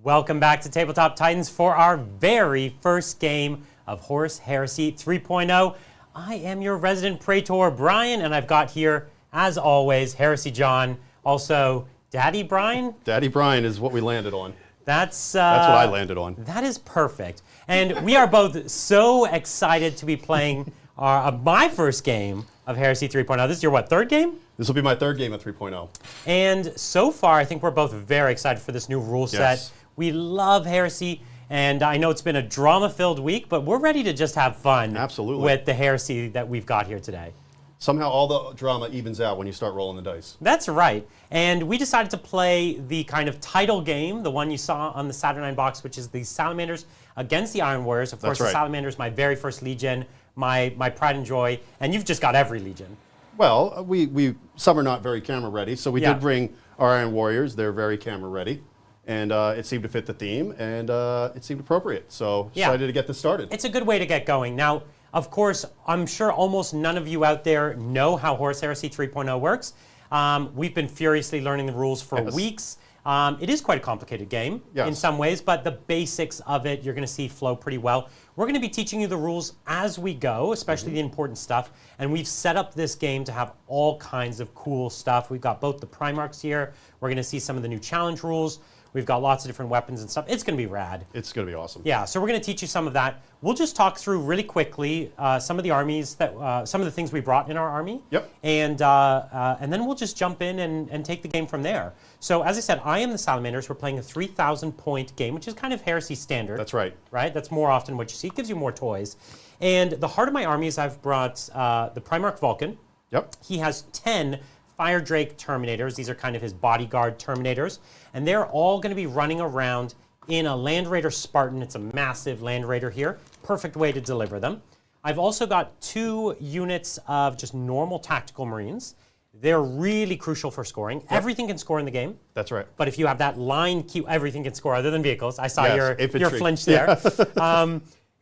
Welcome back to Tabletop Titans for our very first game of Horus Heresy 3.0. I am your resident Praetor, Brian, and I've got here, as always, Heresy John, also Daddy Brian. Daddy Brian is what we landed on. That's what I landed on. That is perfect. And we are both so excited to be playing my first game of Heresy 3.0. This is your, what, third game? This will be my third game of 3.0. And so far, I think we're both very excited for this new rule set. We love Heresy, and I know it's been a drama-filled week, but we're ready to just have fun with the Heresy that we've got here today. Somehow all the drama evens out when you start rolling the dice. That's right. And we decided to play the kind of title game, the one you saw on the Saturday Night Box, which is the Salamanders against the Iron Warriors. Of course, the Salamanders, my very first Legion, my pride and joy, and you've just got every Legion. Well, some are not very camera ready, so we did bring our Iron Warriors. They're very camera ready. And it seemed to fit the theme, and it seemed appropriate. So decided to get this started. It's a good way to get going. Now, of course, I'm sure almost none of you out there know how Horus Heresy 3.0 works. We've been furiously learning the rules for weeks. It is quite a complicated game in some ways, but the basics of it you're going to see flow pretty well. We're going to be teaching you the rules as we go, especially the important stuff. And we've set up this game to have all kinds of cool stuff. We've got both the Primarchs here. We're going to see some of the new challenge rules. We've got lots of different weapons and stuff. It's going to be rad. It's going to be awesome. Yeah, so we're going to teach you some of that. We'll just talk through really quickly some of the armies that, some of the things we brought in our army. Yep. And then we'll just jump in and take the game from there. So as I said, I am the Salamanders. We're playing a 3,000-point game, which is kind of Heresy standard. That's right. Right? That's more often what you see. It gives you more toys. And the heart of my army is I've brought the Primarch Vulcan. Yep. He has 10 Fire Drake Terminators. These are kind of his bodyguard Terminators. And they're all going to be running around in a Land Raider Spartan. It's a massive Land Raider here. Perfect way to deliver them. I've also got 2 units of just normal tactical Marines. They're really crucial for scoring. Yep. Everything can score in the game. That's right. But if you have that line queue, everything can score other than vehicles. I saw your flinch there.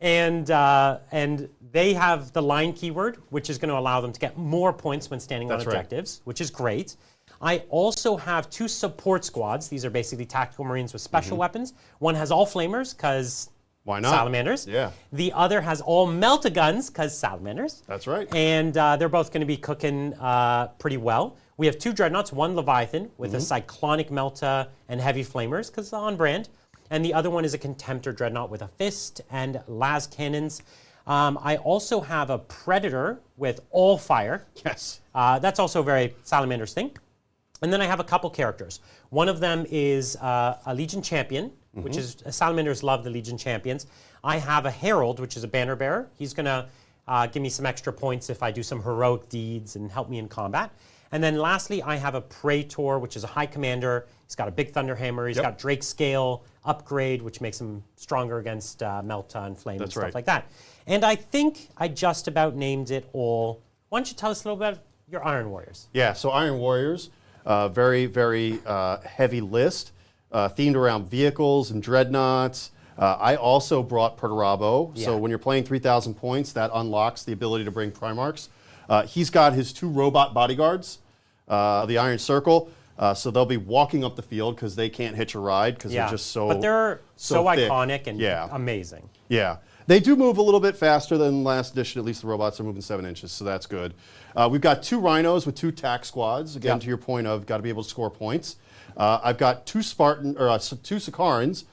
And they have the line keyword, which is going to allow them to get more points when standing on objectives, which is great. I also have 2 support squads. These are basically tactical Marines with special weapons. One has all flamers, because why not? Salamanders. Yeah. The other has all melta-guns, because Salamanders. That's right. And they're both going to be cooking pretty well. We have 2 dreadnoughts, one Leviathan with a cyclonic melta and heavy flamers, because on brand. And the other one is a Contemptor dreadnought with a fist and las cannons. I also have a Predator with all fire. Yes. That's also a very Salamanders thing. And then I have a couple characters. One of them is a Legion Champion, which is, Salamanders love the Legion Champions. I have a Herald, which is a banner bearer. He's going to give me some extra points if I do some heroic deeds and help me in combat. And then lastly, I have a Praetor, which is a High Commander. He's got a big Thunderhammer. He's got Drake Scale upgrade, which makes him stronger against Melta and Flame and stuff like that. And I think I just about named it all. Why don't you tell us a little bit about your Iron Warriors? Yeah, so Iron Warriors, very, very heavy list, themed around vehicles and dreadnoughts. I also brought Perturabo, so when you're playing 3,000 points, that unlocks the ability to bring Primarchs. He's got his 2 robot bodyguards, the Iron Circle, so they'll be walking up the field because they can't hitch a ride because they're just so But they're so thick. iconic and amazing. Yeah. They do move a little bit faster than last edition. At least the robots are moving 7 inches, so that's good. We've got 2 Rhinos with 2 tac squads. Again, to your point of got to be able to score points. I've got 2 2 Sakarans.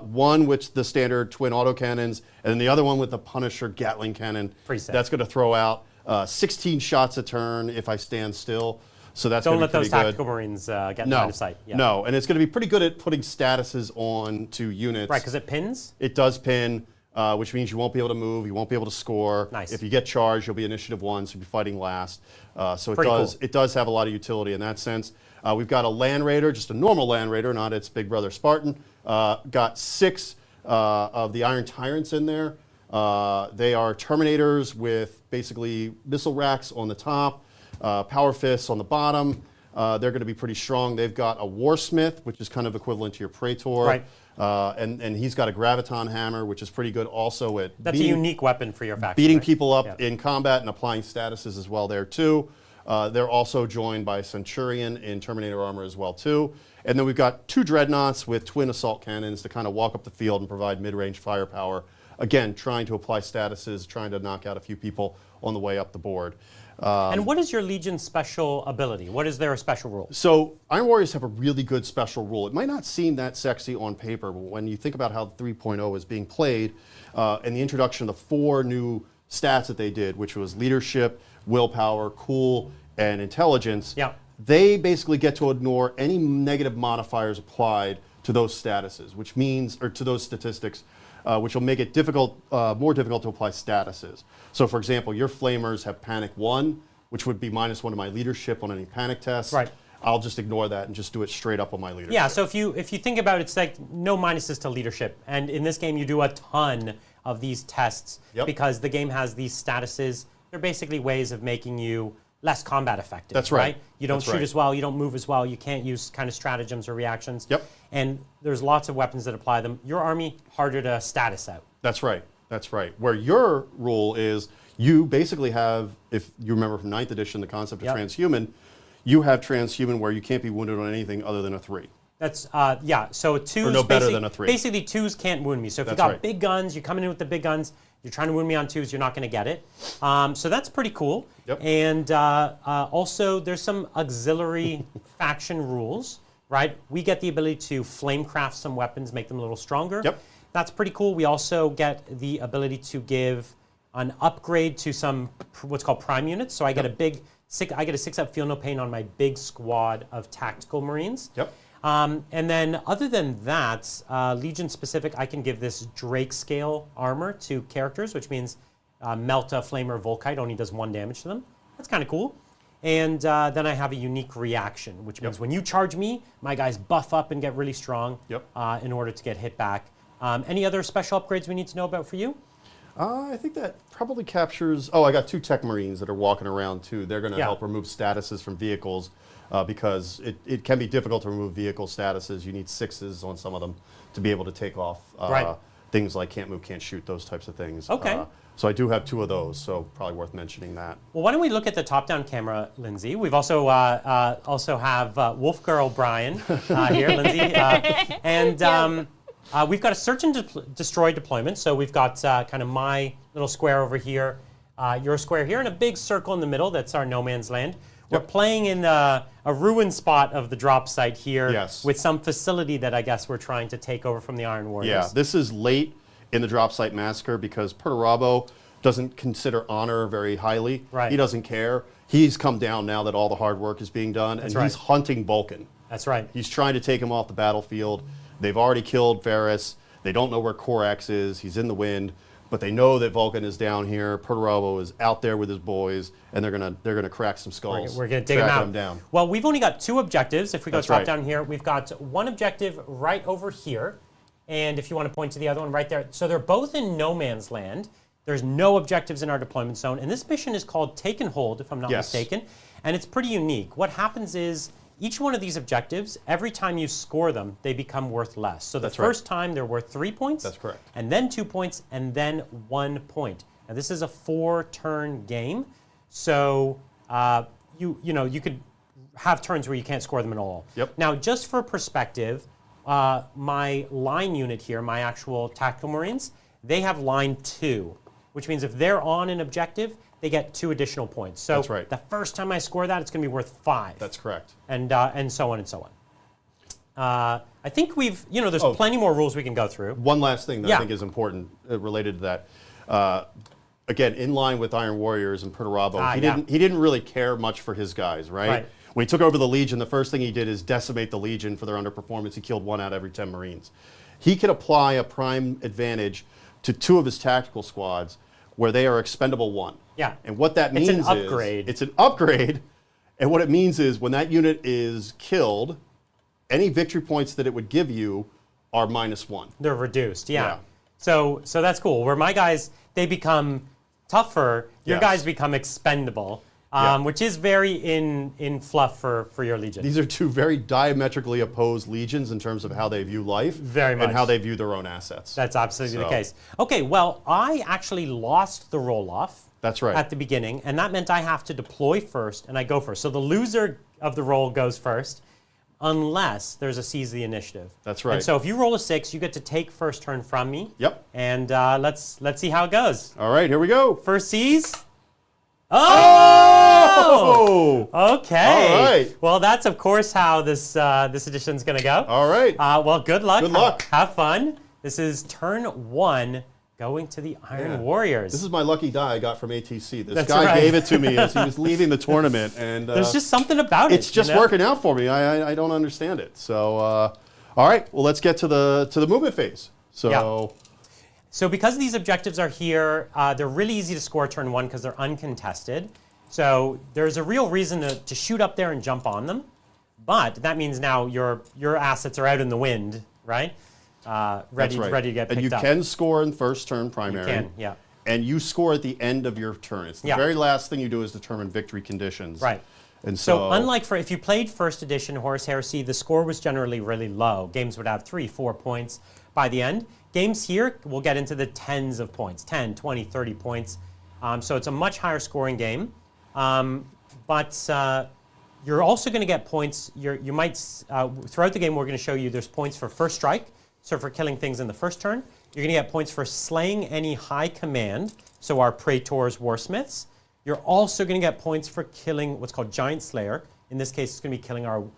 One with the standard twin autocannons, and then the other one with the Punisher Gatling cannon. Preset. That's going to throw out 16 shots a turn if I stand still. So that's going to be pretty good. Don't let those tactical Marines get in line of sight. No, and it's going to be pretty good at putting statuses on to units. Right, because it pins? It does pin, which means you won't be able to move, you won't be able to score. Nice. If you get charged, you'll be initiative 1, so you'll be fighting last. So it does have a lot of utility in that sense. We've got a Land Raider, just a normal Land Raider, not its big brother Spartan. Got 6 of the Iron Tyrants in there. They are Terminators with basically missile racks on the top, Power Fists on the bottom. They're going to be pretty strong. They've got a Warsmith, which is kind of equivalent to your Praetor. Right. And he's got a Graviton Hammer, which is pretty good also at That's a unique weapon for your faction. Beating people up in combat and applying statuses as well there too. They're also joined by Centurion in Terminator armor as well too. And then we've got 2 dreadnoughts with twin assault cannons to kind of walk up the field and provide mid-range firepower. Again, trying to apply statuses, trying to knock out a few people on the way up the board. And what is your Legion's special ability? What is their special rule? So Iron Warriors have a really good special rule. It might not seem that sexy on paper, but when you think about how 3.0 is being played and the introduction of the 4 new stats that they did, which was leadership, willpower, cool, and intelligence, they basically get to ignore any negative modifiers applied to those statuses, which means, or to those statistics, which will make it difficult, more difficult to apply statuses. So for example, your flamers have panic 1, which would be -1 to my leadership on any panic test. Right. I'll just ignore that and just do it straight up on my leadership. Yeah, so if you think about it, it's like no minuses to leadership. And in this game, you do a ton of these tests because the game has these statuses. They're basically ways of making you less combat effective. That's right. You don't shoot as well, you don't move as well, you can't use kind of stratagems or reactions. Yep. And there's lots of weapons that apply them. Your army, harder to status out. That's right. That's right. Where your rule is, you basically have, if you remember from 9th edition, the concept of transhuman, you have transhuman where you can't be wounded on anything other than a 3. That's, yeah, so 2s, or no better than a 3. Basically 2s can't wound me. So if you got big guns, you're coming in with the big guns, you're trying to wound me on 2s, you're not going to get it. So that's pretty cool. Yep. And also, there's some auxiliary faction rules, right? We get the ability to flamecraft some weapons, make them a little stronger. Yep. That's pretty cool. We also get the ability to give an upgrade to some what's called prime units. So I get a big, I get a 6-up feel no pain on my big squad of tactical Marines. Yep. And then other than that, Legion specific, I can give this Drake scale armor to characters, which means Melta, Flamer, Volkite only does 1 damage to them. That's kind of cool. And then I have a unique reaction, which means when you charge me, my guys buff up and get really strong in order to get hit back. Any other special upgrades we need to know about for you? I think that probably captures, I got 2 Tech Marines that are walking around too. They're going to help remove statuses from vehicles because it can be difficult to remove vehicle statuses. You need 6s on some of them to be able to take off things like can't move, can't shoot, those types of things. Okay. So I do have 2 of those, so probably worth mentioning that. Well, why don't we look at the top-down camera, Lindsay? We've also have Wolf Girl Brian here, Lindsay, and we've got a search and destroy deployment. So we've got kind of my little square over here, your square here, and a big circle in the middle. That's our no man's land. We're playing in a ruined spot of the drop site here with some facility that I guess we're trying to take over from the Iron Warriors. Yeah, this is late in the drop site massacre because Perturabo doesn't consider honor very highly. Right. He doesn't care. He's come down now that all the hard work is being done, and he's hunting Vulcan. That's right. He's trying to take him off the battlefield. They've already killed Varys. They don't know where Corax is. He's in the wind, but they know that Vulcan is down here. Perturabo is out there with his boys, and they're gonna crack some skulls. We're gonna dig him out. Down. Well, we've only got 2 objectives. If we go top down here, we've got 1 objective right over here, and if you want to point to the other one right there, so they're both in no man's land. There's no objectives in our deployment zone, and this mission is called Take and Hold, if I'm not mistaken, and it's pretty unique. What happens is each one of these objectives, every time you score them, they become worth less. So the first time they're worth 3 points. That's correct. And then 2 points, and then 1 point. Now this is a 4-turn game, so you could have turns where you can't score them at all. Yep. Now just for perspective, my line unit here, my actual tactical Marines, they have line 2, which means if they're on an objective, they get 2 additional points. So the first time I score that, it's going to be worth 5. That's correct. And so on and so on. I think we've, there's plenty more rules we can go through. One last thing that I think is important related to that. Again, in line with Iron Warriors and Perturabo, he didn't really care much for his guys, right? When he took over the Legion, the first thing he did is decimate the Legion for their underperformance. He killed 1 out of every 10 Marines. He could apply a prime advantage to 2 of his tactical squads where they are expendable 1. Yeah. And what that means is... It's an upgrade. It's an upgrade. And what it means is when that unit is killed, any victory points that it would give you are -1. They're reduced, yeah. So that's cool. Where my guys, they become tougher, your guys become expendable, which is very in fluff for your Legion. These are 2 very diametrically opposed legions in terms of how they view life. Very much. And how they view their own assets. That's absolutely the case. Okay, well, I actually lost the roll-off. That's right. At the beginning, and that meant I have to deploy first, and I go first. So the loser of the roll goes first. unless there's a seize the initiative. That's right. And so if you roll a 6, you get to take first turn from me. Yep. And let's see how it goes. All right, here we go. First seize. Oh! Okay. All right. Well, that's of course how this this edition's going to go. All right. Well, good luck. Good luck. Have fun. This is turn 1 going to the Iron Warriors. This is my lucky die I got from ATC. This That's guy right. gave it to me as he was leaving the tournament, and There's just something about it. it's just working out for me. I don't understand it. So, all right. Well, let's get to the movement phase. So. Yeah. So because these objectives are here, they're really easy to score turn 1 because they're uncontested. So there's a real reason to shoot up there and jump on them. But that means now your assets are out in the wind, right? Ready to get picked up. And you can score in first turn primary. You can, yeah. And you score at the end of your turn. It's the very last thing you do is determine victory conditions. Right. And so unlike if you played first edition Horus Heresy, the score was generally really low. Games would have 3-4 points by the end. Games here will get into the tens of points, 10, 20, 30 points. So it's a much higher scoring game. But you're also going to get points. You might, throughout the game, we're going to show you there's points for first strike, so for killing things in the first turn. You're going to get points for slaying any high command, so our Praetors, Warsmiths. You're also going to get points for killing what's called Giant Slayer. In this case, it's going to be killing our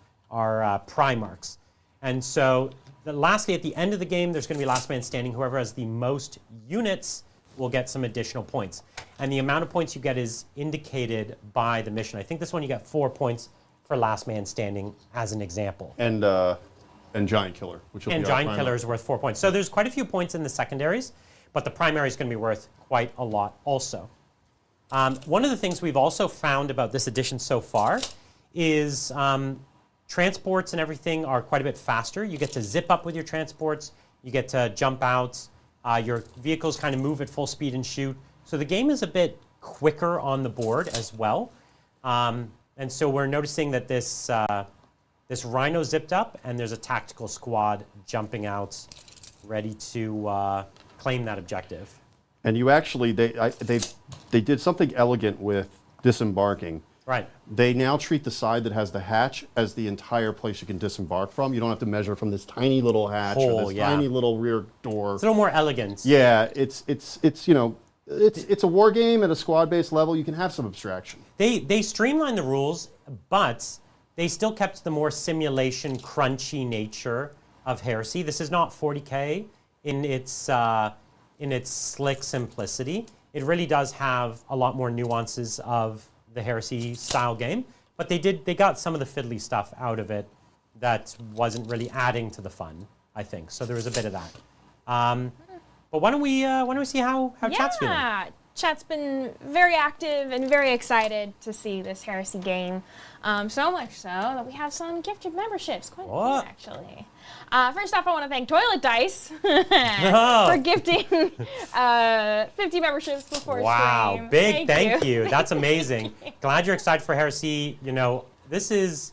Primarchs. And so lastly, at the end of the game, there's going to be last man standing. Whoever has the most units will get some additional points. And the amount of points you get is indicated by the mission. I think this one you get 4 points for last man standing as an example. And Giant Killer, which will be our Giant Killer is worth 4 points. So there's quite a few points in the secondaries, but the primary is going to be worth quite a lot also. One of the things we've also found about this edition so far is transports and everything are quite a bit faster. You get to zip up with your transports. You get to jump out. Your vehicles kind of move at full speed and shoot. So the game is a bit quicker on the board as well. And so we're noticing that this Rhino zipped up, and there's a tactical squad jumping out, ready to claim that objective. And you actually, they did something elegant with disembarking. Right. They now treat the side that has the hatch as the entire place you can disembark from. You don't have to measure from this tiny little hatch or this tiny little rear door. It's a little more elegant. Yeah, it's a war game at a squad-based level. You can have some abstraction. They streamlined the rules, but they still kept the more simulation, crunchy nature of Heresy. This is not 40K in its slick simplicity. It really does have a lot more nuances of the Heresy style game, but they got some of the fiddly stuff out of it that wasn't really adding to the fun, I think. So there was a bit of that. But why don't we see how chat's feeling? Yeah, chat's been very active and very excited to see this Heresy game. So much so that we have some gifted memberships. Quite a few, actually. First off, I want to thank Toilet Dice for gifting 50 memberships before stream. Wow, big thank you. That's amazing. Glad you're excited for Heresy. You know, this has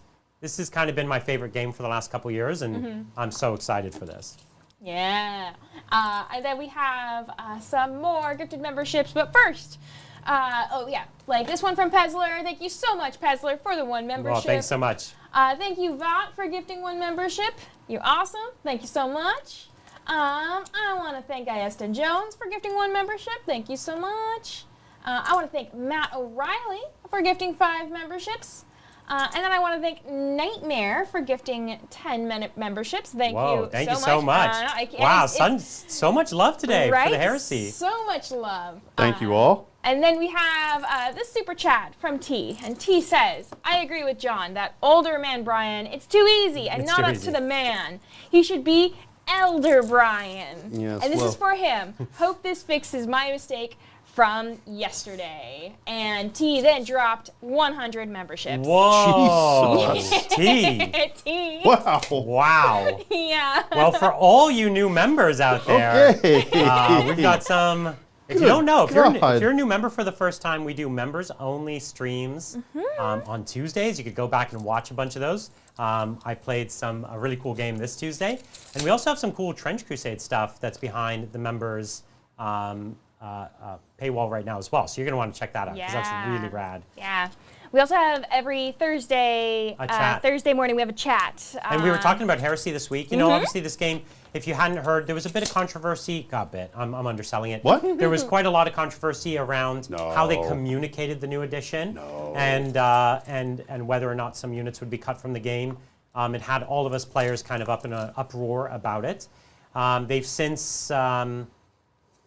kind of been my favorite game for the last couple years, and I'm so excited for this. Yeah. And then we have some more gifted memberships, but first, like this one from Pezler. Thank you so much, Pezler, for the 1 membership. Well, thanks so much. Thank you, Vought, for gifting 1 membership. You're awesome. Thank you so much. I want to thank Ayesta Jones for gifting 1 membership. Thank you so much. I want to thank Matt O'Reilly for gifting 5 memberships. And then I want to thank Nightmare for gifting 10 memberships. Thank you so much. Wow, so much love today for the Heresy. So much love. Thank you all. And then we have this super chat from T. And T says, I agree with John, that older man Brian, it's too easy and not up to the man. He should be Elder Brian. Yes, and this is for him. Hope this fixes my mistake from yesterday. And T then dropped 100 memberships. Whoa, Jesus. T. T. Wow. Wow. Yeah. Well, for all you new members out there, Okay. we've got some. If you don't know, if you're a new member for the first time, we do members-only streams on Tuesdays. You could go back and watch a bunch of those. I played a really cool game this Tuesday. And we also have some cool Trench Crusade stuff that's behind the members' paywall right now as well. So you're going to want to check that out because that's really rad. Yeah. We also have every Thursday, chat. Thursday morning, we have a chat. And we were talking about Heresy this week. You know, obviously this game, if you hadn't heard, there was a bit of controversy. I'm underselling it. What? There was quite a lot of controversy around how they communicated the new edition, and whether or not some units would be cut from the game. It had all of us players kind of up in an uproar about it. They've since,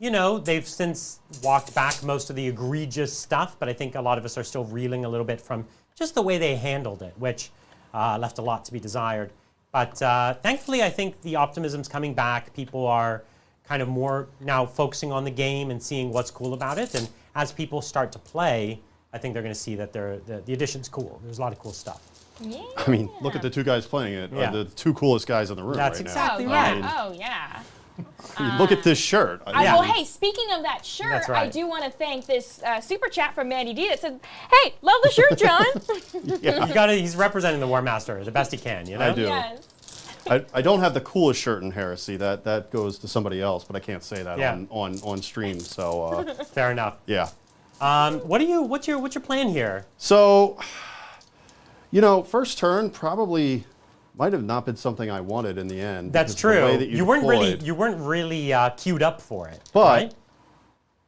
they've since walked back most of the egregious stuff, but I think a lot of us are still reeling a little bit from just the way they handled it, which left a lot to be desired. But thankfully, I think the optimism's coming back. People are kind of more now focusing on the game and seeing what's cool about it. And as people start to play, I think they're going to see that the edition's cool. There's a lot of cool stuff. Yeah. I mean, look at the two guys playing it. Yeah. The two coolest guys in the room That's right exactly Oh, right. yeah. Oh, yeah. now. I mean, look at this shirt. Yeah. Well, hey, speaking of that shirt, That's right. I do want to thank this super chat from Mandy D that said, "Hey, love the shirt, John." You got he's representing the War Master the best he can, you know? I do. Yes. I don't have the coolest shirt in Heresy. That goes to somebody else, but I can't say that Yeah. on stream. So Fair enough. yeah. What's your plan here? So, first turn probably might have not been something I wanted in the end. That's because the way true. that You weren't deployed. really queued up for it. But right?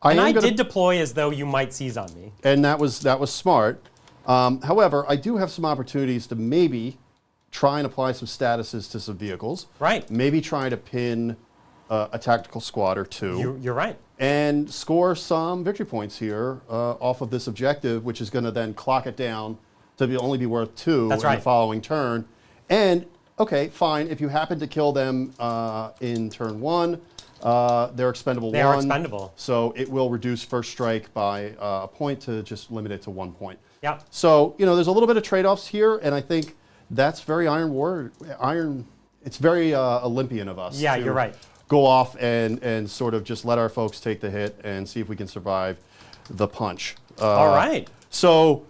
I And am I gonna, did deploy as though you might seize on me. and that was smart. However, I do have some opportunities to maybe try and apply some statuses to some vehicles. Right. Maybe try to pin a tactical squad or two. You're right. And score some victory points here off of this objective, which is going to then clock it down to only be worth 2 That's in right. the following turn. And, okay, fine, if you happen to kill them in turn 1, they're expendable They 1. are expendable. So it will reduce first strike by a point to just limit it to 1 point. Yeah. So, there's a little bit of trade-offs here, and I think that's very it's very Olympian of us. Yeah, to you're right. Go off and sort of just let our folks take the hit and see if we can survive the punch. All right. So,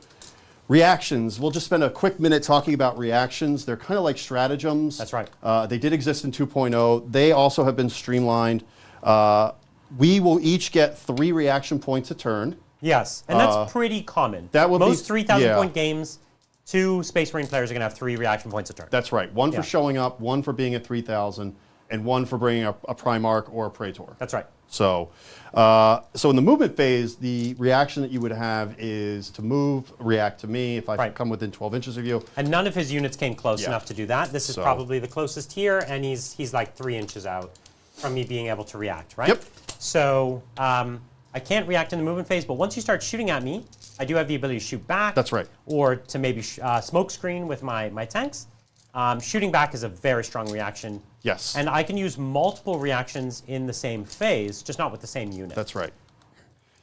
reactions. We'll just spend a quick minute talking about reactions. They're kind of like stratagems. That's right. They did exist in 2.0. They also have been streamlined. We will each get 3 reaction points a turn. Yes, and that's pretty common. that would be- Most 3,000 yeah. point games, 2 Space Marine players are going to have 3 reaction points a turn. That's right. 1 Yeah. for showing up, 1 for being at 3,000, and 1 for bringing a Primarch or a Praetor. That's right. So, so in the movement phase, the reaction that you would have is to move, react to me if I Right. come within 12 inches of you. And none of his units came close Yeah. enough to do that. This is So- probably the closest here, and he's like 3 inches out from me being able to react, right? Yep. So I can't react in the movement phase, but once you start shooting at me, I do have the ability to shoot back. That's right. Or to maybe smoke screen with my tanks. Shooting back is a very strong reaction. Yes. And I can use multiple reactions in the same phase, just not with the same unit. That's right.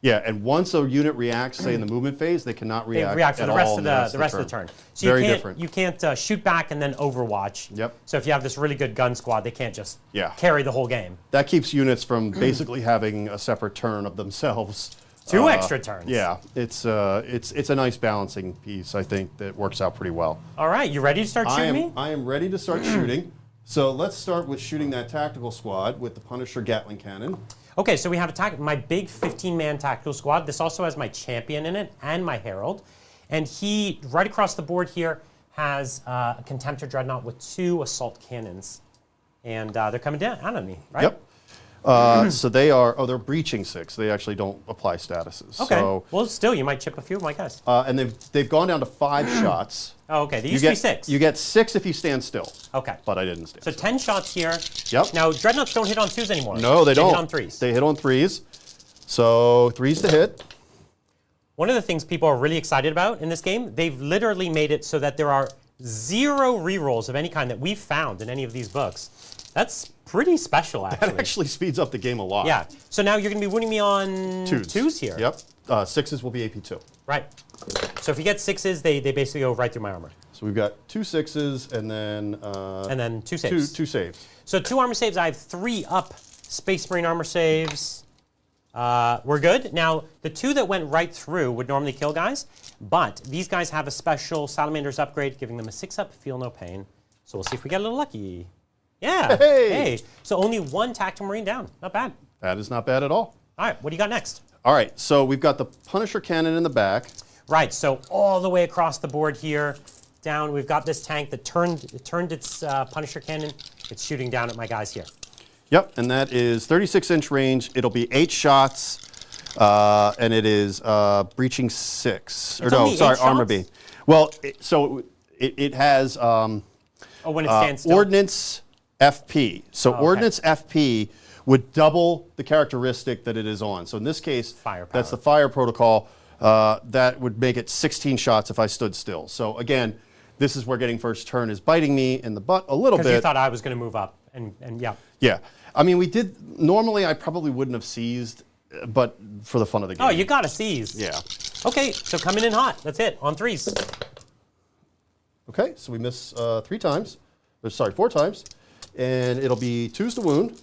Yeah, and once a unit reacts, say in the movement phase, they cannot They react, react for at the rest all of in the rest of the turn. So Very you can't, different. You can't shoot back and then overwatch. Yep. So if you have this really good gun squad, they can't just Yeah. carry the whole game. That keeps units from basically having a separate turn of themselves. 2 extra turns. Yeah, it's a nice balancing piece, I think, that works out pretty well. All right, you ready to start shooting me? I am ready to start shooting. So let's start with shooting that tactical squad with the Punisher Gatling Cannon. Okay, so we have my big 15-man tactical squad. This also has my champion in it and my herald. And he, right across the board here, has a Contemptor Dreadnought with 2 assault cannons. And they're coming down on me, right? Yep. So they're breaching 6. They actually don't apply statuses. Okay. So, Well, still, you might chip a few of my guys. and they've gone down to 5 shots. Oh, okay. They You used to be get 6. You get 6 if you stand still. Okay. But I didn't stand So still. 10 shots here. Yep. Now, Dreadnoughts don't hit on 2s anymore. No, they don't. hit on 3s. They hit on 3s. So 3s to hit. One of the things people are really excited about in this game, they've literally made it so that there are 0 rerolls of any kind that we've found in any of these books. That's pretty special, actually. That actually speeds up the game a lot. Yeah. So now you're going to be winning me on 2s here. Yep. 6s will be AP2. Right. So if you get 6s, they basically go right through my armor. So we've got 2 6s and then 2 saves. two saves. So 2 armor saves. I have 3 up Space Marine armor saves. We're good. Now, the 2 that went right through would normally kill guys, but these guys have a special Salamanders upgrade, giving them a 6-up, feel no pain. So we'll see if we get a little lucky. Yeah. Hey! So only 1 Tactical Marine down. Not bad. That is not bad at all. All right. What do you got next? All right, so we've got the Punisher Cannon in the back. Right, so all the way across the board here, down, we've got this tank that turned its Punisher cannon. It's shooting down at my guys here. Yep, and that is 36-inch range. It'll be 8 shots, and it is breaching 6. It's only 8 armor shots? beam. Well, it has When it stands still? ordnance FP. So okay. ordnance FP would double the characteristic that it is on. So in this case, Firepower. that's the fire protocol. That would make it 16 shots if I stood still. So again, this is where getting first turn is biting me in the butt a little bit. Because you thought I was going to move up, and yeah. Yeah. I mean, we did, normally I probably wouldn't have seized, but for the fun of the game. Oh, you got to seize. Yeah. Okay, so coming in hot. That's it, on 3s. Okay, so we miss 3 times. Sorry, 4 times. And it'll be 2s to wound.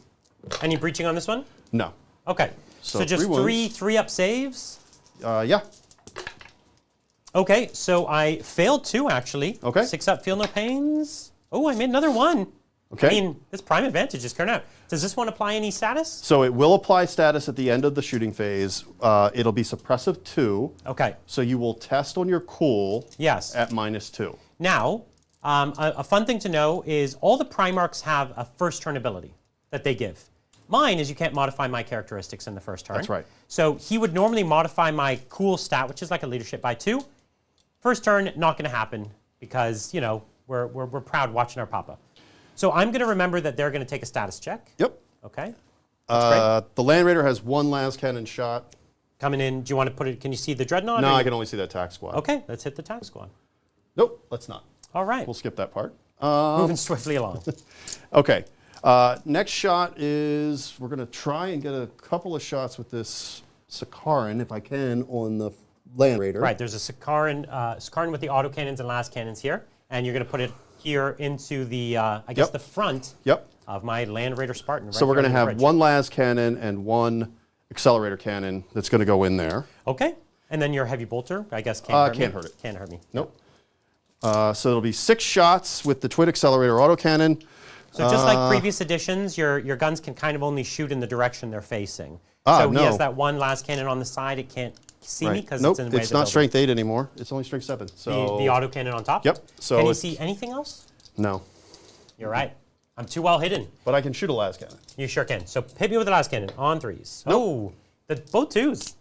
Any breaching on this one? No. Okay, so just 3 wounds. 3 up saves? Yeah. Okay, so I failed 2 actually. Okay. 6 up, feel no pains. Oh, I made another 1. Okay. I mean, this prime advantage is coming out. Does this one apply any status? So it will apply status at the end of the shooting phase. It'll be suppressive 2. Okay. So you will test on your cool Yes. at -2. Now, a fun thing to know is all the Primarchs have a first turn ability that they give. Mine is you can't modify my characteristics in the first turn. That's right. So he would normally modify my cool stat, which is like a leadership, by 2. First turn, not going to happen because, you know, we're proud watching our papa. So I'm going to remember that they're going to take a status check. Yep. Okay. That's great. The Land Raider has 1 las cannon shot. Coming in, do you want to put it, can you see the Dreadnought? No, or I you- can only see that tack squad. Okay, let's hit the tack squad. Nope, let's not. All right. We'll skip that part. Moving swiftly along. Okay. Next shot is we're going to try and get a couple of shots with this Sakaran, if I can, on the Land Raider. Right, there's a Sakaran with the autocannons and las cannons here, and you're going to put it here into the, I guess, Yep. the front Yep. of my Land Raider Spartan. So we're going to have 1 las cannon and 1 accelerator cannon that's going to go in there. Okay, and then your heavy bolter, I guess, can't hurt me. Can't hurt it. Can't hurt me. Nope. So it'll be 6 shots with the twin accelerator autocannon. So just like previous editions, your guns can kind of only shoot in the direction they're facing. Ah, so no. he has that 1 las cannon on the side. It can't see me because Nope, it's in the way it's of the not building. strength 8 anymore. It's only strength 7. So The autocannon on top? Yep, so can you it's- see anything else? No. You're right. I'm too well hidden. But I can shoot a las cannon. You sure can. So hit me with the las cannon on 3s. Oh, both 2s.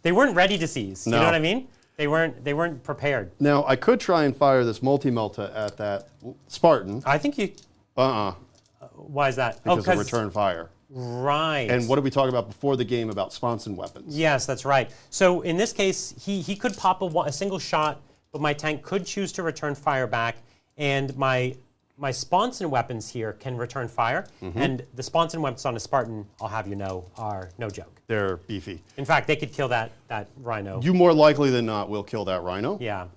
They weren't ready to seize. You No. know what I mean? They weren't prepared. Now, I could try and fire this multi-melta at that Spartan. I think you. Why is that? Because of return fire. Right. And what did we talk about before the game about sponson weapons? Yes, that's right. So in this case, he could pop a single shot, but my tank could choose to return fire back, and my sponson weapons here can return fire, and the sponson weapons on a Spartan, I'll have you know, are no joke. They're beefy. In fact, they could kill that rhino. You more likely than not will kill that rhino. Yeah.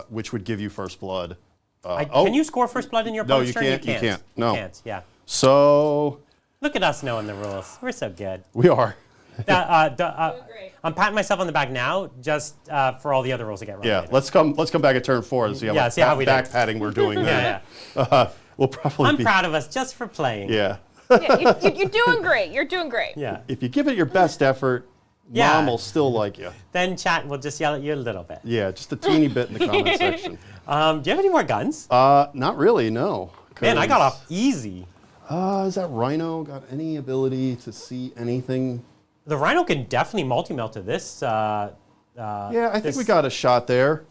Which would give you first blood. Can you score first blood in your No, opponent's you turn? can't. You can't. No. You can't, yeah. So Look at us knowing the rules. We're so good. we are. Great. I'm patting myself on the back now, just for all the other rules to get right. Yeah. later. Let's come back at turn 4 and see how much see how we do. back patting we're doing there. Yeah, We'll probably I'm be. proud of us just for playing. Yeah. Yeah, you're doing great. You're doing great. Yeah. If you give it your best effort, Yeah. Mom will still like you. Then chat will just yell at you a little bit. Yeah, just a teeny bit in the comment section. Do you have any more guns? Not really, no. Man, I got off easy. Has that rhino got any ability to see anything? The Rhino can definitely multi-melt to this. Yeah, I think we got a shot there.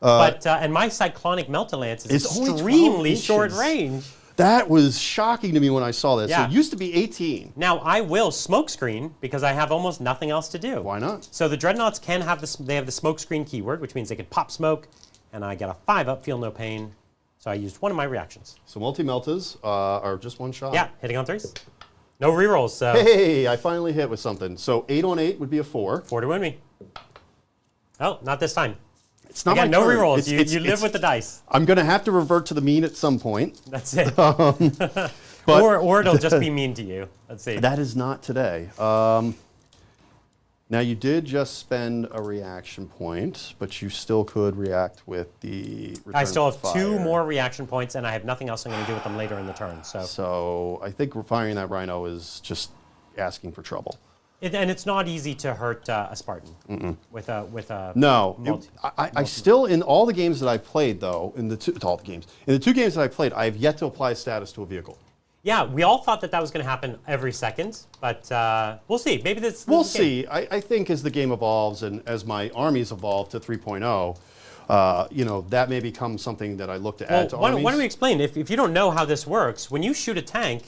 And my Cyclonic Melt-A-Lance is It's only 12 extremely short inches. range. That was shocking to me when I saw that. Yeah. So it used to be 18. Now, I will smoke screen because I have almost nothing else to do. Why not? So the Dreadnoughts can have they have the smoke screen keyword, which means they can pop smoke, and I get a 5-up, feel no pain. So I used one of my reactions. So multi-meltas are just one shot. Yeah, hitting on 3s. No rerolls, so Hey, I finally hit with something. So 8 on 8 would be a 4. 4 to win me. Oh, not this time. It's not Again, my no turn. rerolls. It's- You live with the dice. I'm going to have to revert to the mean at some point. That's it. But or it'll just be mean to you. Let's see. that is not today. Now, you did just spend a reaction point, but you still could react with the return I still have fire. 2 more reaction points, and I have nothing else I'm going to do with them later in the turn. So So I think firing that rhino is just asking for trouble. And it's not easy to hurt a Spartan with a No, multi- I still, in all the games that I've played, though, in the two games that I played, I have yet to apply status to a vehicle. Yeah, we all thought that was going to happen every second, but we'll see. Maybe this. We'll see. I think as the game evolves and as my armies evolve to 3.0, that may become something that I look to add to armies. Why don't we explain? If you don't know how this works, when you shoot a tank,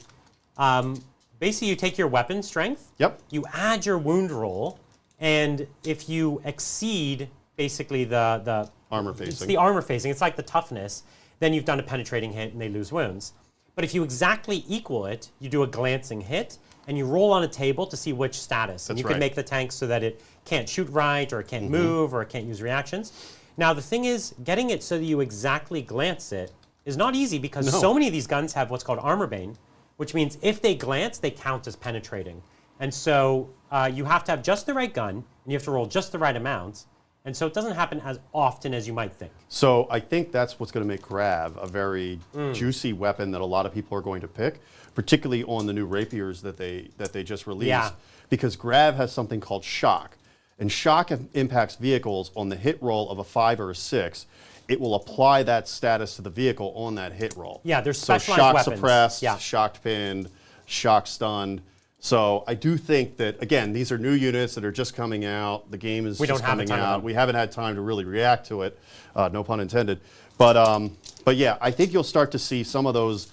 basically you take your weapon strength. Yep. You add your wound roll, and if you exceed basically the Armor facing. It's the armor facing. It's like the toughness. Then you've done a penetrating hit, and they lose wounds. But if you exactly equal it, you do a glancing hit, and you roll on a table to see which status. And you can make the tank so that it can't shoot right, or it can't move, or it can't use reactions. Now, the thing is, getting it so that you exactly glance it is not easy because so many of these guns have what's called armor bane, which means if they glance, they count as penetrating. And so you have to have just the right gun, and you have to roll just the right amount. And so it doesn't happen as often as you might think. So I think that's what's going to make Grav a very juicy weapon that a lot of people are going to pick, particularly on the new rapiers that they just released. Yeah. Because Grav has something called shock. And shock impacts vehicles on the hit roll of a 5 or a 6. It will apply that status to the vehicle on that hit roll. Yeah, there's so specialized shock weapons. suppressed, Yeah. shocked pinned, shock stunned. So I do think that, again, these are new units that are just coming out. The game is just coming out. We haven't had time to really react to it, no pun intended. But yeah, I think you'll start to see some of those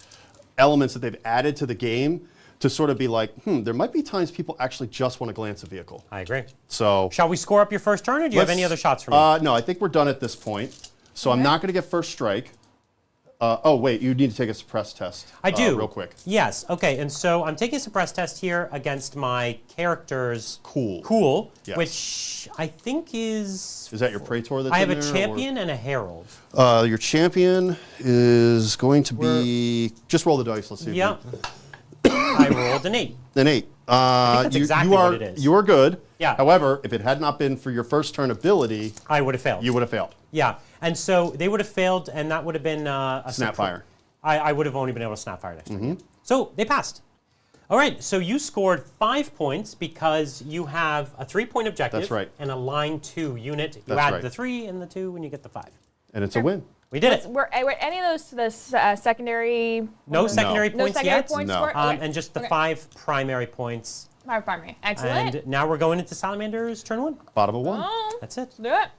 elements that they've added to the game to sort of be like, there might be times people actually just want to glance a vehicle. I agree. So shall we score up your first turn, or do you have any other shots for me? No, I think we're done at this point. So I'm not going to get first strike. Oh, wait, you need to take a suppress test. I do. Real quick. Yes, okay, and so I'm taking a suppress test here against my character's Cool. Yes. which I think is... Is that your Praetor that's I have in a there, champion and a herald. Your champion is going to be... Just roll the dice, let's see. Yeah. I rolled an 8. An 8. that's exactly what it is. You are good. Yeah. However, if it had not been for your first turn ability... I would have failed. You would have failed. Yeah, and so they would have failed, and that would have been a Snapfire. I would have only been able to snapfire next turn. So they passed. All right, so you scored 5 points because you have a 3-point objective. That's right. And a line 2 unit. You That's add right. the 3 and the 2, and you get the 5. And it's a win. We did it. Were any of those the secondary? No secondary points secondary yet. points No. scored? Okay. And just the Okay. 5 primary points. 5 primary. Excellent. And now we're going into Salamanders turn 1. Bottom of 1. Oh, That's it. do it.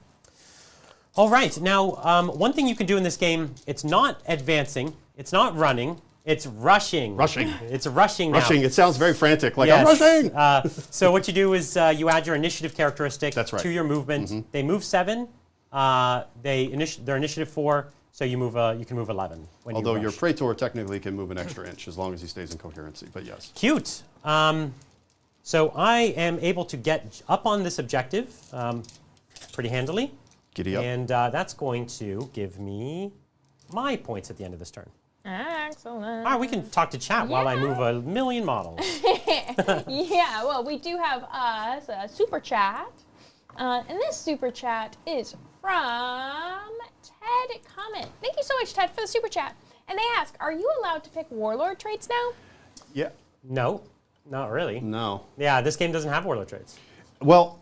All right, now one thing you can do in this game, it's not advancing, it's not running, it's rushing. Rushing. It's rushing now. Rushing. It sounds very frantic, like Yes. I'm rushing. So what you do is you add your initiative characteristic That's right. to your movement. They move 7. They're initiative 4, so you move. You can move 11 when Although you your rush. Praetor technically can move an extra inch as long as he stays in coherency, but yes. Cute. So I am able to get up on this objective pretty handily. Giddy up. And that's going to give me my points at the end of this turn. Excellent. All right, we can talk to chat while I move a million models. Yeah, well, we do have a super chat. And this super chat is from Ted Comment. Thank you so much, Ted, for the super chat. And they ask, are you allowed to pick warlord traits now? Yeah. No, not really. No. Yeah, this game doesn't have warlord traits. Well,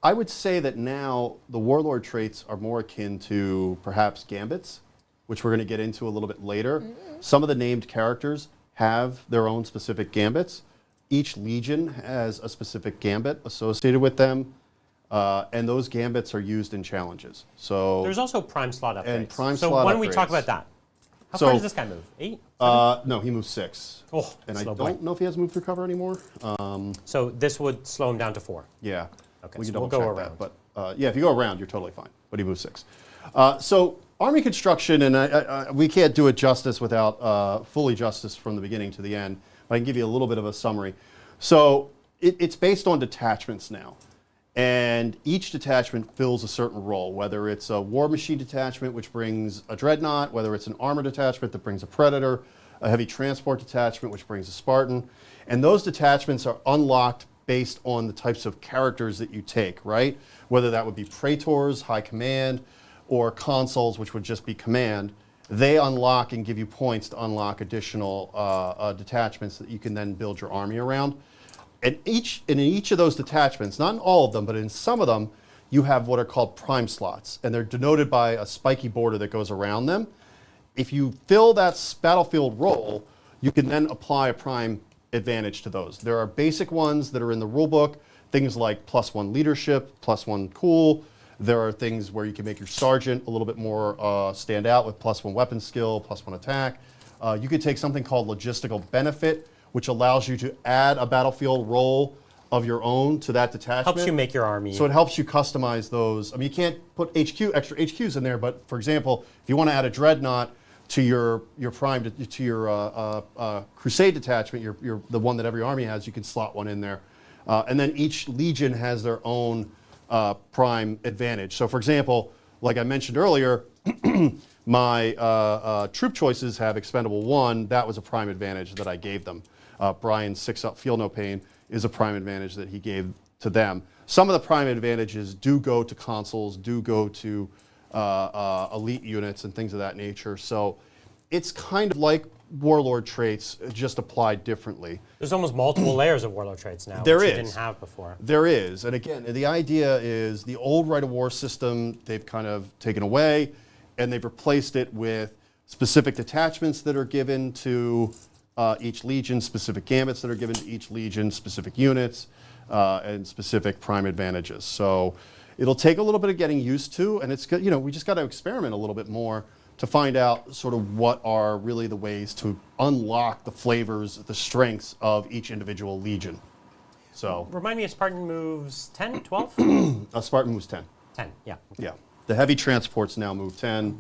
I would say that now the warlord traits are more akin to perhaps gambits, which we're going to get into a little bit later. Some of the named characters have their own specific gambits. Each legion has a specific gambit associated with them, and those gambits are used in challenges. So There's also prime slot upgrades. And prime so slot why don't we talk upgrades. about that? How So- far does this guy move? 8? no, he moves 6. Oh, And I slow don't boy. know if he has move through cover anymore. So this would slow him down to 4. Yeah. Okay, We so can we'll double go check around. that. But yeah, if you go around, you're totally fine. But he moves 6. So army construction, and we can't do it justice without fully justice from the beginning to the end. But I can give you a little bit of a summary. So it's based on detachments now. And each detachment fills a certain role, whether it's a war machine detachment, which brings a dreadnought, whether it's an armor detachment that brings a predator, a heavy transport detachment, which brings a Spartan. And those detachments are unlocked based on the types of characters that you take, right? Whether that would be praetors, high command, or consuls, which would just be command. They unlock and give you points to unlock additional detachments that you can then build your army around. And in each of those detachments, not in all of them, but in some of them, you have what are called prime slots, and they're denoted by a spiky border that goes around them. If you fill that battlefield role, you can then apply a prime advantage to those. There are basic ones that are in the rulebook, things like +1 leadership, +1 cool. There are things where you can make your sergeant a little bit more stand out with +1 weapon skill, +1 attack. You could take something called logistical benefit, which allows you to add a battlefield role of your own to that detachment. Helps you make your army. So it helps you customize those. I mean, you can't put extra HQs in there, but for example, if you want to add a dreadnought to your prime to your crusade detachment, your the one that every army has, you can slot one in there, and then each legion has their own prime advantage. So for example, like I mentioned earlier, my troop choices have expendable 1. That was a prime advantage that I gave them. Brian's 6-up feel no pain is a prime advantage that he gave to them. Some of the prime advantages do go to consuls, do go to elite units and things of that nature. So it's kind of like warlord traits, just applied differently. There's almost multiple layers of warlord traits now, There which is. you didn't have before. There is. And again, the idea is the old Rite of War system, they've kind of taken away, and they've replaced it with specific detachments that are given to each legion, specific gambits that are given to each legion, specific units, and specific prime advantages. So it'll take a little bit of getting used to, and it's good, we just got to experiment a little bit more to find out sort of what are really the ways to unlock the flavors, the strengths of each individual legion. So Remind me, a Spartan moves 10, 12? a Spartan moves 10. 10, yeah. Yeah. The heavy transports now move 10.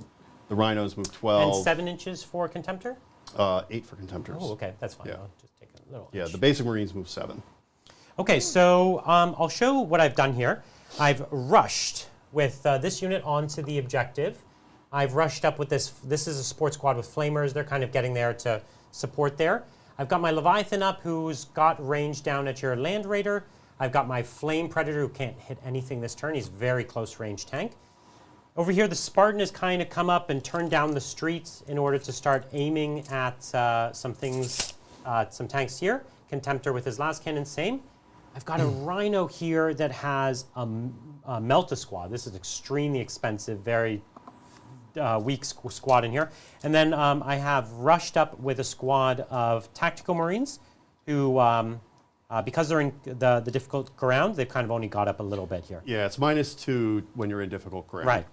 The rhinos move 12. And 7 inches for Contemptor? 8 for Contemptors. Oh, okay, that's fine. Yeah. I'll just take a little Yeah, inch. the basic Marines move 7. Okay, so I'll show what I've done here. I've rushed with this unit onto the objective. I've rushed up with this. This is a support squad with flamers. They're kind of getting there to support there. I've got my Leviathan up, who's got range down at your Land Raider. I've got my Flame Predator, who can't hit anything this turn. He's very close range tank. Over here, the Spartan has kind of come up and turned down the streets in order to start aiming at some things, some tanks here. Contemptor with his last cannon, same. I've got a Rhino here that has a Melta squad. This is extremely expensive, very weak squad in here. And then I have rushed up with a squad of Tactical Marines who, because they're in the difficult ground, they've kind of only got up a little bit here. Yeah, it's -2 when you're in difficult ground. Right.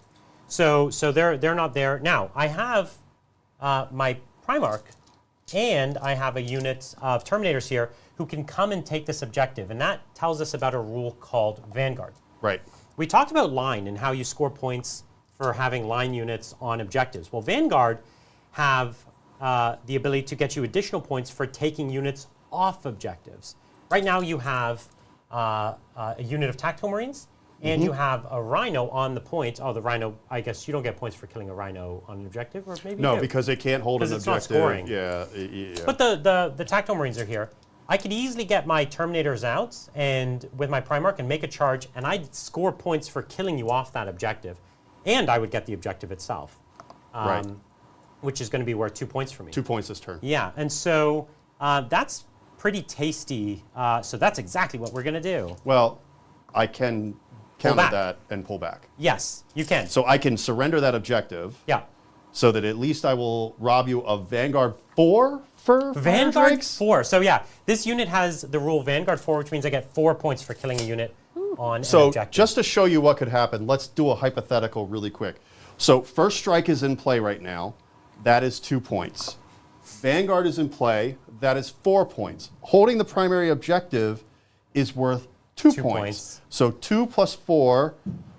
So they're not there. Now, I have my Primarch, and I have a unit of Terminators here who can come and take this objective, and that tells us about a rule called Vanguard. Right. We talked about line and how you score points for having line units on objectives. Well, Vanguard have the ability to get you additional points for taking units off objectives. Right now you have a unit of Tactical Marines, and you have a Rhino on the point. Oh, the Rhino, I guess you don't get points for killing a Rhino on an objective, or maybe No, you do. because they can't hold an Because it's not objective. scoring. Yeah, yeah. But the Tactical Marines are here. I could easily get my Terminators out and with my Primarch and make a charge, and I'd score points for killing you off that objective. And I would get the objective itself, Right. which is going to be worth 2 points for me. 2 points this turn. Yeah, and so that's pretty tasty. So that's exactly what we're going to do. Well, I can counter back. that and pull back. Yes, you can. So I can surrender that objective Yeah. so that at least I will rob you of Vanguard 4 for Vanguard Drakes? 4. So yeah, this unit has the rule Vanguard 4, which means I get 4 points for killing a unit on an So objective. just to show you what could happen, let's do a hypothetical really quick. So First Strike is in play right now. That is 2 points. Vanguard is in play. That is 4 points. Holding the primary objective is worth 2 2 points. points. So 2 plus 4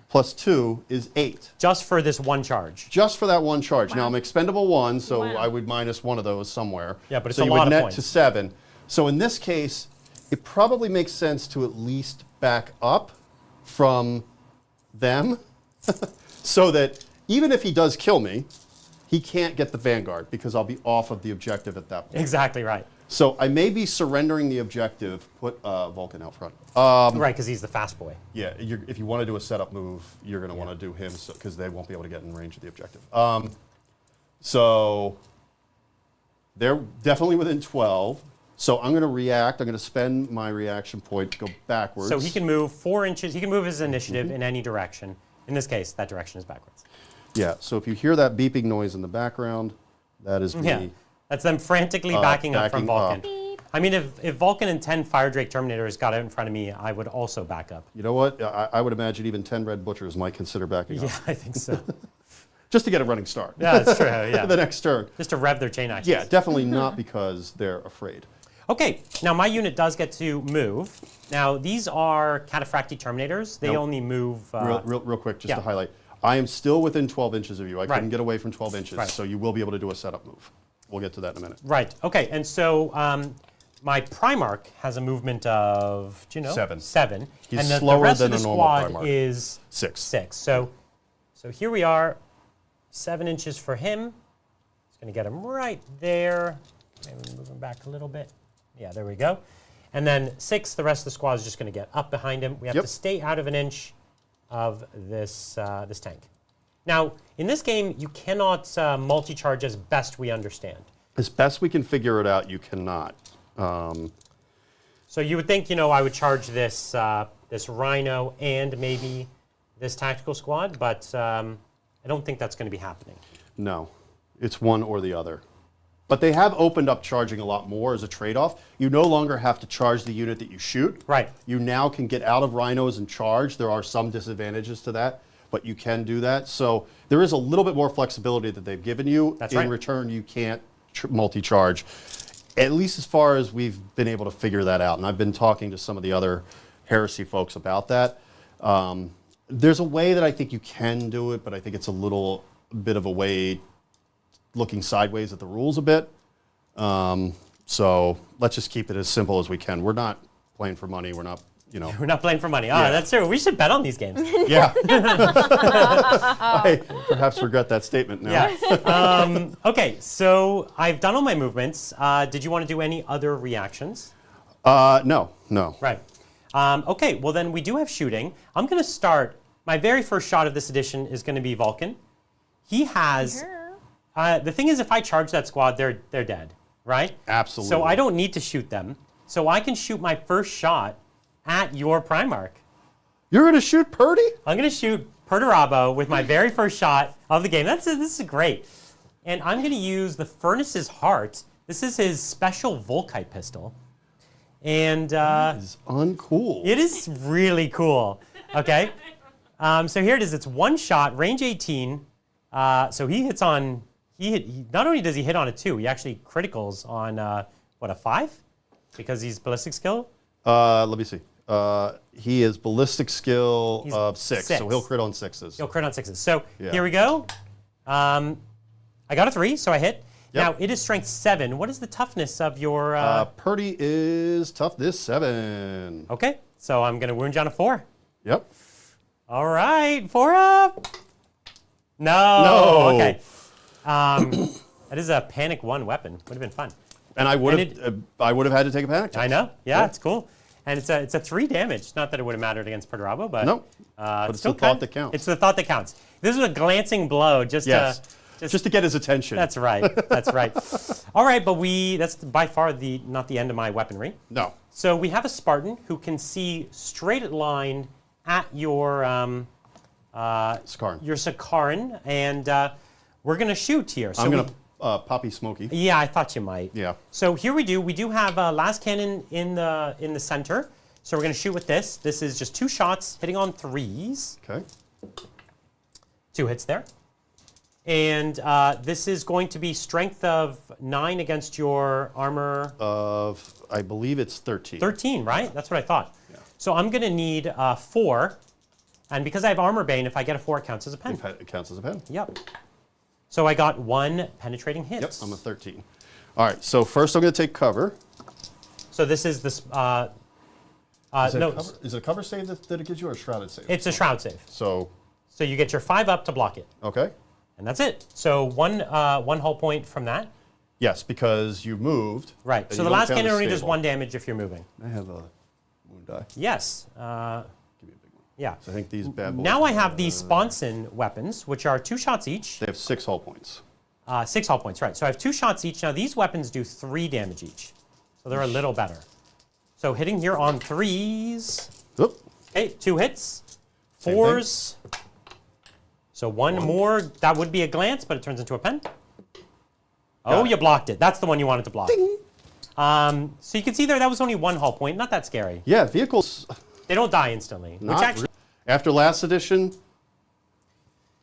plus 2 is 8. Just for this one charge. Just for that one charge. Now Wow. I'm expendable 1, so Wow. I would minus one of those somewhere. Yeah, but it's so a you lot would of net points. to 7. So in this case, it probably makes sense to at least back up from them so that even if he does kill me, he can't get the Vanguard because I'll be off of the objective at that point. Exactly right. So I may be surrendering the objective, put Vulcan out front. Right, because he's the fast boy. Yeah, if you want to do a setup move, you're going to want to do him because they won't be able to get in range of the objective. So they're definitely within 12. So I'm going to react. I'm going to spend my reaction point to go backwards. So he can move 4 inches. He can move his initiative in any direction. In this case, that direction is backwards. Yeah, so if you hear that beeping noise in the background, that is me. Yeah, that's them frantically backing up from Vulcan. I mean, if Vulcan and 10 Fire Drake Terminators got out in front of me, I would also back up. You know what? I would imagine even 10 Red Butchers might consider backing up. Yeah, I think so. Just to get a running start. Yeah, that's true, yeah. The next turn. Just to rev their chain axes. Yeah, definitely not because they're afraid. Okay, now my unit does get to move. Now, these are Cataphracti Terminators. They only move... real quick, just to highlight. I am still within 12 inches of you. I couldn't get away from 12 inches, Right. so you will be able to do a setup move. We'll get to that in a minute. Right, okay, and so my Primarch has a movement of, do you know? 7. 7. He's and slower the rest than of the a normal squad Primarch. is 6. 6. So here we are, 7 inches for him. Just going to get him right there. Maybe move him back a little bit. Yeah, there we go. And then 6, the rest of the squad is just going to get up behind him. We have to stay out of an inch of this this tank. Now, in this game, you cannot multi-charge as best we understand. As best we can figure it out, you cannot. So you would think, I would charge this this Rhino and maybe this tactical squad, but I don't think that's going to be happening. No, it's one or the other. But they have opened up charging a lot more as a trade-off. You no longer have to charge the unit that you shoot. Right. You now can get out of Rhinos and charge. There are some disadvantages to that, but you can do that. So there is a little bit more flexibility that they've given you. That's in right. return, you can't multi-charge, at least as far as we've been able to figure that out. And I've been talking to some of the other Heresy folks about that. There's a way that I think you can do it, but I think it's a little bit of a way looking sideways at the rules a bit. So let's just keep it as simple as we can. We're not playing for money. We're not, We're not playing for money. That's true. We should bet on these games. Yeah. I perhaps regret that statement now. Yeah. Okay, so I've done all my movements. Did you want to do any other reactions? No. Right. Okay, well then we do have shooting. I'm going to start. My very first shot of this edition is going to be Vulcan. He has... the thing is, if I charge that squad, they're dead, right? Absolutely. So I don't need to shoot them. So I can shoot my first shot at your Primarch. You're going to shoot Purdy? I'm going to shoot Perturabo with my very first shot of the game. This is great. And I'm going to use the Furnace's Heart. This is his special Volkite pistol. And That is uncool. it is really cool. Okay? So here it is. It's one shot, range 18. So he hits on... not only does he hit on a 2, he actually criticals on, a 5? Because he's ballistic skill? Let me see. He is ballistic skill of 6, so he'll crit on 6s. He'll crit on 6s. So here we go. I got a 3, so I hit. Yep. Now, it is strength 7. What is the toughness of your... Purdy is toughness 7. Okay, so I'm going to wound you on a 4. Yep. All right, 4 up. No. Okay. That is a panic 1 weapon. Would have been fun. And I would have had to take a panic test. I know. Yeah, it's cool. And it's a 3 damage. Not that it would have mattered against Perturabo, but No. But it's the thought that counts. It's the thought that counts. This is a glancing blow, just to get his attention. That's right. That's right. All right, but that's by far not the end of my weaponry. No. So we have a Spartan who can see straight line at your Skarn. your Sakaran, and we're gonna shoot here. So I'm going to Poppy Smoky. Yeah, I thought you might. Yeah. So here we do. We do have last cannon in the center. So we're gonna shoot with this. This is just 2 shots, hitting on 3s. Okay. 2 hits there. And this is going to be strength of 9 against your armor. I believe it's 13. 13, right? That's what I thought. Yeah. So I'm going to need 4. And because I have armor bane, if I get a 4, it counts as a pen. It counts as a pen. Yep. So I got 1 penetrating hit. Yep, I'm a 13. All right, so first I'm going to take cover. So this is this... Is it a cover save that it gives you, or a shrouded save? It's a shroud save. So you get your 5 up to block it. Okay. And that's it. So one hull point from that. Yes, because you moved. Right. So the last cannon only does 1 damage if you're moving. I have a wound die. Yes. Give me a big one. Yeah. So I think these bad boys. Now I have these Sponson weapons, which are 2 shots each. They have 6 hull points. 6 hull points, right. So I have 2 shots each. Now these weapons do 3 damage each. So they're a little better. So hitting here on 3s. Oop. Okay, 2 hits. Same 4s. So one more, that would be a glance, but it turns into a pen. Oh, you blocked it. That's the one you wanted to block. Ding. So you can see there, that was only 1 hull point. Not that scary. Yeah, vehicles. They don't die instantly. Not Which actually, after last edition.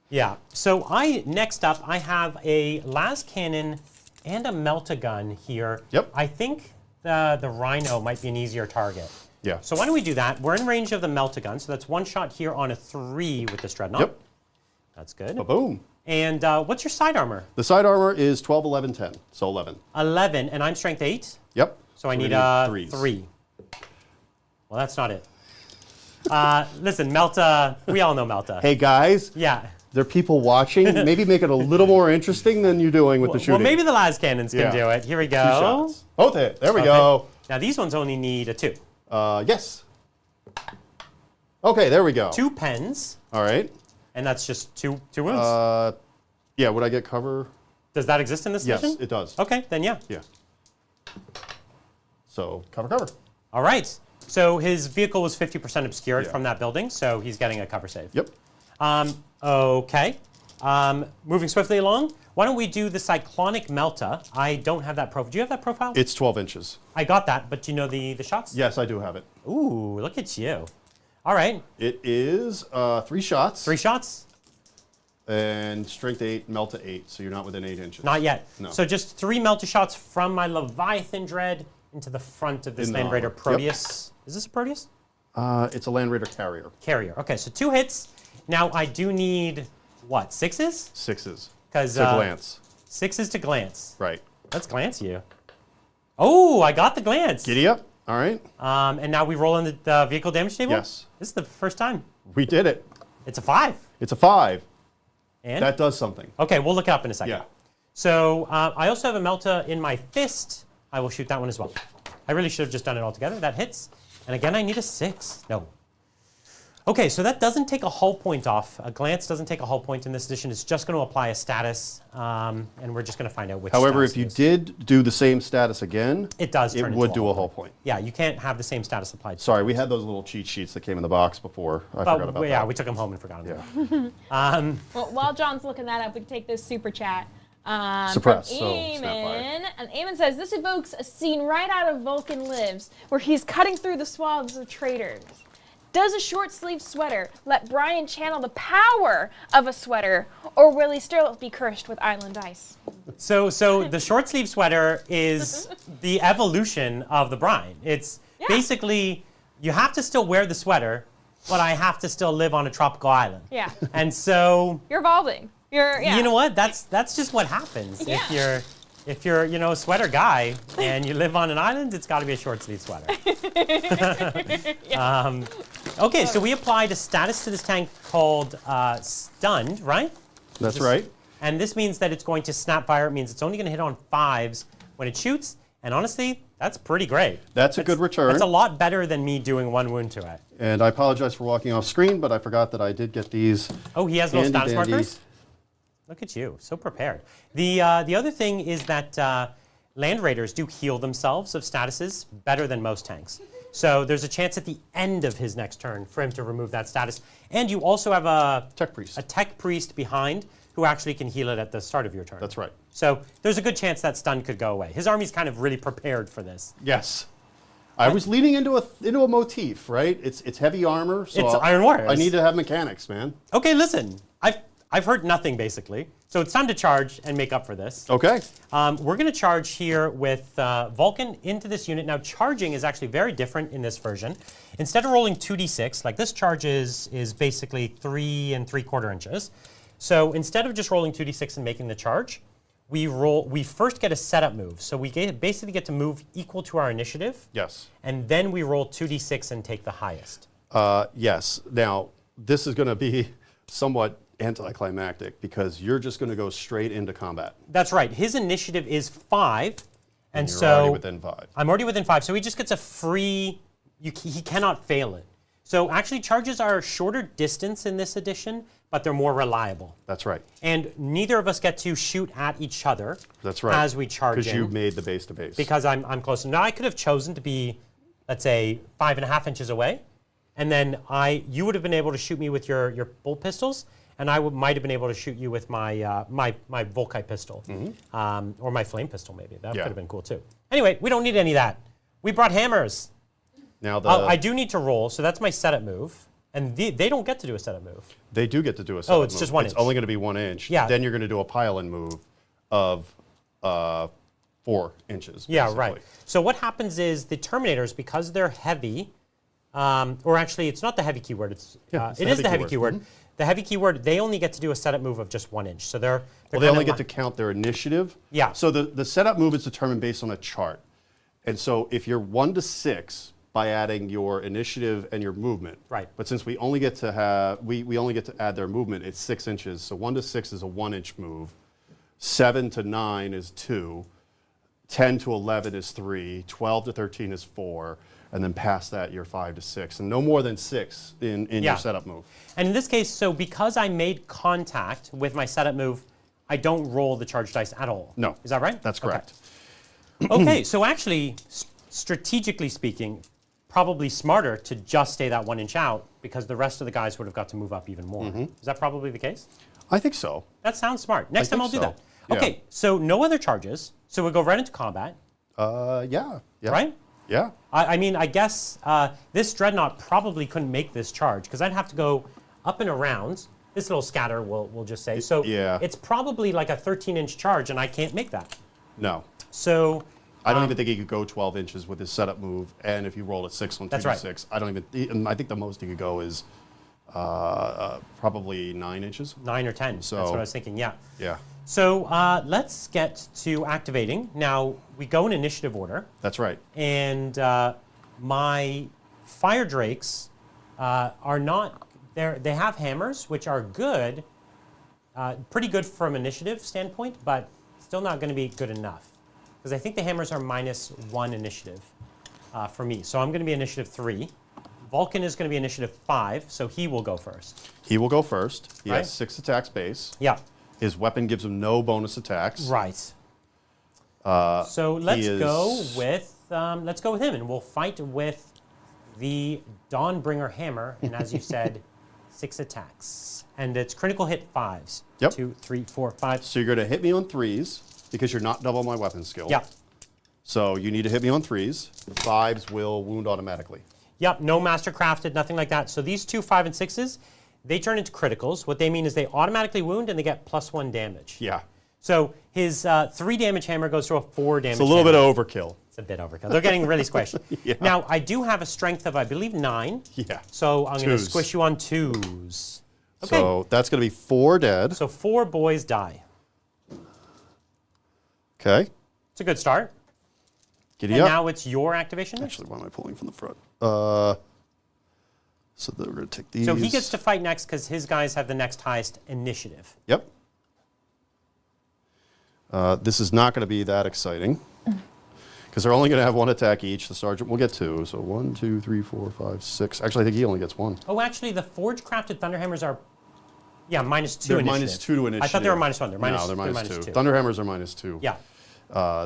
yeah. So next up, I have a las cannon and a melt-a-gun here. Yep. I think the Rhino might be an easier target. Yeah. So why don't we do that? We're in range of the melt-a-gun, so that's 1 shot here on a 3 with the Dreadnought. Yep. That's good. Ba-boom. And what's your side armor? The side armor is 12, 11, 10. So 11. 11, and I'm strength 8. Yep. So I need we a threes. 3. Well, that's not it. Listen, Melta, we all know Melta. Hey, guys. Yeah. There are people watching. Maybe make it a little more interesting than you're doing with the shooting. Well, maybe the las cannons can Yeah. do it. Here we 2 go. shots. Both hit. There we Okay. go. Now these ones only need a 2. Yes. Okay, there we go. 2 pens, All right. and that's just two wounds. Yeah, would I get cover? Does that exist in this Yes, edition? it does. Okay, then yeah. Yeah. So, cover. All right. So his vehicle was 50% obscured Yeah. from that building, so he's getting a cover save. Yep. Okay. Moving swiftly along, why don't we do the Cyclonic Melta? I don't have that profile. Do you have that profile? It's 12 inches. I got that, but do you know the shots? Yes, I do have it. Ooh, look at you. All right. It is 3 shots. 3 shots? And strength 8, melt to 8, so you're not within 8 inches. Not yet. No. So just 3 Melta shots from my Leviathan Dread into the front of this In the Land Raider armor. Proteus. Is this a Proteus? It's a Land Raider carrier. Carrier. Okay, so 2 hits. Now I do need, what, 6s? 6s. 'Cause, to glance. 6s to glance. Right. Let's glance you. Oh, I got the glance. Giddy up. All right. And now we roll in the vehicle damage table? Yes. This is the first time. We did it. It's a 5. It's a 5. And? That does something. Okay, we'll look it up in a second. Yeah. So I also have a Melta in my fist. I will shoot that one as well. I really should have just done it all together. That hits. And again, I need a 6. No. Okay, so that doesn't take a hull point off. A glance doesn't take a hull point in this edition. It's just going to apply a status, and we're just going to find out which However, status if you it is. did do the same status again, It does it turn would into do a hull point. Yeah, you can't have the same status applied. Sorry, we had those little cheat sheets that came in the box before. I forgot about yeah, that. we took them home and forgot them. Yeah. Well, while John's looking that up, we can take this super chat. Suppress, From so Eamon. snap And Eamon says, this evokes a scene right out of Vulcan Lives, where he's cutting through the swaths of traitors. Does a short sleeve sweater let Brian channel the power of a sweater, or will he still be cursed with island ice? So the short sleeve sweater is the evolution of the brine. It's basically, you have to still wear the sweater, but I have to still live on a tropical island. Yeah. And so, You're evolving. you know what? That's just what happens. Yeah. If you're a sweater guy and you live on an island, it's got to be a short sleeve sweater. Okay, so we applied a status to this tank called Stunned, right? That's right. And this means that it's going to snap fire. It means it's only going to hit on 5s when it shoots. And honestly, that's pretty great. That's a good return. That's a lot better than me doing 1 wound to it. And I apologize for walking off screen, but I forgot that I did get these. Oh, he has no handy status dandy. markers? Look at you, so prepared. The other thing is that Land Raiders do heal themselves of statuses better than most tanks. So there's a chance at the end of his next turn for him to remove that status. And you also have a tech priest behind who actually can heal it at the start of your turn. That's right. So there's a good chance that stun could go away. His army's kind of really prepared for this. Yes. I was leading into a motif, right? It's heavy armor, so It's Iron Warriors. I need to have mechanics, man. Okay, listen. I've heard nothing, basically. So it's time to charge and make up for this. Okay. We're going to charge here with Vulcan into this unit. Now, charging is actually very different in this version. Instead of rolling 2d6, like this charge is basically 3 3/4 inches. So instead of just rolling 2d6 and making the charge, we first get a setup move. So we basically get to move equal to our initiative. Yes. And then we roll 2d6 and take the highest. Yes. Now, this is going to be somewhat anticlimactic because you're just going to go straight into combat. That's right. His initiative is 5. And you're so already within 5. I'm already within 5. So he just gets a free, he cannot fail it. So actually, charges are shorter distance in this edition, but they're more reliable. That's right. And neither of us get to shoot at each other. That's right. As we charge in. Because you made the base to base. Because I'm close. Now I could have chosen to be, let's say, 5.5 inches away, and then you would have been able to shoot me with your bolt pistols, and I might have been able to shoot you with my my Volkite pistol, or my flame pistol maybe. That could have been cool too. Anyway, we don't need any of that. We brought hammers. Now I do need to roll, so that's my setup move. And they don't get to do a setup move. They do get to do a setup move. Oh, it's just 1 inch. It's only going to be 1 inch. Yeah. Then you're going to do a pile-in move of 4 inches. Yeah, basically. right. So what happens is the Terminators, because they're heavy, or actually it's not the heavy keyword, it is the heavy keyword. Mm-hmm. The heavy keyword, they only get to do a setup move of just 1 inch. So they're they only get to count their initiative. Yeah. So the setup move is determined based on a chart. And so if you're 1 to 6 by adding your initiative and your movement. Right. But since we only get to have we only get to add their movement, it's 6 inches. So 1 to 6 is a 1 inch move. 7 to 9 is 2. 10 to 11 is 3. 12 to 13 is 4. And then past that, you're 5 to 6. And no more than 6 in your setup move. And in this case, so because I made contact with my setup move, I don't roll the charge dice at all. No. Is that right? That's correct. Okay, so actually, strategically speaking, probably smarter to just stay that 1 inch out because the rest of the guys would have got to move up even more. Is that probably the case? I think so. That sounds smart. Next time I'll do so. that. Yeah. Okay, so no other charges. So we'll go right into combat. Yeah. Right? Yeah. I mean, I guess this Dreadnought probably couldn't make this charge because I'd have to go up and around. This little scatter, we'll just say. So it's probably like a 13-inch charge, and I can't make that. No. So I don't even think he could go 12 inches with his setup move. And if you rolled a 6 on 2d6, I don't even. I think the most he could go is probably 9 inches. 9 or 10. So, that's what I was thinking. Yeah. Yeah. So let's get to activating. Now we go in initiative order. That's right. And my Fire Drakes are not. They have hammers, which are good, pretty good from initiative standpoint, but still not going to be good enough. Because I think the hammers are -1 initiative for me. So I'm going to be initiative 3. Vulcan is going to be initiative 5, so he will go first. He will go first. He Right. has 6 attacks base. Yeah. His weapon gives him no bonus attacks. Right. So let's go with him, and we'll fight with the Dawnbringer hammer. And as you said, 6 attacks, and it's critical hit 5s. Yep. 2, 3, 4, 5. So you're going to hit me on 3s because you're not double my weapon skill. Yeah. So you need to hit me on 3s. 5s will wound automatically. Yep. No master crafted, nothing like that. So these 2, 5, and 6s, they turn into criticals. What they mean is they automatically wound and they get +1 damage. Yeah. So his 3 damage hammer goes to a 4 damage. It's a little bit of overkill. It's a bit overkill. They're getting really squished. Yeah. Now I do have a strength of I believe 9. Yeah. So I'm going to 2s. squish you on 2s. Okay. So that's going to be 4 dead. So 4 boys die. Okay. It's a good start. Giddy And up. now it's your activation. Actually, why am I pulling from the front? So we're going to take these. So he gets to fight next because his guys have the next highest initiative. Yep. This is not going to be that exciting because they're only going to have 1 attack each. The sergeant will get 2. So 1, 2, 3, 4, 5, 6. Actually, I think he only gets 1. Oh, actually, the forge crafted thunderhammers are, yeah, -2 They're initiative. -2 to initiative. I thought they were -1. They're no, they're -2. Thunderhammers are -2. Yeah.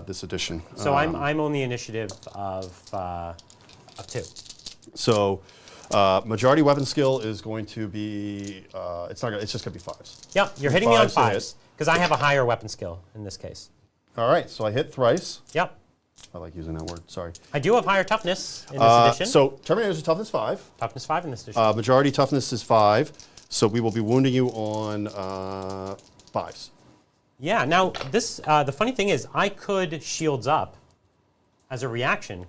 This edition. So I'm on the initiative of 2. So majority weapon skill is going to be. It's not. It's just going to be 5s. Yeah, you're hitting me on 5s to hit. 5s because I have a higher weapon skill in this case. All right. So I hit thrice. Yep. I like using that word. Sorry. I do have higher toughness in this edition. So Terminators are toughness 5. Toughness 5 in this edition. Majority toughness is 5. So we will be wounding you on 5s. Yeah, now this, the funny thing is I could shields up as a reaction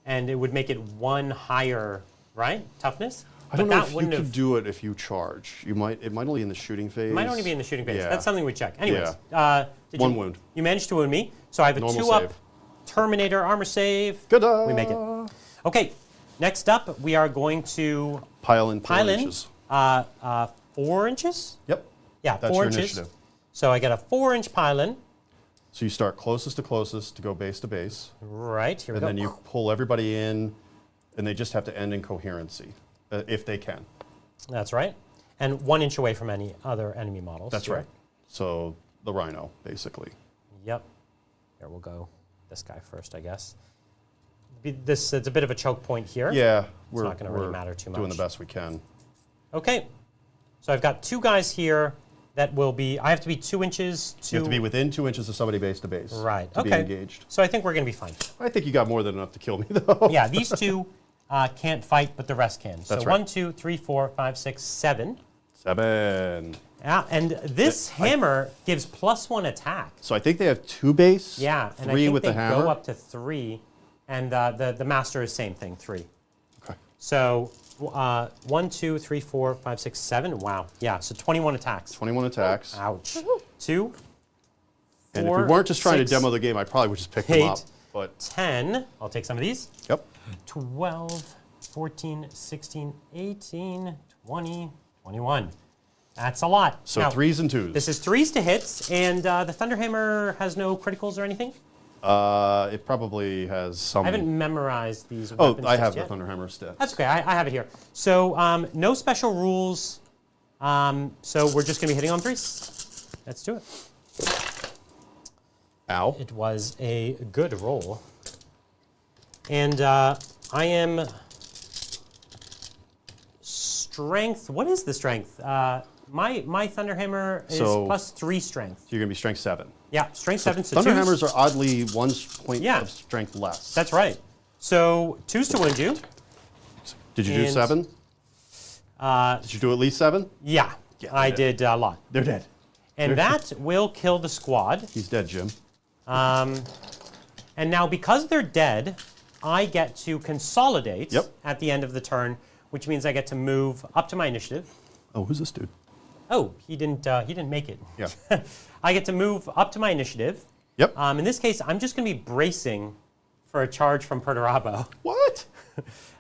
and it would make it 1 higher, right? Toughness? I don't know if you could do it if you charge. You might. It might only be in the shooting phase. It might only be in the shooting phase. Yeah. That's something we check. Anyways, did 1 wound. You managed to wound me, so I have a Normal 2 up save. Terminator armor save. Good. We make it. Okay, next up we are going to Pile in 4 pile in inches. 4 inches? Yep. Yeah, That's 4 your inches. initiative. So I get a 4-inch pile-in. So you start closest to closest to go base to base. Right, here we And go. then you pull everybody in, and they just have to end in coherency. if they can. That's right. And 1 inch away from any other enemy models. That's right. So the Rhino, basically. Yep. Here, we'll go this guy first, I guess. It's a bit of a choke point here. Yeah. It's not going to really matter too much. Doing the best we can. Okay. So I've got 2 guys here that will be, I have to be 2 inches to... You have to be within 2 inches of somebody base to base. Right. To okay. be engaged. So I think we're going to be fine. I think you got more than enough to kill me, though. Yeah, these 2 can't fight, but the rest can. So That's right. 1, 2, 3, 4, 5, 6, 7. 7. Yeah, and this hammer gives +1 attack. So I think they have 2 base. Yeah, and 3 I think with they the hammer. go up to 3, and the master is same thing, 3. Okay. So 1, 2, 3, 4, 5, 6, 7. Wow. Yeah. So 21 attacks. 21 attacks. Ouch. 2. 4, And if we weren't just trying 6, to demo the game, I probably would just pick them up. 8, But 10. I'll take some of these. yep. 12, 14, 16, 18, 20, 21. That's a lot. So Now, 3s and 2s. This is 3s to hits, and the Thunderhammer has no criticals or anything? It probably has some. I haven't memorized these Oh, weapons I have just the yet. Thunderhammer stats. That's okay. I have it here. So no special rules. So we're just going to be hitting on 3s. Let's do it. Ow. It was a good roll. And I am strength. What is the strength? My Thunderhammer is So- +3 strength. So you're going to be strength 7. Yeah, strength 7. So Thunderhammers twos. are oddly 1 point Yeah. of strength less. That's right. So 2s to wound you. Did you do and- 7? Did you do at least 7? Yeah, Yeah, I they did a lot. They're dead. And that will kill the squad. He's dead, Jim. And now because they're dead, I get to consolidate Yep. at the end of the turn, which means I get to move up to my initiative. Oh, who's this dude? Oh, he didn't make it. Yeah. I get to move up to my initiative. Yep. In this case, I'm just going to be bracing for a charge from Perturabo. What?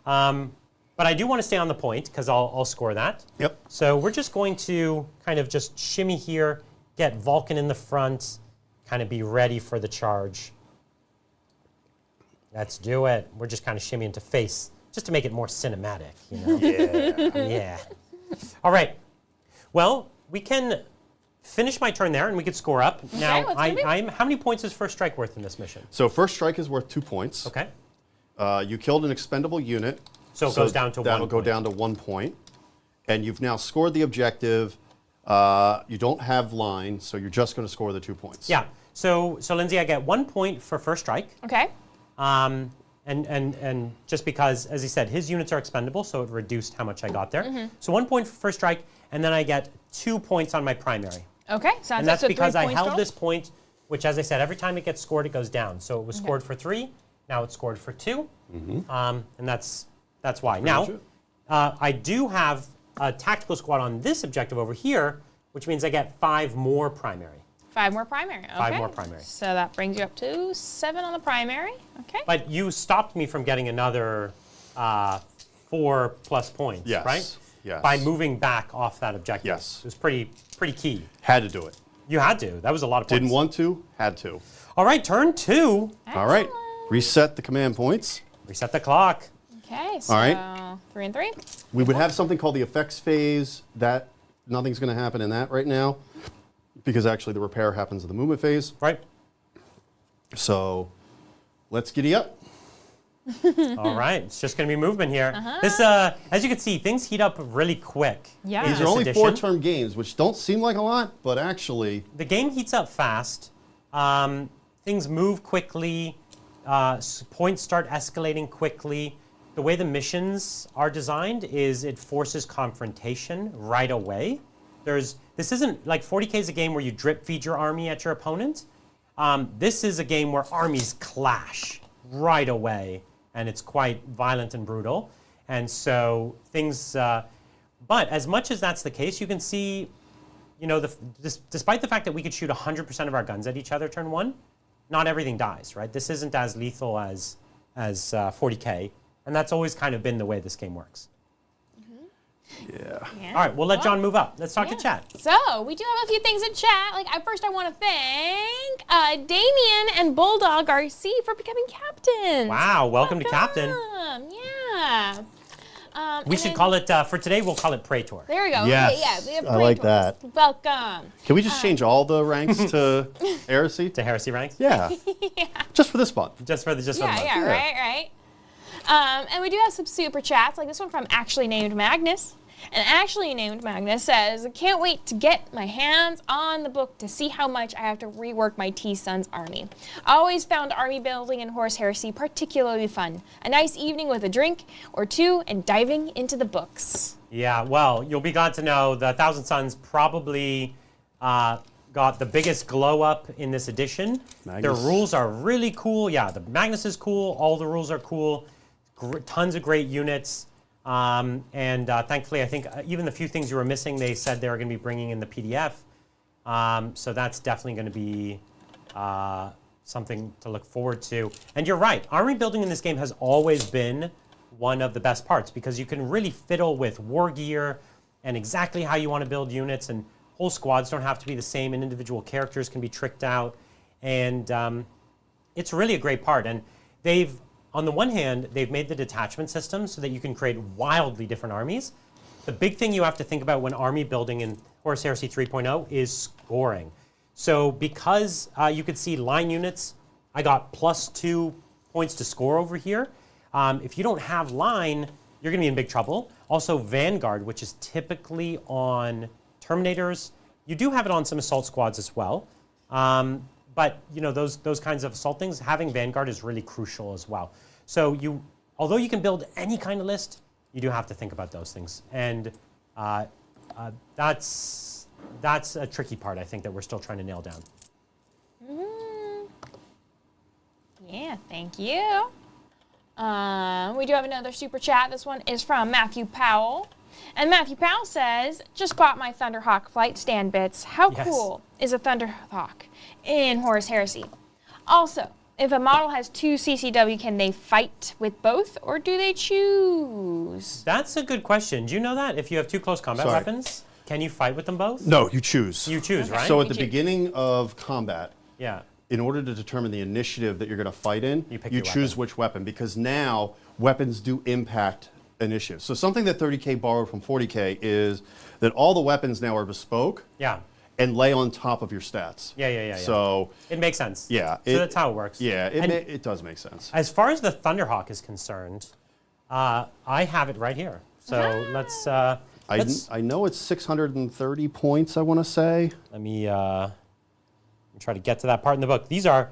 But I do want to stay on the point because I'll score that. Yep. So we're just going to kind of just shimmy here, get Vulcan in the front, kind of be ready for the charge. Let's do it. We're just kind of shimmying to face, just to make it more cinematic, you know? Yeah. Yeah. All right. Well, we can finish my turn there, and we could score up. Now, let's move it. how many points is first strike worth in this mission? So first strike is worth 2 points. Okay. You killed an expendable unit. So it goes down to 1 That'll go point. down to 1 point. And you've now scored the objective. You don't have line, so you're just going to score the 2 points. Yeah. So Lindsay, I get 1 point for first strike. Okay. And just because, as he said, his units are expendable, so it reduced how much I got there. So 1 point for first strike, and then I get 2 points on my primary. Okay. Sounds And that's good. So because 3 I points held total? this point, which, as I said, every time it gets scored, it goes down. So it was scored for 3. Now it's scored for 2. And that's why. Now, I do have a tactical squad on this objective over here, which means I get 5 more primary. 5 more primary. Okay. 5 more primary. So that brings you up to 7 on the primary. Okay. But you stopped me from getting another 4 plus points, Yes. right? Yes. By moving back off that objective. Yes. It was pretty key. Had to do it. You had to. That was a lot of points. Didn't want to, had to. All right, turn 2. All right. Excellent. Reset the command points. Reset the clock. Okay. So All right. 3 and 3. We would have something called the effects phase. That nothing's going to happen in that right now because actually the repair happens in the movement phase. Right. So let's giddy up. All right. It's just going to be movement here. This, as you can see, things heat up really quick. Yeah. in These are this only edition. 4-turn games, which don't seem like a lot, but actually, The game heats up fast. Things move quickly. Points start escalating quickly. The way the missions are designed is it forces confrontation right away. This isn't like 40K is a game where you drip feed your army at your opponent. This is a game where armies clash right away, and it's quite violent and brutal. And so things, but as much as that's the case, you can see, you know, despite the fact that we could shoot 100% of our guns at each other turn 1, not everything dies, right? This isn't as lethal as 40K, and that's always kind of been the way this game works. yeah. Yeah. All right, we'll let John move up. Let's talk to chat. So we do have a few things in chat. Like first, I want to thank Damien and Bulldog RC for becoming captains. Wow, welcome to Captain. Yeah. We should call it, for today, we'll call it Praetor. There we go. Yes. Okay, yeah, we have I like Praetors. that. Welcome. Can we just change all the ranks to heresy? To heresy ranks? Yeah. Just for this month. Just for the month. Yeah, right. And we do have some super chats, like this one from Actually Named Magnus. And Actually Named Magnus says, can't wait to get my hands on the book to see how much I have to rework my T-Son's army. I always found army building in Horus Heresy particularly fun. A nice evening with a drink or two and diving into the books. Yeah, well, you'll be glad to know the Thousand Sons probably got the biggest glow up in this edition. Magnus. Their rules are really cool. Yeah, the Magnus is cool. All the rules are cool. Tons of great units. And thankfully, I think even the few things you were missing, they said they were going to be bringing in the PDF. So that's definitely going to be something to look forward to. And you're right, army building in this game has always been one of the best parts because you can really fiddle with war gear and exactly how you want to build units, and whole squads don't have to be the same, and individual characters can be tricked out. And it's really a great part. And on the one hand, they've made the detachment system so that you can create wildly different armies. The big thing you have to think about when army building in Horus Heresy 3.0 is scoring. So because you could see line units, I got +2 points to score over here. If you don't have line, you're going to be in big trouble. Also, Vanguard, which is typically on Terminators, you do have it on some assault squads as well. But you know those kinds of assault things, having Vanguard is really crucial as well. So although you can build any kind of list, you do have to think about those things, and that's a tricky part, I think, that we're still trying to nail down. Yeah, thank you. We do have another super chat. This one is from Matthew Powell. And Matthew Powell says, just bought my Thunderhawk flight stand bits. How cool is a Thunderhawk in Horus Heresy? Also, if a model has 2 CCW, can they fight with both, or do they choose? That's a good question. Do you know that? If you have 2 close combat Sorry. weapons, can you fight with them both? No, you choose. You choose, right? So at the beginning of combat, yeah. in order to determine the initiative that you're going to fight in, You choose weapon. which weapon, because now weapons do impact initiatives. So something that 30K borrowed from 40K is that all the weapons now are bespoke Yeah. and lay on top of your stats. Yeah. So It makes sense. yeah, So that's how it works. Yeah, And it does make sense. as far as the Thunderhawk is concerned, I have it right here. So let's I know it's 630 points, I want to say. let me try to get to that part in the book. These are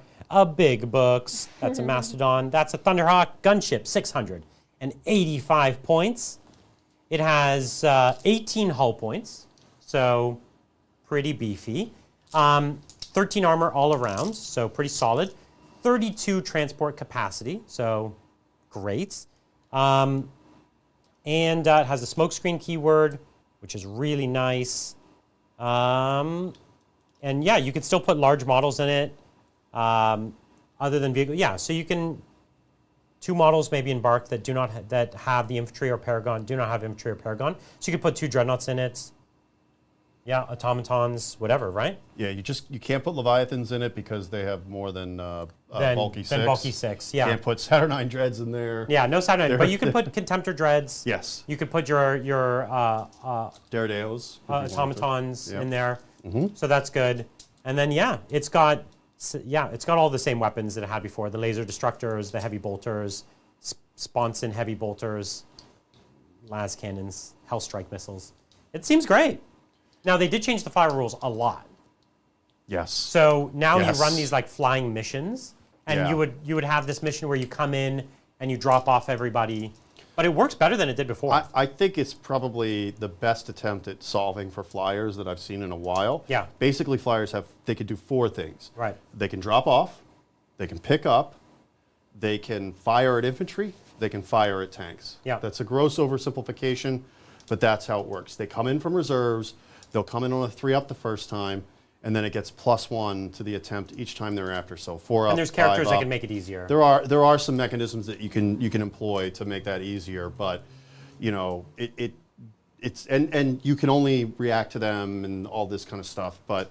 big books. That's a Mastodon. That's a Thunderhawk gunship, 685 points. It has 18 hull points, so pretty beefy. 13 armor all around, so pretty solid. 32 transport capacity, so great. And it has a smokescreen keyword, which is really nice. And yeah, you could still put large models in it, other than vehicle. Yeah, so you can 2 models maybe embark that that have the infantry or paragon, do not have infantry or paragon. So you could put 2 dreadnoughts in it. Yeah, automatons, whatever, right? Yeah, you can't put Leviathans in it because they have more than bulky 6. Than bulky 6, yeah. Can't put Saturnine Dreads in there. Yeah, no Saturnine, but you can put Contemptor Dreads. Yes. You could put your Daredeos. automatons Yep. in there. So that's good. And then it's got all the same weapons that it had before: the laser destructors, the heavy bolters, sponson heavy bolters, las cannons, hellstrike missiles. It seems great. Now they did change the fire rules a lot. Yes. So now Yes. you run these like flying missions, and Yeah. you would have this mission where you come in and you drop off everybody, but it works better than it did before. I think it's probably the best attempt at solving for flyers that I've seen in a while. Yeah. Basically, flyers they can do 4 things. Right. They can drop off, they can pick up, they can fire at infantry, they can fire at tanks. Yeah. That's a gross oversimplification, but that's how it works. They come in from reserves, they'll come in on a 3-up the first time, and then it gets +1 to the attempt each time thereafter. So 4 up. And there's characters 5 that up. can make it easier. There are some mechanisms that you can employ to make that easier, but you know it's and you can only react to them and all this kind of stuff. But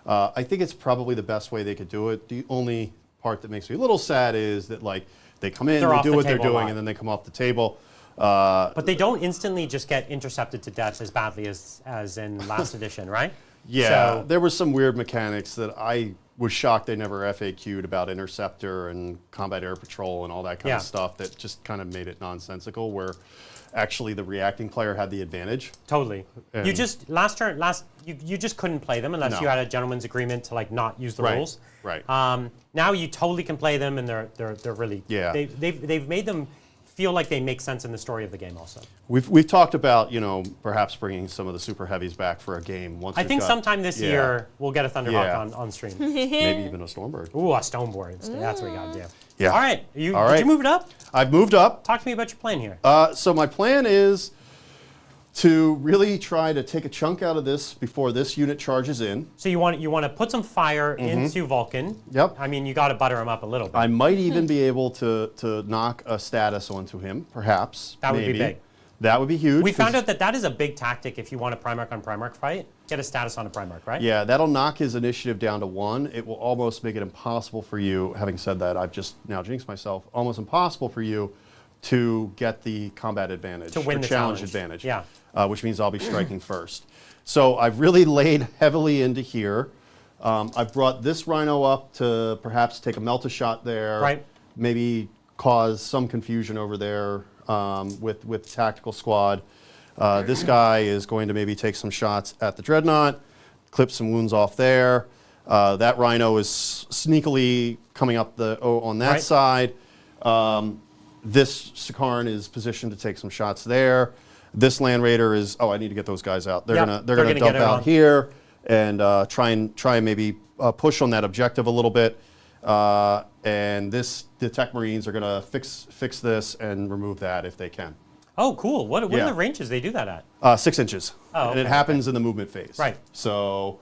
I think it's probably the best way they could do it. The only part that makes me a little sad is that like they come in, They're they off do the what they're table a lot. doing, and then they come off the table. But they don't instantly just get intercepted to death as badly as in last edition, right? Yeah, So, there were some weird mechanics that I was shocked they never FAQ'd about Interceptor and Combat Air Patrol and all that kind of stuff that just kind of made it nonsensical, where actually the reacting player had the advantage. totally. You And- just you just couldn't play them unless No. you had a gentleman's agreement to like not use the Right, rules. right. Now you totally can play them, and they're really they've made them feel like they make sense in the story of the game also. We've talked about, perhaps bringing some of the super heavies back for a game. Once I think sometime this yeah, year we'll get a Thunderhawk Yeah. on stream. maybe even a Stormbird. Ooh, a Stoneboard. That's what you gotta do. Yeah. All right. All Did right. you move it up? I've moved up. Talk to me about your plan here. So my plan is to really try to take a chunk out of this before this unit charges in. So you want to put some fire into Vulcan. Yep. I mean, you got to butter him up a little bit. I might even be able to knock a status onto him, perhaps. That would be maybe. big. That would be huge. We found out that is a big tactic if you want a Primarch on Primarch fight. Get a status on a Primarch, right? Yeah, that'll knock his initiative down to 1. It will almost make it impossible for you, having said that, I've just now jinxed myself, almost impossible for you to get the combat advantage. To win or the challenge challenge. advantage. Yeah. Which means I'll be striking first. So I've really laid heavily into here. I've brought this Rhino up to perhaps take a melt-a-shot there. Right. Maybe cause some confusion over there with tactical squad. This guy is going to maybe take some shots at the Dreadnought, clip some wounds off there. That Rhino is sneakily coming up on that Right. side. This Sicaran is positioned to take some shots there. This Land Raider is, I need to get those guys out. They're Yep, gonna they're dump gonna get it out on. here and try and maybe push on that objective a little bit. And the Tech Marines are gonna fix this and remove that if they can. Oh, cool. What are Yeah. the ranges they do that at? 6 inches. Oh, And it okay, happens in the movement phase. Right. So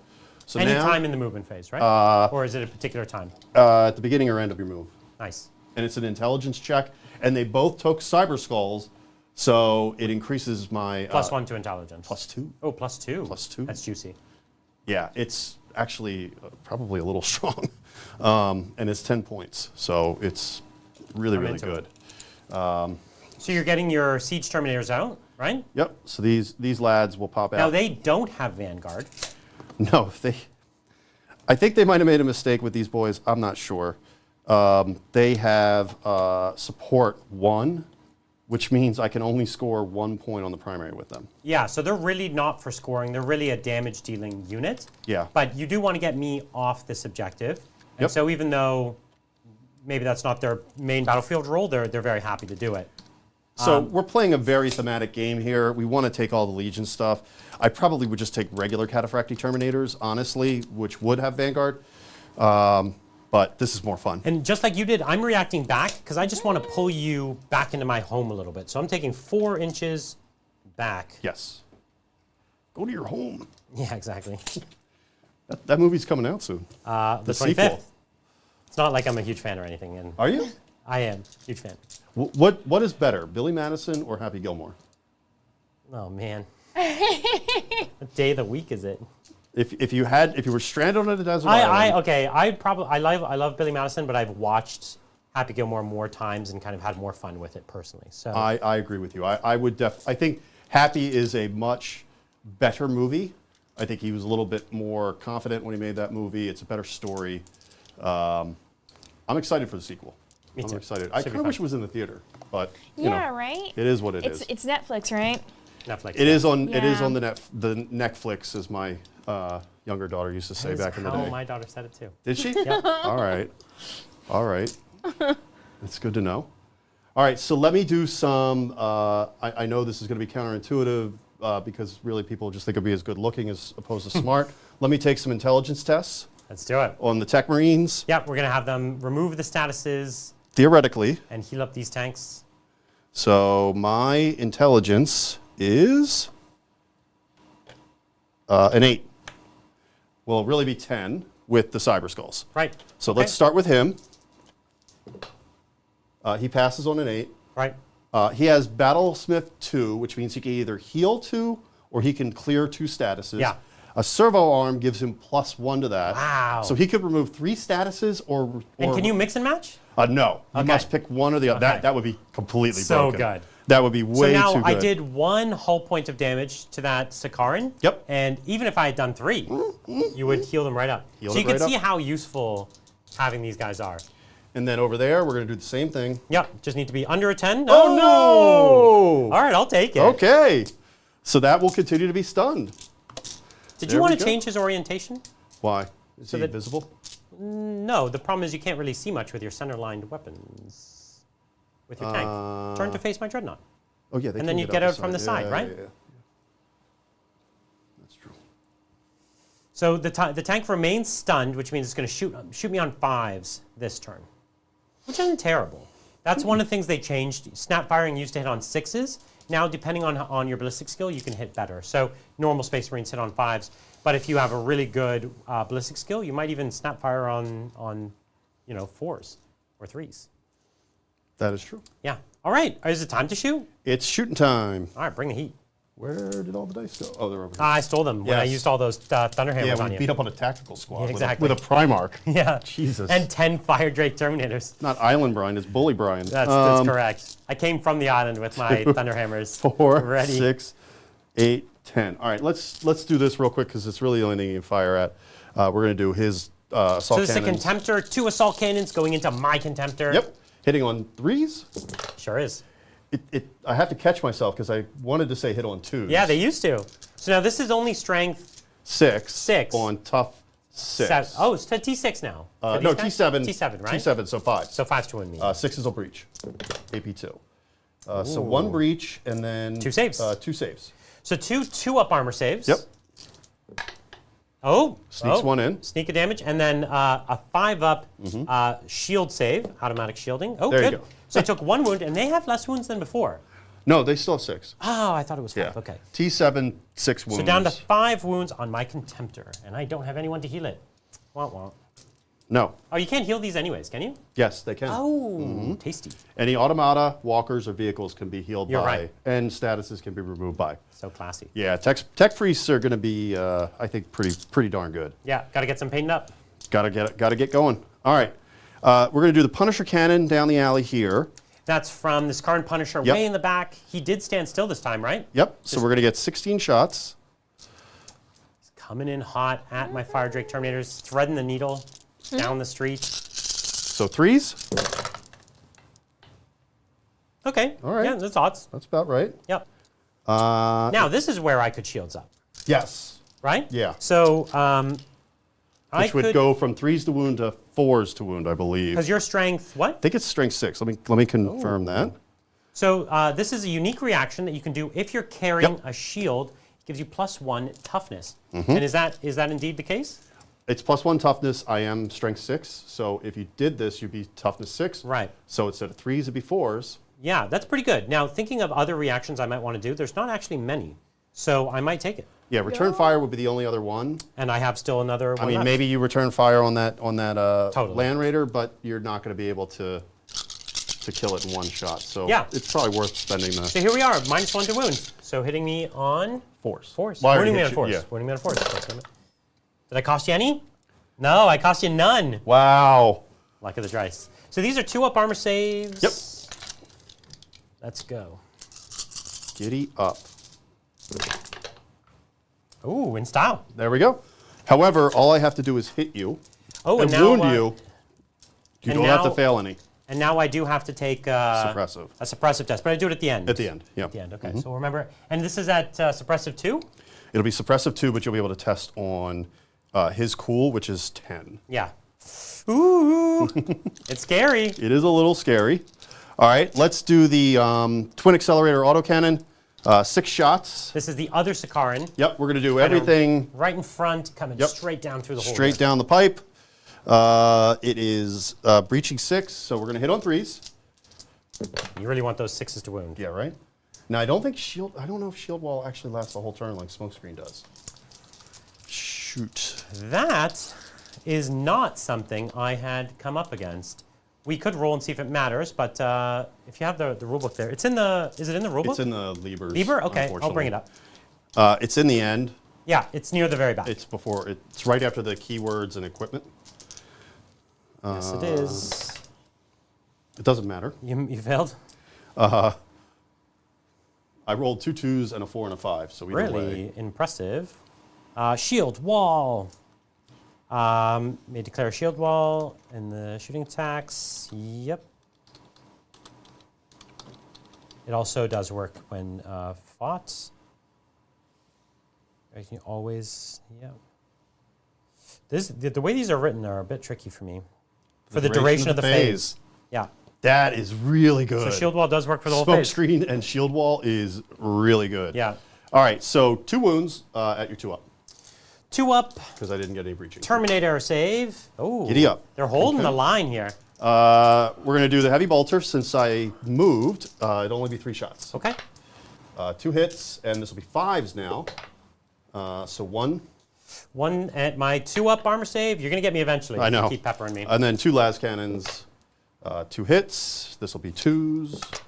Any now, time in the movement phase, right? Or is it a particular time? at the beginning or end of your move. Nice. And it's an intelligence check. And they both took Cyber Skulls, so it increases my +1 to intelligence. +2. Oh, +2. +2. That's juicy. Yeah, it's actually probably a little strong, and it's 10 points, so it's really really into good. So you're getting your Siege Terminators out, right? Yep. So these lads will pop out. Now they don't have Vanguard. No, I think they might have made a mistake with these boys. I'm not sure. They have support 1, which means I can only score 1 point on the primary with them. Yeah, so they're really not for scoring. They're really a damage dealing unit. Yeah. But you do want to get me off this objective. And Yep. so even though maybe that's not their main battlefield role, they're very happy to do it. So we're playing a very thematic game here. We want to take all the Legion stuff. I probably would just take regular Cataphractii Terminators, honestly, which would have Vanguard. But this is more fun. And just like you did, I'm reacting back because I just want to pull you back into my home a little bit. So I'm taking 4 inches back. Yes. Go to your home. Yeah, exactly. That movie's coming out soon. The 25th. sequel. It's not like I'm a huge fan or anything, and Are you? I am huge fan. What is better, Billy Madison or Happy Gilmore? Oh man, what day of the week is it? If you were stranded on a desert island, I love Billy Madison, but I've watched Happy Gilmore more times and kind of had more fun with it personally. So I agree with you. I think Happy is a much better movie. I think he was a little bit more confident when he made that movie. It's a better story. I'm excited for the sequel. Me too. I'm excited. I Should be kind of fun. wish it was in the theater, but Yeah, right? it is what it is. It's Netflix, right? Netflix. It is on. It is Yeah. on the Netflix, as my younger daughter used to say back in the Oh, day. my daughter said it too. Did she? Yep. All right. All right. That's good to know. All right, so let me do some, I know this is going to be counterintuitive because really people just think of me as good looking as opposed to smart. Let me take some intelligence tests Let's do it. on the Tech Marines. Yep, we're gonna have them remove the statuses Theoretically. and heal up these tanks. So my intelligence is an 8. Will really be 10 with the Cyber Skulls. Right. So Okay. let's start with him. He passes on an 8. Right. He has Battlesmith 2, which means he can either heal 2 or he can clear 2 statuses. Yeah. A servo arm gives him +1 to that. Wow. So he could remove 3 statuses or And can you mix and match? No. You Okay. must pick one or the other. Okay. That would be completely So broken. good. That would be way so now too good. I did 1 hull point of damage to that Sakaran. Yep. And even if I had done 3, you would heal them right up. Heal so it you can right see up. how useful having these guys are. And then over there, we're going to do the same thing. Yep, just need to be under a 10. Oh, no! All right, I'll take it. Okay. So that will continue to be stunned. Did There you want we to go. change his orientation? Why? Is he that- invisible? No, the problem is you can't really see much with your center-lined weapons. With your tank. Turn to face my dreadnought. Oh, yeah. They And can then you up get out from the side, Yeah, right? Yeah, yeah. That's true. So the tank remains stunned, which means it's going to shoot me on 5s this turn, which isn't terrible. That's one of the things they changed. Snap firing used to hit on 6s. Now, depending on your ballistic skill, you can hit better. So normal Space Marines hit on 5s, but if you have a really good ballistic skill, you might even snap fire on 4s or 3s. That is true. Yeah. All right. Is it time to shoot? It's shooting time. All right. Bring the heat. Where did all the dice go? Oh, they're over here. I stole them when I Yes. used all those Thunderhammers Yeah, on we you. beat up on a tactical squad Yeah, exactly. with a Primarch. Yeah. Jesus. And 10 Fire Drake Terminators. Not Island Brian, it's Bully Brian. That's correct. I came from the island with my Thunderhammers 4, ready. 6, 8, 10. All right, let's do this real quick because it's really the only thing you can fire at. We're going to do his assault So this is a cannons. Contemptor, 2 assault cannons going into my Contemptor. Yep, hitting on 3s. Sure is. I have to catch myself because I wanted to say hit on 2s. Yeah, they used to. So now this is only strength 6 on tough 6. 7. Oh, it's to T6 now. for No, these guys? T7. T7, right? T7, so 5. So 5's to win me. 6s will breach. AP2. So 1 breach and then 2 saves. 2 saves. So 2 up armor saves. Yep. Oh. Sneaks 1 in. Sneak of damage. And then a 5 up shield save, automatic shielding. Oh, There you good. go. So I took 1 wound, and they have less wounds than before. No, they still have 6. Oh, I thought it was 5. Yeah. Okay. T7, 6 wounds. So down to 5 wounds on my Contemptor, and I don't have anyone to heal it. Wah, wah. No. Oh, you can't heal these anyways, can you? Yes, they can. Oh, tasty. Any automata, walkers, or vehicles can be healed You're by, right. and statuses can be removed by. So classy. Yeah, tech priests are going to be, I think, pretty darn good. Yeah, got to get some painted up. Got to get going. All right, we're going to do the Punisher cannon down the alley here. That's from this Karn Punisher Yep. way in the back. He did stand still this time, right? Yep. So we're going to get 16 shots. He's coming in hot at my Fire Drake Terminators, threading the needle down the street. So 3s. Okay. All right. Yeah, that's odds. That's about right. Yep. Now this is where I could shields up, Yes. right? Yeah. So I Which would could go from 3s to wound to 4s to wound, I believe. because your strength what? I think it's strength 6. Let me confirm that. So this is a unique reaction that you can do if you're carrying Yep. a shield. It gives you +1 toughness. And is that indeed the case? It's +1 toughness. I am strength 6. So if you did this, you'd be toughness 6. Right. So instead of 3s, it'd be 4s. Yeah, that's pretty good. Now, thinking of other reactions I might want to do, there's not actually many. So I might take it. Yeah, return fire would be the only other one. And I have still another one I mean, left. maybe you return fire on that Totally. Land Raider, but you're not going to be able to kill it in one shot. So Yeah. it's probably worth spending the So here we are, -1 to wound. So hitting me on 4s. force. Well, I Wounding me already on hit you, force. yeah. Wounding me on force. That's what I meant. Did I cost you any? No, I cost you none. Wow. Luck of the dice. So these are 2 up armor saves. Yep. Let's go. Giddy up. Ooh, in style. There we go. However, all I have to do is hit you Oh, and and now wound you. You and don't have to now- fail any. And now I do have to take Suppressive. a suppressive test, but I do it at the end. At the end, yeah. At the end, okay. So remember, and this is at suppressive 2? It'll be suppressive 2, but you'll be able to test on his cool, which is 10. Yeah. Ooh, it's scary. It is a little scary. All right, let's do the twin accelerator autocannon. 6 shots. This is the other Sakaran. Yep, we're going to do everything Right in front, coming Yep. straight down through the hole. straight down the pipe. It is breaching 6, so we're going to hit on 3s. You really want those 6s to wound. Yeah, right? Now, I don't know if shield wall actually lasts the whole turn like smokescreen does. Shoot. That is not something I had come up against. We could roll and see if it matters, but if you have the rulebook there, it's in the. Is it in the rulebook? It's in the Libers. Liber? Okay, I'll bring it unfortunately. up. It's in the end. Yeah, it's near the very back. It's right after the keywords and equipment. Yes, it is. It doesn't matter. You failed. I rolled 2 2s and a 4 and a 5, so either Really way. impressive. Shield wall. May declare a shield wall in the shooting attacks. Yep. It also does work when fought. You can always, yeah. The way these are written are a bit tricky for me. For the duration of the phase. Yeah. That is really good. So shield wall does work for the whole Smoke phase. screen and shield wall is really good. Yeah. All right, so 2 wounds at your 2 up. 2 up. Because I didn't get any breaching. Terminator save. Oh. Giddy up. They're holding the line here. We're going to do the heavy bolter since I moved. It'll only be 3 shots. Okay. 2 hits, and this will be 5s now. So 1. 1 at my 2 up armor save. You're going to get me eventually. I know. Keep peppering me. And then 2 las cannons. 2 hits. This will be 2s.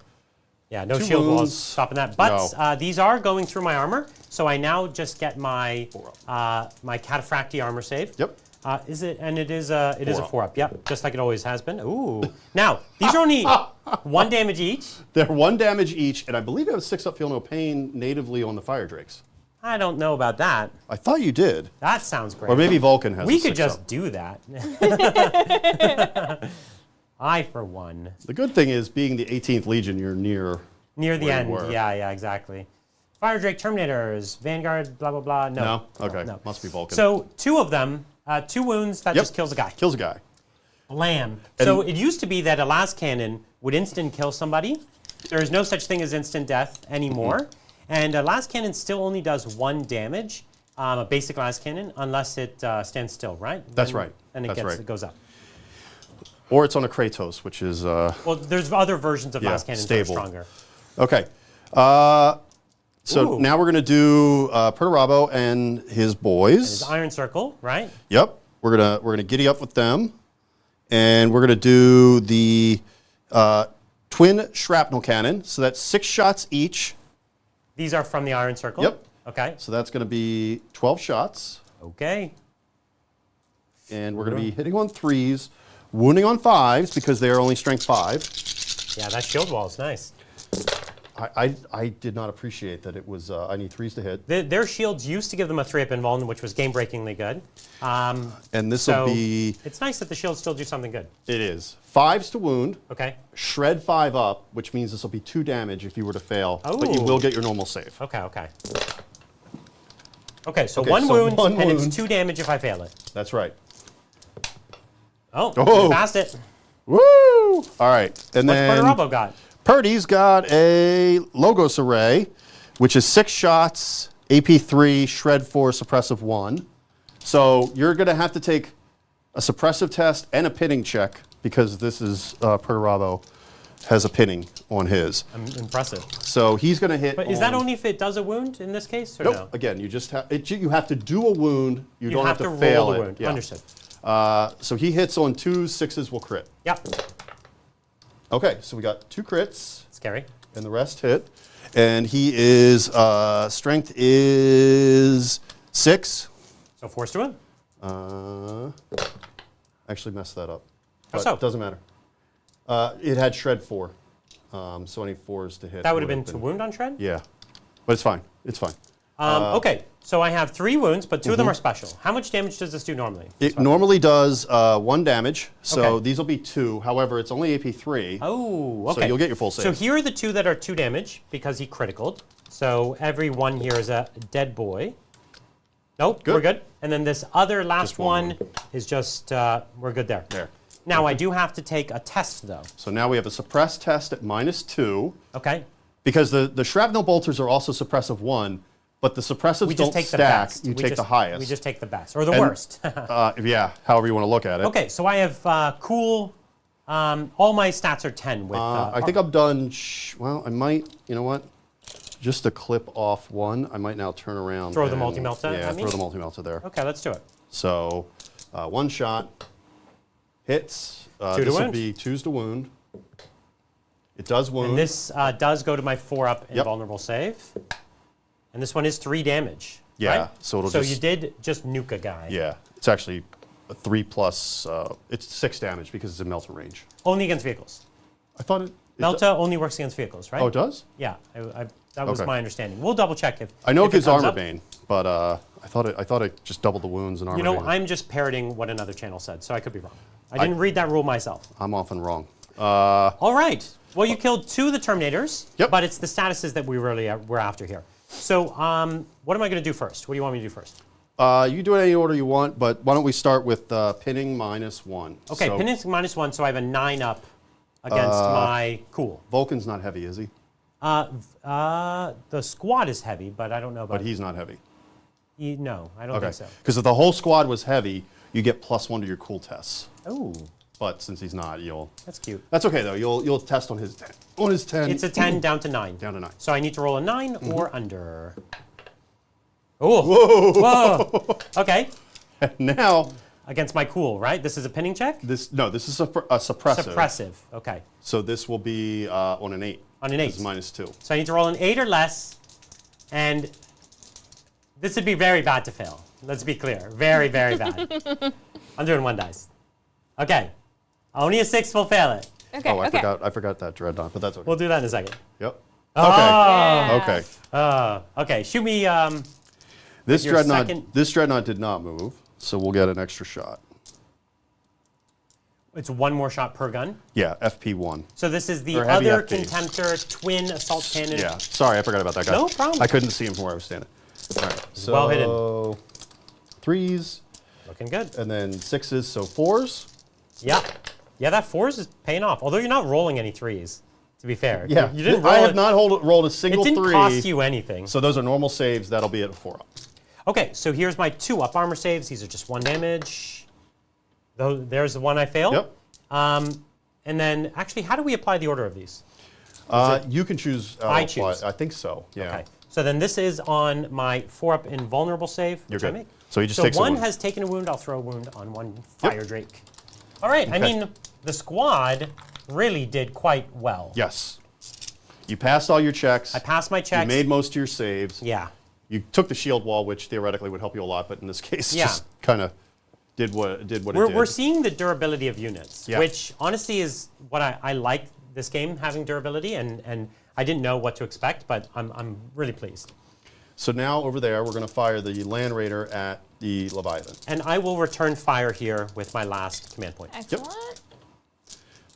Yeah, no 2 shield walls wounds. stopping that. But No. these are going through my armor, so I now just get my my cataphracti armor save. Yep. Is it? And it is a 4 4-up. Yep, just like it always has been. Ooh. Now these are only 1 damage each. They're 1 damage each, and I believe I have a 6-up feel no pain natively on the fire drakes. I don't know about that. I thought you did. That sounds great. Or maybe Vulcan has we a could 6-up. just do that. I, for one. The good thing is, being the 18th Legion, you're near Near the where you end. were. Yeah, exactly. Fire Drake Terminators, Vanguard, blah, blah, blah. No. No? Okay. No. Must be Vulcan. So 2 of them, 2 wounds, that Yep. just kills a guy. Kills a guy. Blam. So it used to be that a las cannon would instant kill somebody. There is no such thing as instant death anymore. And a las cannon still only does 1 damage, a basic las cannon, unless it stands still, right? That's right. And That's right. it goes up. Or it's on a Kratos, which is... Well, there's other versions of Yeah, las cannons stable. that are stronger. Okay. So Ooh. now we're going to do Perturabo and his boys. There's Iron Circle, right? Yep. We're gonna giddy up with them, and we're gonna do the twin shrapnel cannon. So that's 6 shots each. These are from the Iron Circle? Yep. Okay. So that's gonna be 12 shots, Okay. and we're gonna be hitting on 3s, wounding on 5s because they are only strength 5. Yeah, that shield wall is nice. I did not appreciate that it was. I need 3s to hit, Their shields used to give them a 3-up invuln, which was game-breakingly good. and this will So be. it's nice that the shields still do something good. It is 5s to wound. Okay. Shred 5 up, which means this will be 2 damage if you were to fail, but you Oh. will get your normal save. Okay, okay. Okay, so Okay, 1 so wound, 1 and wound. it's 2 damage if I fail it. That's right. Oh, Oh. you passed it. Woo! All right, and What's then Perturabo got? Purdy's got a Logos array, which is 6 shots, AP3, Shred 4, Suppressive 1. So you're going to have to take a suppressive test and a pinning check because this is Perturabo has a pinning on his. Impressive. So he's going to hit. But is that only if it does a wound in this case, or Nope. no? Again, you just have you have to do a wound. You don't have to roll fail the it. wound. Yeah. Understood. So he hits on 2s, 6s will crit. Yep. Okay, so we got 2 crits. Scary. And the rest hit. And he is, strength is 6. So forced to win. Actually messed that up. How But so? it doesn't matter. It had Shred 4. So any 4s to hit. That would have would've been to wound on Shred? Yeah. But it's fine. It's fine. Okay, so I have 3 wounds, but 2 of them are special. How much damage does this do normally? It normally does 1 damage. So Okay. these will be 2. However, it's only AP3. Oh, okay. So you'll get your full save. So here are the 2 that are 2 damage because he criticaled. So every one here is a dead boy. Nope, Good. we're good. And then this other last Just one one is just, we're good there. There. Now I do have to take a test though. So now we have a suppress test at -2. Okay. Because the shrapnel bolters are also suppressive 1, but the suppressives We don't just take the stack. best. You We take just- the highest. We just take the best, or the And- worst. Yeah, however you want to look at it. Okay, so I have cool, all my stats are 10 with, I think I'm done. Well, I might, you know what? Just to clip off 1, I might now turn around. Throw the and- multi-melta Yeah, at me? throw the multi-melta there. Okay, let's do it. So 1 shot, hits. 2 to this will wound. be 2s to wound. It does wound. And this does go to my 4-up Yep. invulnerable save. And this one is 3 damage. Yeah, right? so it'll So just- you did just nuke a guy. Yeah, it's actually a 3+. It's 6 damage because it's in melter range. Only against vehicles. I thought Melta only works against vehicles, right? Oh, it does? Yeah, that was Okay. my understanding. We'll double check if I know if it gives comes armor up. bane, but I thought it just doubled the wounds and armor You know, bane. I'm just parroting what another channel said, so I could be wrong. I didn't read that rule myself. I'm often wrong. All right. Well, you killed 2 of the Terminators, Yep. but it's the statuses that we really were after here. So what am I going to do first? What do you want me to do first? You can do it any order you want, but why don't we start with pinning -1. Okay, So pinning -1, so I have a 9 up against my cool. Vulcan's not heavy, is he? The squad is heavy, but I don't know about. But he's not heavy. No, I don't Okay. think so. Because if the whole squad was heavy, you get +1 to your cool tests. Oh, But since he's not, that's cute. That's okay though. You'll test on his 10. On his 10. It's a 10 down to 9. Down to 9. So I need to roll a 9 or under. Oh, whoa. Okay, Now against my cool, right? This is a pinning check. this is a suppressive. Suppressive. Okay, So this will be on an 8. on an 8. This is -2. So I need to roll an 8 or less, and this would be very bad to fail. Let's be clear. Very, very bad. I'm doing 1 dice. Okay. Only a 6 will fail it. Okay, Oh, okay. I forgot that Dreadnought, but that's okay. We'll do that in a second. Yep. Oh. Yeah. Okay. Okay, shoot me. This your Dreadnought second- did not move, so we'll get an extra shot. It's 1 more shot per gun. Yeah, FP1. So this is the Or heavy other FP. Contemptor twin assault cannon. Yeah. Sorry, I forgot about that guy. No problem. I couldn't see him from where I was standing. All right. So Well hidden. 3s Looking good. and then 6s, so 4s. Yeah. Yeah, that 4s is paying off. Although you're not rolling any 3s, to be fair. Yeah. You didn't roll I have it. not rolled a single It didn't 3. cost you anything. So those are normal saves. That'll be at a 4-up. Okay, so here's my 2 up armor saves. These are just 1 damage. There's the one I failed. Yep. And then, actually, how do we apply the order of these? You can choose. I choose. I think so. Yeah. Okay. So then this is on my 4-up invulnerable save, You're which I good. make. So he just So takes a one wound. has taken a wound. I'll throw a wound on 1 fire drake. All right. I mean, the squad really did quite well. Yes. You passed all your checks. I passed my checks. You made most of your saves. Yeah. You took the shield wall, which theoretically would help you a lot, but in this case, Yeah. just kind of did what it did. We're seeing the durability of units, Yeah. which honestly is what I like this game, having durability, and I didn't know what to expect, but I'm really pleased. So now over there, we're going to fire the Land Raider at the Leviathan. And I will return fire here with my last command point. Excellent.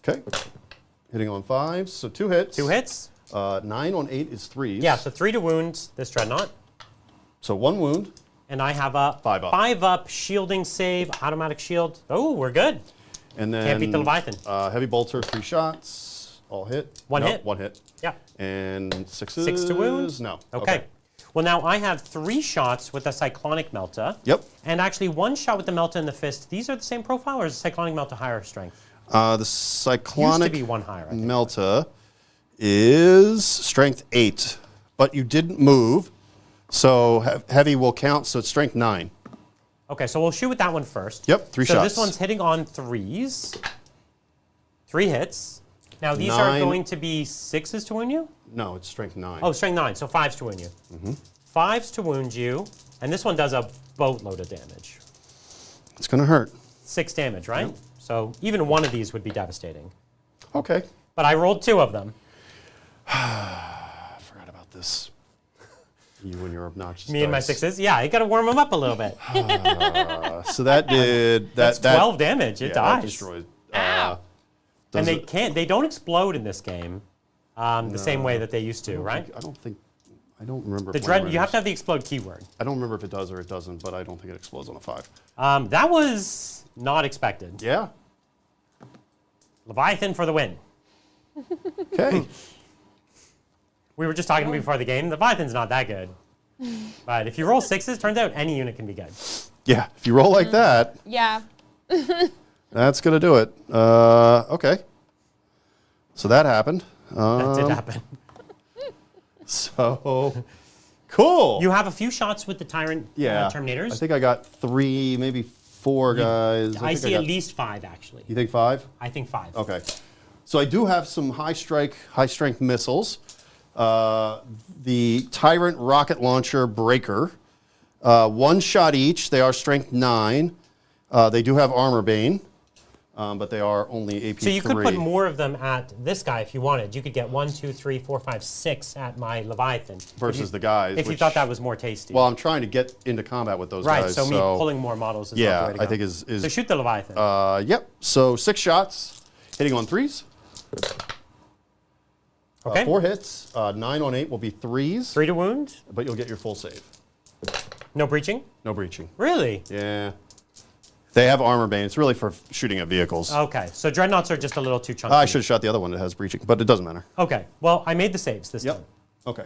Okay. Hitting on 5s, so 2 hits. 2 hits. 9 on 8 is 3s. Yeah, so 3 to wound this dreadnought. So 1 wound. And I have a 5 up. 5 up shielding save, automatic shield. Oh, we're good. And then Can't beat the Leviathan. Heavy bolter, 3 shots. All hit. One No, hit? 1 hit. Yeah. And 6s. 6 to wound? No. Okay. Well, now I have 3 shots with the Cyclonic Melta. Yep. And actually 1 shot with the Melta and the Fist. These are the same profile, or is the Cyclonic Melta higher strength? The Cyclonic be 1 higher, I think. Melta is strength 8, but you didn't move, so heavy will count, so it's strength 9. Okay, so we'll shoot with that one first. Yep, 3 so shots. this one's hitting on 3s. 3 hits. Now these are 9. going to be 6s to wound you? No, it's strength 9. Oh, strength 9, so 5s to wound you. 5s to wound you, and this one does a boatload of damage. It's going to hurt. 6 damage, right? Yep. So even one of these would be devastating. Okay. But I rolled 2 of them. I forgot about this. You and your obnoxious Me and my dice. 6s? Yeah, you got to warm them up a little bit. So that did... That's 12 damage. It yeah, dies. That destroyed. And they don't explode in this game the same way that they used to, right? I don't remember. The dread, you have to have the explode keyword. I don't remember if it does or it doesn't, but I don't think it explodes on a 5. That was not expected. Yeah. Leviathan for the win. Okay. We were just talking before the game. Leviathan's not that good. But if you roll 6s, turns out any unit can be good. Yeah. If you roll like that, Yeah. that's going to do it. Okay. So that happened. That did happen. So, cool. You have a few shots with the Tyrant Terminators. I think I got 3, maybe 4 guys. I see at least 5, actually. You think 5? I think 5. Okay. So I do have some high strength missiles. The Tyrant rocket launcher Breaker. 1 shot each. They are strength 9. They do have armor bane. but they are only AP3. So you could put more of them at this guy if you wanted. You could get 1, 2, 3, 4, 5, 6 at my Leviathan. Versus the guys. If you thought that was more tasty. Well, I'm trying to get into combat with those guys. Right, so me pulling more models is not the way to go. I think is... So shoot the Leviathan. Yep, so 6 shots, hitting on 3s. Okay. 4 hits, 9 on 8 will be 3s. 3 to wound. But you'll get your full save. No breaching? No breaching. Really? Yeah. They have armor bane. It's really for shooting at vehicles. Okay, so dreadnoughts are just a little too chunky. I should have shot the other one that has breaching, but it doesn't matter. Okay, well, I made the saves this time. Okay.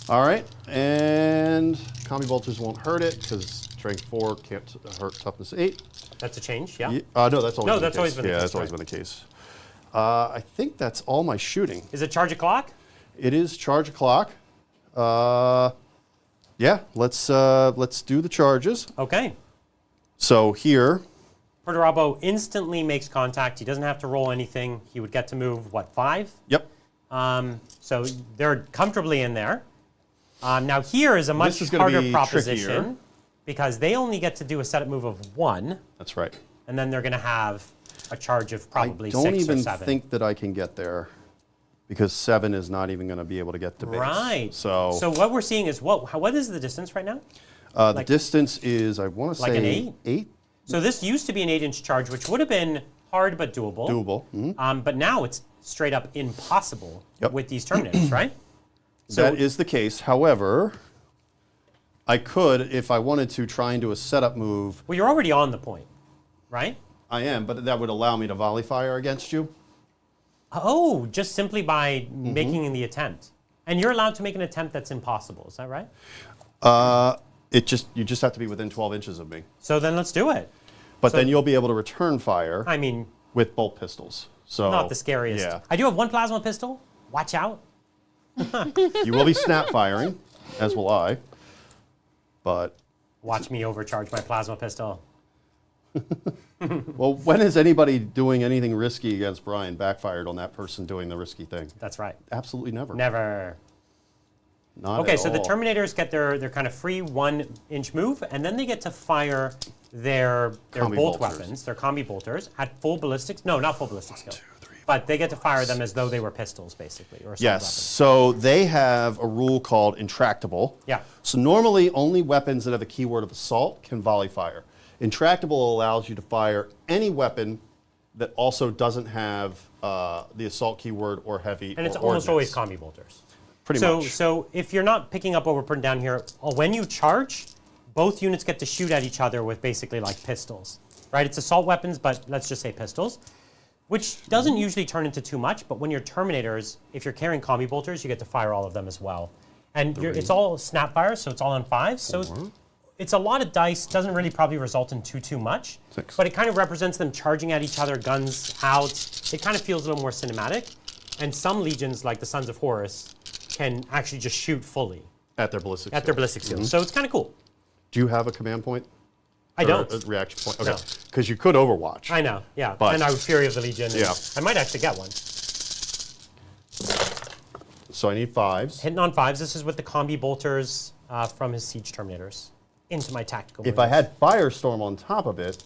All right, and combi bolters won't hurt it because strength 4 can't hurt toughness 8. That's a change, yeah? No, that's always been the case. always been the case. Yeah, that's always been the case. I think that's all my shooting. Is it charge a clock? It is charge o'clock. Yeah, let's do the charges. Okay. So here, Perturabo instantly makes contact. He doesn't have to roll anything. He would get to move, what, 5? yep. So they're comfortably in there. Now here is a much is gonna harder be proposition trickier. because they only get to do a setup move of 1, That's right. and then they're going to have a charge of probably I don't 6 or even 7. think that I can get there because 7 is not even going to be able to get to base. Right. So what we're seeing is what is the distance right now? the distance is, I want to like say, an 8? 8. So this used to be an 8-inch charge, which would have been hard but doable. Doable. Mhm. But now it's straight up impossible Yep. with these Terminators, right? That is the case. However, I could, if I wanted to, try and do a setup move. Well, you're already on the point, right? I am, but that would allow me to volley fire against you. Oh, just simply by Mm-hmm. making the attempt. And you're allowed to make an attempt that's impossible, is that right? You just have to be within 12 inches of me. So then let's do it. But then you'll be able to return fire I mean, with bolt pistols. So not the scariest. Yeah. I do have 1 plasma pistol. Watch out. You will be snap firing, as will I. But Watch me overcharge my plasma pistol. well, when is anybody doing anything risky against Brian backfired on that person doing the risky thing? That's right. Absolutely never. Never. Not Okay, at so the all. Terminators get their kind of free 1-inch move, and then they get to fire their Combi bolt bolters. weapons, their combi bolters, at full ballistics. No, not full ballistic skill. But they get to fire them as though they were pistols, basically, or assault Yes. weapons. So they have a rule called intractable. Yeah. So normally only weapons that have a keyword of assault can volley fire. Intractable allows you to fire any weapon that also doesn't have the assault keyword or heavy. And it's or almost always ordnance. combi bolters. Pretty so, much. So if you're not picking up what we're putting down here, when you charge, both units get to shoot at each other with basically like pistols, right? It's assault weapons, but let's just say pistols, which doesn't usually turn into too much, but when you're Terminators, if you're carrying combi bolters, you get to fire all of them as well. And it's all snap fire, so it's all on 5s. So it's a lot of dice, doesn't really probably result in too much, 6. but it kind of represents them charging at each other, guns out. It kind of feels a little more cinematic. And some legions, like the Sons of Horus, can actually just shoot fully At their ballistic at their skills. ballistic skills. So it's kind of cool. Do you have a command point? I Or don't. A reaction point? Okay. No. Because you could overwatch. I know, yeah. But- And I would Fury of the Legion. and Yeah. I might actually get one. So I need 5s. Hitting on 5s. This is with the combi bolters from his Siege Terminators into my tactical. If I had Firestorm on top of it,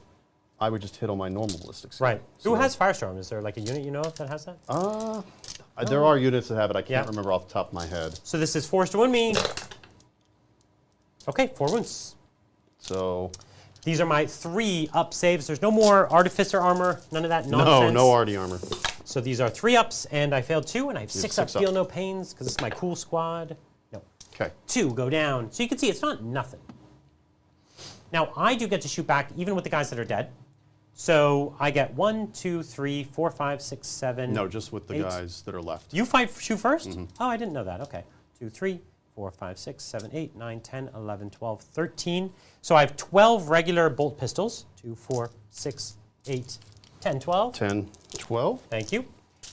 I would just hit on my normal ballistic skill. Right. So, Who has Firestorm? Is there like a unit you know of that has that? There are units that have it. I can't Yeah. remember off the top of my head. So this is forced to wound me. Okay, 4 wounds. So These are my 3 up saves. There's no more Artificer armor, none of that nonsense. no RD armor. So these are 3 ups, and I failed 2, and I have 6 up, 6 up. feel no pains, because it's my cool squad. No. Okay. 2 go down. So you can see it's not nothing. Now, I do get to shoot back, even with the guys that are dead. So I get 1, 2, 3, 4, 5, 6, 7. No, just with the 8. guys that are left. You shoot first? Oh, I didn't know that. Okay. 2, 3, 4, 5, 6, 7, 8, 9, 10, 11, 12, 13. So I have 12 regular bolt pistols. 2, 4, 6, 8, 10, 12. 10, 12. Thank you.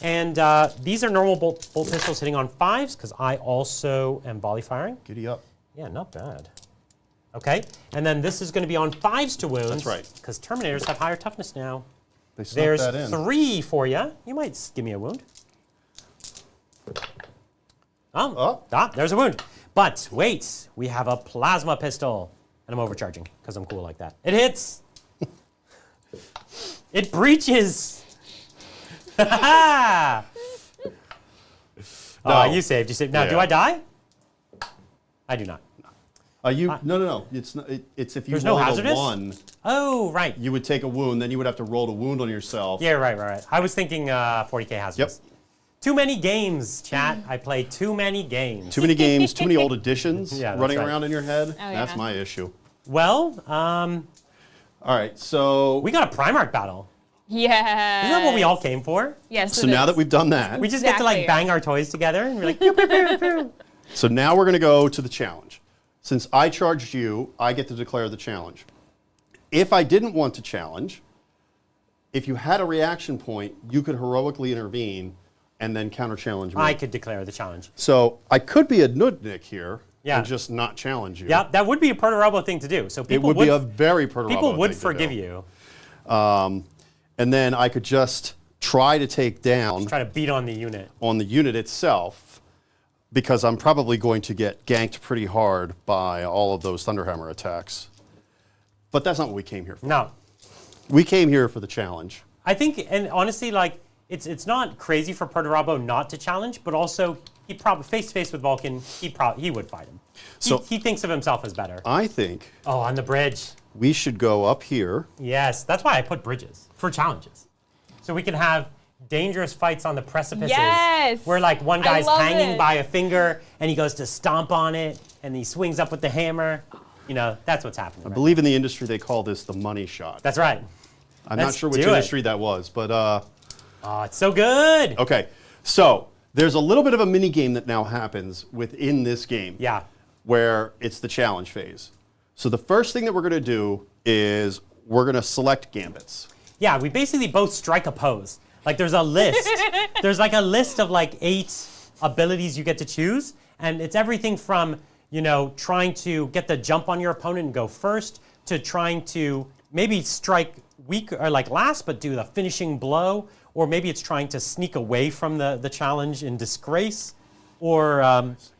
And these are normal bolt pistols hitting on 5s, because I also am volley firing. Giddy up. Yeah, not bad. Okay, and then this is going to be on 5s to wounds. That's right. Because Terminators have higher toughness now. They snuck There's that in. 3 for you. You might give me a wound. There's a wound. But wait, we have a plasma pistol. And I'm overcharging, because I'm cool like that. It hits! It breaches. No. You saved. You saved. Now, Yeah. do I die? I do not. No. It's not, it's if you There's no rolled hazardous? a 1, Oh, right. you would take a wound. Then you would have to roll a wound on yourself. Yeah, right. I was thinking 40K hazardous. Yep. Too many games, chat. I play too many games. Too many games, too many old editions Yeah, that's running right. around in your head. That's yeah. my issue. Well, All right, so we got a Primarch battle. Yeah. Isn't that what we all came for? Yes. so now that we've done that, We just get to like Exactly. bang our toys together and we're like, pew, pew, pew, pew. so now we're going to go to the challenge. Since I charged you, I get to declare the challenge. If I didn't want to challenge, if you had a reaction point, you could heroically intervene and then counter-challenge me. I could declare the challenge. So I could be a nudnik here Yeah. and just not challenge you. Yeah, that would be a Perturabo thing to do. So It people would be a very Perturabo people would thing to forgive do. you. And then I could just try to take down Try to beat on the unit. on the unit itself, because I'm probably going to get ganked pretty hard by all of those Thunderhammer attacks. But that's not what we came here for. No, We came here for the challenge. I think, and honestly, like it's not crazy for Perturabo not to challenge, but also he probably face to face with Vulcan, he would fight him. So- he thinks of himself as better. I think Oh, on the bridge. we should go up here. Yes, that's why I put bridges for challenges, so we can have dangerous fights on the precipices. Yes! Where like one I guy's love hanging it. by a finger and he goes to stomp on it and he swings up with the hammer. You know, that's what's happening. I right believe in the industry they call this the money shot. That's right. I'm not let's sure which do it. industry that was, but Oh, it's so good. okay. So there's a little bit of a mini game that now happens within this game. Yeah. Where it's the challenge phase. So the first thing that we're going to do is we're going to select gambits. Yeah, we basically both strike a pose. Like there's a list. There's like a list of like 8 abilities you get to choose. And it's everything from, you know, trying to get the jump on your opponent and go first, to trying to maybe strike weak or like last, but do the finishing blow. Or maybe it's trying to sneak away from the challenge in disgrace. Or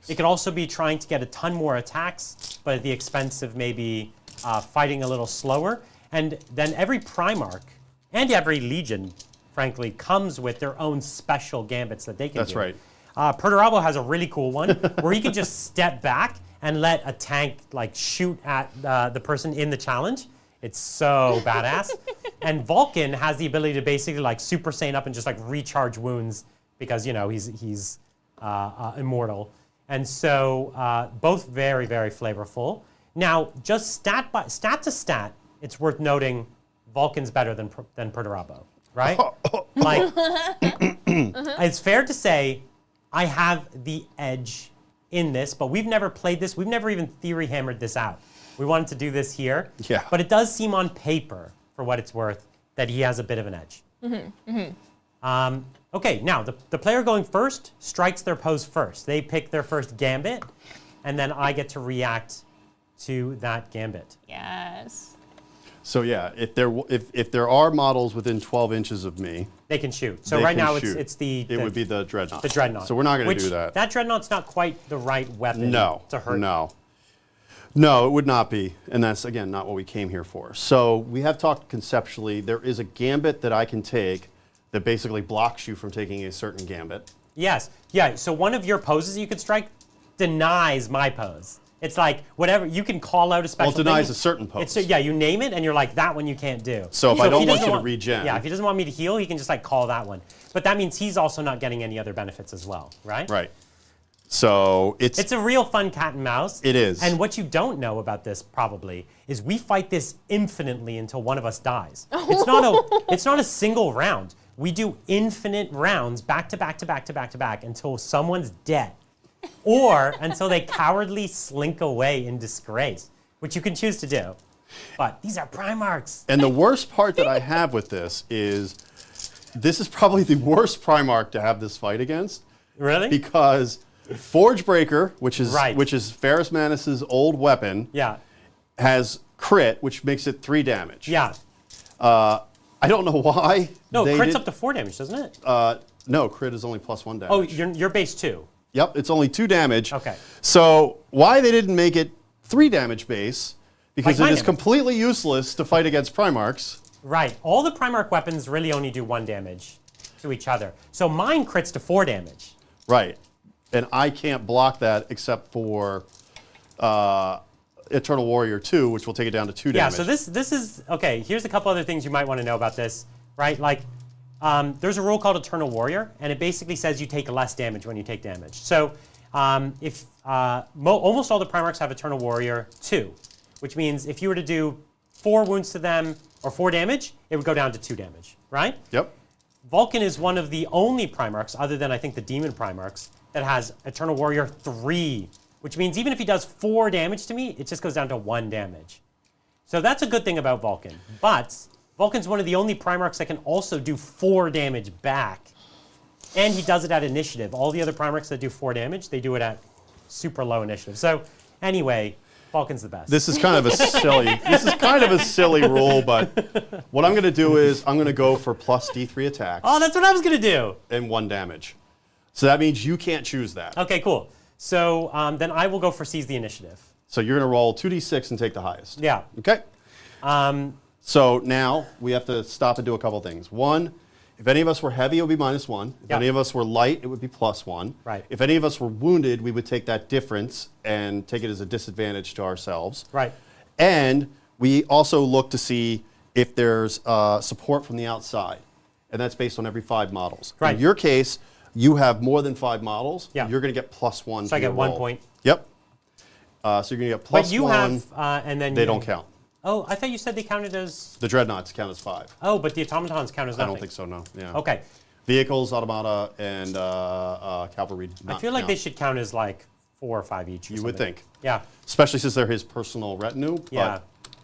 it could also be trying to get a ton more attacks, but at the expense of maybe fighting a little slower. And then every Primarch and every Legion, frankly, comes with their own special gambits that they can That's do. right. Perturabo has a really cool one where he can just step back and let a tank like shoot at the person in the challenge. It's so badass. And Vulcan has the ability to basically like Super Saiyan up and just like recharge wounds because, you know, he's immortal. And so both very, very flavorful. Now, just stat to stat, it's worth noting Vulcan's better than Perturabo, right? Like, it's fair to say I have the edge in this, but we've never played this. We've never even theory hammered this out. We wanted to do this here. Yeah. But it does seem on paper, for what it's worth, that he has a bit of an edge. Okay, now the player going first strikes their pose first. They pick their first gambit, and then I get to react to that gambit. Yes. So yeah, if there are models within 12 inches of me, They can shoot. So they right can now shoot. it would be the dreadnought. the dreadnought. So we're not going to Which, do that. That dreadnought's not quite the right weapon No. to hurt. No, it would not be. And that's, again, not what we came here for. So we have talked conceptually. There is a gambit that I can take that basically blocks you from taking a certain gambit. Yes. Yeah. So one of your poses you could strike denies my pose. It's like whatever you can call out a special. Well, it denies thing. a certain pose. It's, yeah, you name it, and you're like that one you can't do. So if I don't he want doesn't you to regen. Yeah, if he doesn't want me to heal, he can just like call that one. But that means he's also not getting any other benefits as well, right? Right. So It's a real fun cat and mouse. It is. And what you don't know about this probably is we fight this infinitely until one of us dies. It's not a single round. We do infinite rounds back to back to back to back to back until someone's dead. Or until they cowardly slink away in disgrace, which you can choose to do. But these are Primarchs. And the worst part that I have with this is probably the worst Primarch to have this fight against. Really? Because Forge Breaker, which is Right. Ferrus Manus's old weapon, Yeah. has crit, which makes it 3 damage. Yeah. I don't know why. No, they crit's did- up to 4 damage, doesn't it? No, crit is only +1 damage. Oh, you're base 2. Yep, it's only 2 damage. Okay. So why they didn't make it 3 damage base, because Like it my is damage. completely useless to fight against Primarchs. Right. All the Primarch weapons really only do 1 damage to each other. So mine crits to 4 damage. Right. And I can't block that except for Eternal Warrior 2, which will take it down to 2 damage. Yeah, so this is, okay, here's a couple other things you might want to know about this, right? Like, there's a rule called Eternal Warrior, and it basically says you take less damage when you take damage. So if almost all the Primarchs have Eternal Warrior 2, which means if you were to do 4 wounds to them or 4 damage, it would go down to 2 damage, right? Yep. Vulcan is one of the only Primarchs, other than I think the Demon Primarchs, that has Eternal Warrior 3, which means even if he does 4 damage to me, it just goes down to 1 damage. So that's a good thing about Vulcan. But Vulcan's one of the only Primarchs that can also do 4 damage back. And he does it at initiative. All the other Primarchs that do 4 damage, they do it at super low initiative. So anyway, Vulcan's the best. This is kind of a silly rule, but what I'm going to do is I'm going to go for plus D3 attacks. Oh, that's what I was going to do. And 1 damage. So that means you can't choose that. Okay, cool. So then I will go for seize the initiative. So you're going to roll 2d6 and take the highest. Yeah. Okay. So now we have to stop and do a couple things. 1, if any of us were heavy, it would be -1. If any of us were light, it would be +1. Right. If any of us were wounded, we would take that difference and take it as a disadvantage to ourselves. Right. And we also look to see if there's support from the outside. And that's based on every 5 models. Right. In your case, you have more than 5 models. Yeah. You're going to get +1 So I to your get 1 roll. point. Yep. So you're going to get +1. But you have, and then They don't count. Oh, I thought you said they counted as. The dreadnoughts count as 5. Oh, but the automatons count as I nothing. don't think so, no. Yeah. Okay. Vehicles, automata, and cavalry. I feel like they should count as like 4 or 5 each. Or You would something. think. Yeah. Especially since they're his personal retinue. Yeah. But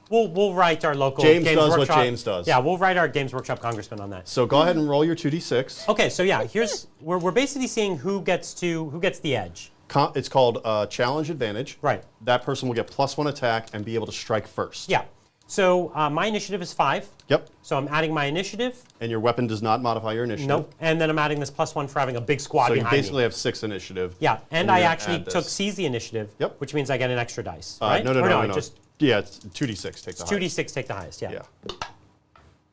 We'll write our local James Games does what Workshop. James does. Yeah, we'll write our Games Workshop congressman on that. so go ahead and roll your 2d6. Okay, so yeah, here's we're basically seeing who gets the edge. It's called challenge advantage. Right. That person will get +1 attack and be able to strike first. Yeah. So my initiative is 5. Yep. So I'm adding my initiative. And your weapon does not modify your initiative. Nope. And then I'm adding this +1 for having a big squad So you behind basically me. have 6 initiative. Yeah, and you're I gonna actually add took this. seize the initiative. Yep. Which means I get an extra dice. Right? No. Or no. Just Yeah, it's 2d6. Take the highest. 2d6 take the highest. Yeah. Yeah.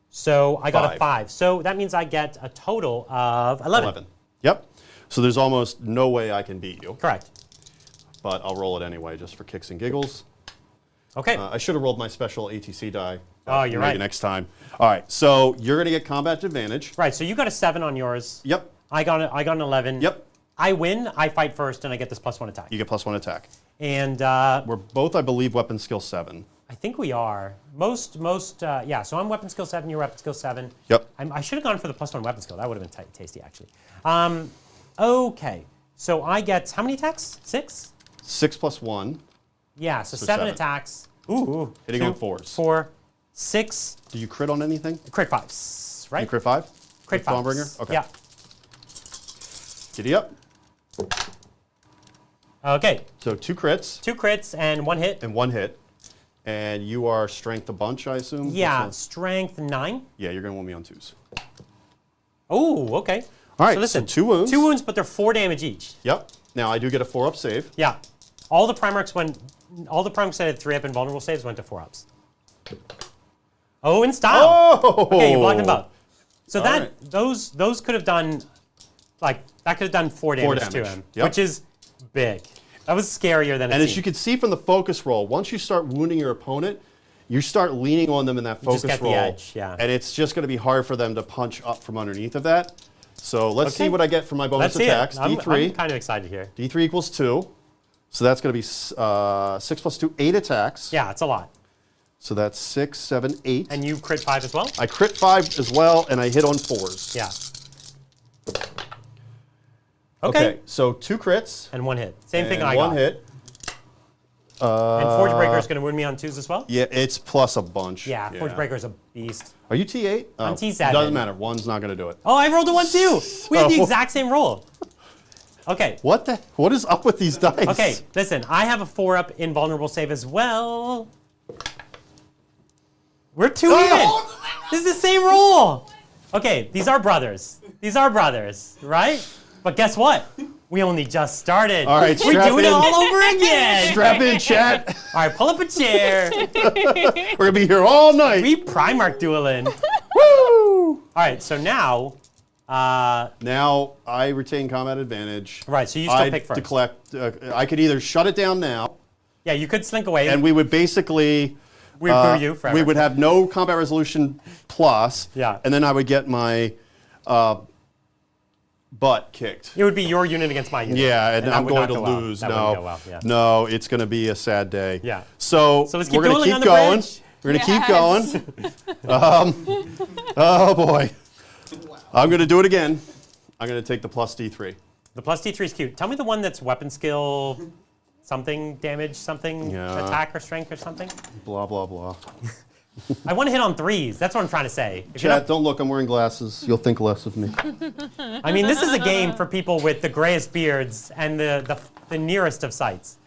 So I got a 5. 5. So that means I get a total of 11. 11. Yep. So there's almost no way I can beat you. Correct. But I'll roll it anyway, just for kicks and giggles. Okay. I should have rolled my special ATC die. Oh, you're maybe right. next time. All right, so you're going to get combat advantage. Right. So you got a 7 on yours. Yep. I got an 11. Yep. I win. I fight first, and I get this +1 attack. You get +1 attack. And We're both, I believe, weapon skill 7. I think we are. Yeah. So I'm weapon skill 7. You're weapon skill 7. Yep. I should have gone for the +1 weapon skill. That would have been tasty, actually. Okay. So I get how many attacks? 6. 6 + 1. Yeah. So So 7 7. attacks. Ooh. Hitting 2, on 4s. 4, 6. Do you crit on anything? Crit 5s. Right. You crit 5? Crit With 5s. Dawnbringer? Okay. Yeah. Giddy up. Okay. So 2 crits 2 crits and 1 hit. and 1 hit. And you are strength a bunch, I assume? Yeah. What's Strength 9. that? Yeah, you're going to want me on 2s. Oh, okay. All right, So listen, so 2 wounds. 2 wounds, but they're 4 damage each. Yep. Now I do get a 4-up save. Yeah. All the Primarchs that had 3-up invulnerable saves went to 4-ups. Oh, in style. Oh! Okay, you blocked them both. So All that right. those could have done that could have done 4 damage, to damage. him, Yep. which is big. That was scarier than it And as seemed. you can see from the focus roll, once you start wounding your opponent, you start leaning on them in that focus just get the roll. edge, yeah. And it's just going to be hard for them to punch up from underneath of that. So let's see Okay. what I get for my bonus Let's see attacks. it. I'm D3. kind of excited here. D3 equals 2. So that's going to be 6 + 2, 8 attacks. Yeah, it's a lot. So that's 6, 7, 8. And you crit 5 as well? I crit 5 as well, and I hit on 4s. Yeah. Okay, so 2 crits. And 1 hit. Same thing and I 1 got. hit. And Forge Breaker is going to wound me on 2s as well? Yeah, it's plus a bunch. Yeah, Forge Breaker is a beast. Are you T8? I'm T7. Doesn't matter. 1's not going to do it. Oh, I rolled a 1 too. We had the So- exact same roll. Okay. What is up with these dice? Okay, listen, I have a 4-up invulnerable save as well. We're 2 even. This is the same roll. Okay, these are brothers. These are brothers, right? But guess what? We only just started. All right, we're strap doing in. it all over again. Strap in, chat. All right, pull up a chair. We're gonna be here all night. We Primarch dueling. Woo! All right, so now. Now I retain combat advantage. Right, so you still pick first. I could either shut it down now, Yeah, you could slink away. and we would basically. We boo you forever. We would have no combat resolution plus. Yeah. And then I would get my butt kicked. It would be your unit against my unit. Yeah, and that I'm would going not to go well. lose. That No, wouldn't go well, yeah. no, it's going to be a sad day. Yeah. So let's keep we're going dueling to on keep the going. bridge. We're going to keep going. Yes. Oh boy. I'm going to do it again. I'm going to take the plus D3. The plus D3 is cute. Tell me the one that's weapon skill, something, damage, something, Yeah. attack or strength or something. Blah blah blah. I want to hit on 3s. That's what I'm trying to say. If you're Chat, not- don't look. I'm wearing glasses. You'll think less of me. I mean, this is a game for people with the grayest beards and the nearest of sights.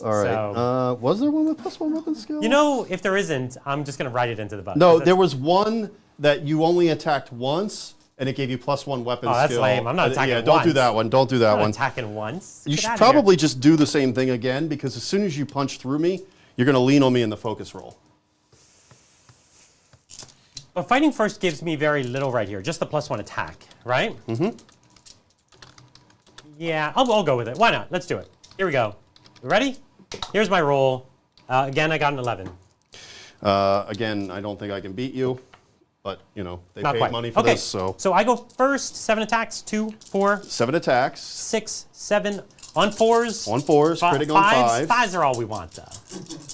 All right. So- Was there one with +1 weapon skill? You know, if there isn't, I'm just going to write it into the book. No, there was one that you only attacked once, and it gave you +1 weapon skill. Oh, that's lame. I'm not attacking Yeah, don't do once. that one. Don't do that I'm not one. attacking once. You Get should outta here. probably just do the same thing again, because as soon as you punch through me, you're going to lean on me in the focus roll. But fighting first gives me very little right here. Just the +1 attack, right? Mm-hmm. Yeah, I'll go with it. Why not? Let's do it. Here we go. You ready? Here's my roll. Again, I got an 11. Again, I don't think I can beat you, but, you know, they Not paid quite. money for Okay, this, so. so I go first. 7 attacks. 2, 4, 7 attacks. 6, 7 on 4s. On 4s, critting on 5s. 5s are all we want, though.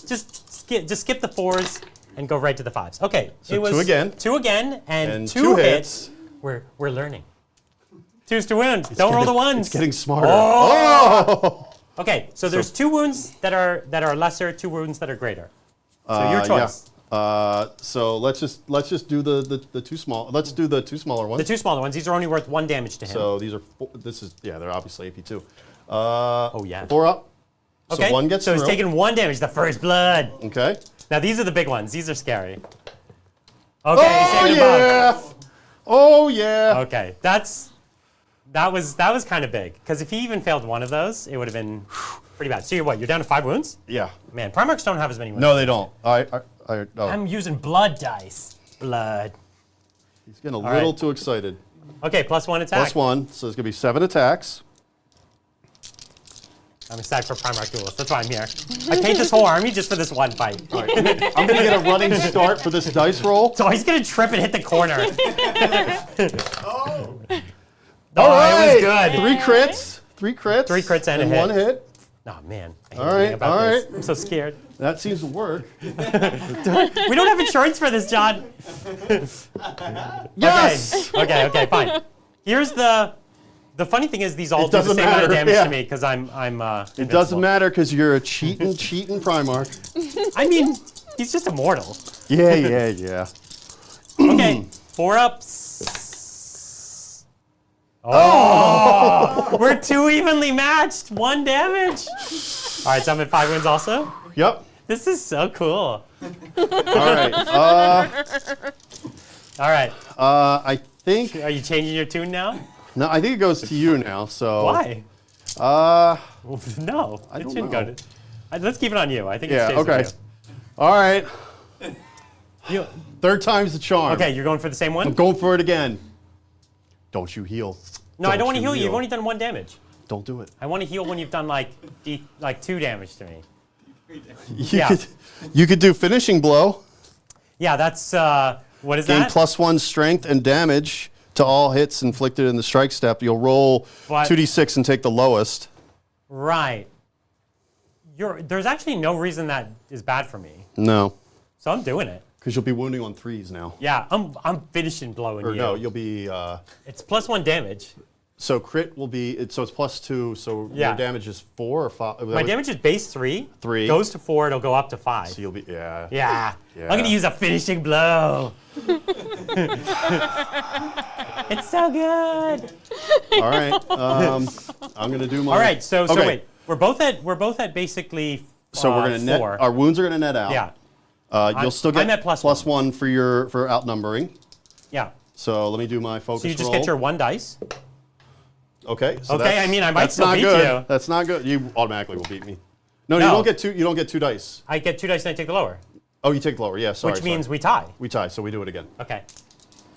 Just skip the 4s and go right to the 5s. Okay, So it was 2 again. 2 again, and And 2 2 hits. We're learning. 2s to wound. Don't roll the 1s. It's getting smarter. Oh! Okay, so there's 2 wounds that are lesser, 2 wounds that are greater. So your choice. Yeah. So let's just do the 2 small. Let's do the 2 smaller ones. The 2 smaller ones. These are only worth 1 damage to him. So these are they're obviously AP2. Oh yeah. 4 up. Okay. So 1 gets so through. he's taking 1 damage. The first blood. Okay. Now these are the big ones. These are scary. Okay. Oh he's taking a bug. yeah. Oh yeah. Okay, that was kind of big, because if he even failed one of those, it would have been pretty bad. So you're down to 5 wounds? Yeah. Man, Primarchs don't have as many wounds. No, they don't. No. I'm using blood dice. Blood. He's getting a right. little too excited. Okay, +1 attack. +1, so it's gonna be 7 attacks. I'm excited for Primarch duels. That's why I'm here. I paid this whole army just for this one fight. All right. I'm gonna get a running start for this dice roll. So he's gonna trip and hit the corner. All it was good. 3 crits. 3 crits. 3 crits and a hit. 1 hit. Oh man. I hate All right, everything about all this. right. I'm so scared. That seems to work. We don't have insurance for this, John. Yes. Okay, fine. Here's the funny thing is these all do the doesn't same amount of matter, damage yeah. to me because I'm It doesn't matter because you're a cheating Primarch. I mean, he's just immortal. Yeah. Okay, 4 ups. Oh, we're 2 evenly matched. 1 damage. All right, so I'm at 5 wins also. Yep. This is so cool. All right. All right, I think are you changing your tune now? no. I think it goes to you now. So. Why? Uh. Well, no, I it don't shouldn't know. go to. Let's keep it on you. I think Yeah. it stays Okay. with All right. you. 3rd time's the charm. Okay, you're going for the same one? I'm going for it again. Don't you heal. No, I don't want to heal you. You've only done 1 damage. Don't do it. I want to heal when you've done like 2 damage to me. You Yeah. you could do finishing blow. Yeah, that's what is Gain that? +1 strength and damage to all hits inflicted in the strike step. You'll roll But- 2d6 and take the lowest. Right. There's actually no reason that is bad for me, No, so I'm doing it. because you'll be wounding on 3s now. Yeah, I'm finishing blowing Or you. no, you'll be. It's +1 damage. So crit will be. So it's +2. So Yeah. your damage is 4 or 5. My damage is base 3. 3. Goes to 4. It'll go up to 5. So you'll be. Yeah. Yeah. Yeah. I'm gonna use a finishing blow. It's so good. All right. I'm gonna do my. All right. So Okay. wait. We're both at basically. So we're gonna net. 4. Our wounds are gonna net out. Yeah. You'll still get I'm at +1. +1 for outnumbering. Yeah. So let me do my focus So you just roll. get your 1 dice. Okay. So Okay, I mean, I might that's still not beat good. you. That's not good. You automatically will beat me. No, No. you don't get two. You don't get 2 dice. I get 2 dice and I take the lower, Oh, you take the lower. Yeah, sorry. which means we tie. we tie. So we do it again. Okay.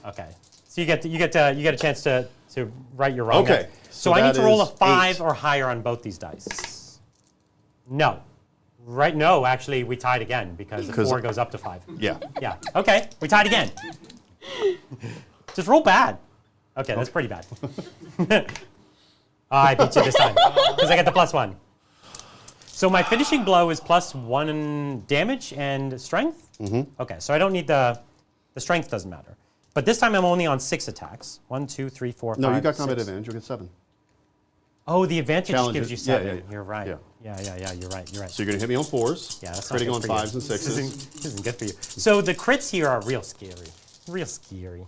Okay. So you get a chance to right your wrong. Okay. So I need that to roll a is 5 8. or higher on both these dice. No. Right? No, actually, we tied again because the 4 goes up to 5. Yeah. Yeah. Okay. We tied again. Just roll bad. Okay, that's pretty bad. I beat you this time because I get the +1. So my finishing blow is +1 in damage and strength. Okay, so I don't need the strength doesn't matter. But this time I'm only on 6 attacks. 1, 2, 3, 4, 5. No, you got combat 6. advantage. You'll get 7. Oh, the advantage Challenge gives it. you Yeah, 7. yeah. You're right. Yeah. Yeah. You're right. So you're gonna hit me on 4s. Yeah, that's not Critting good on for you. 5s and 6s. This isn't good for you. So the crits here are real scary. Real scary.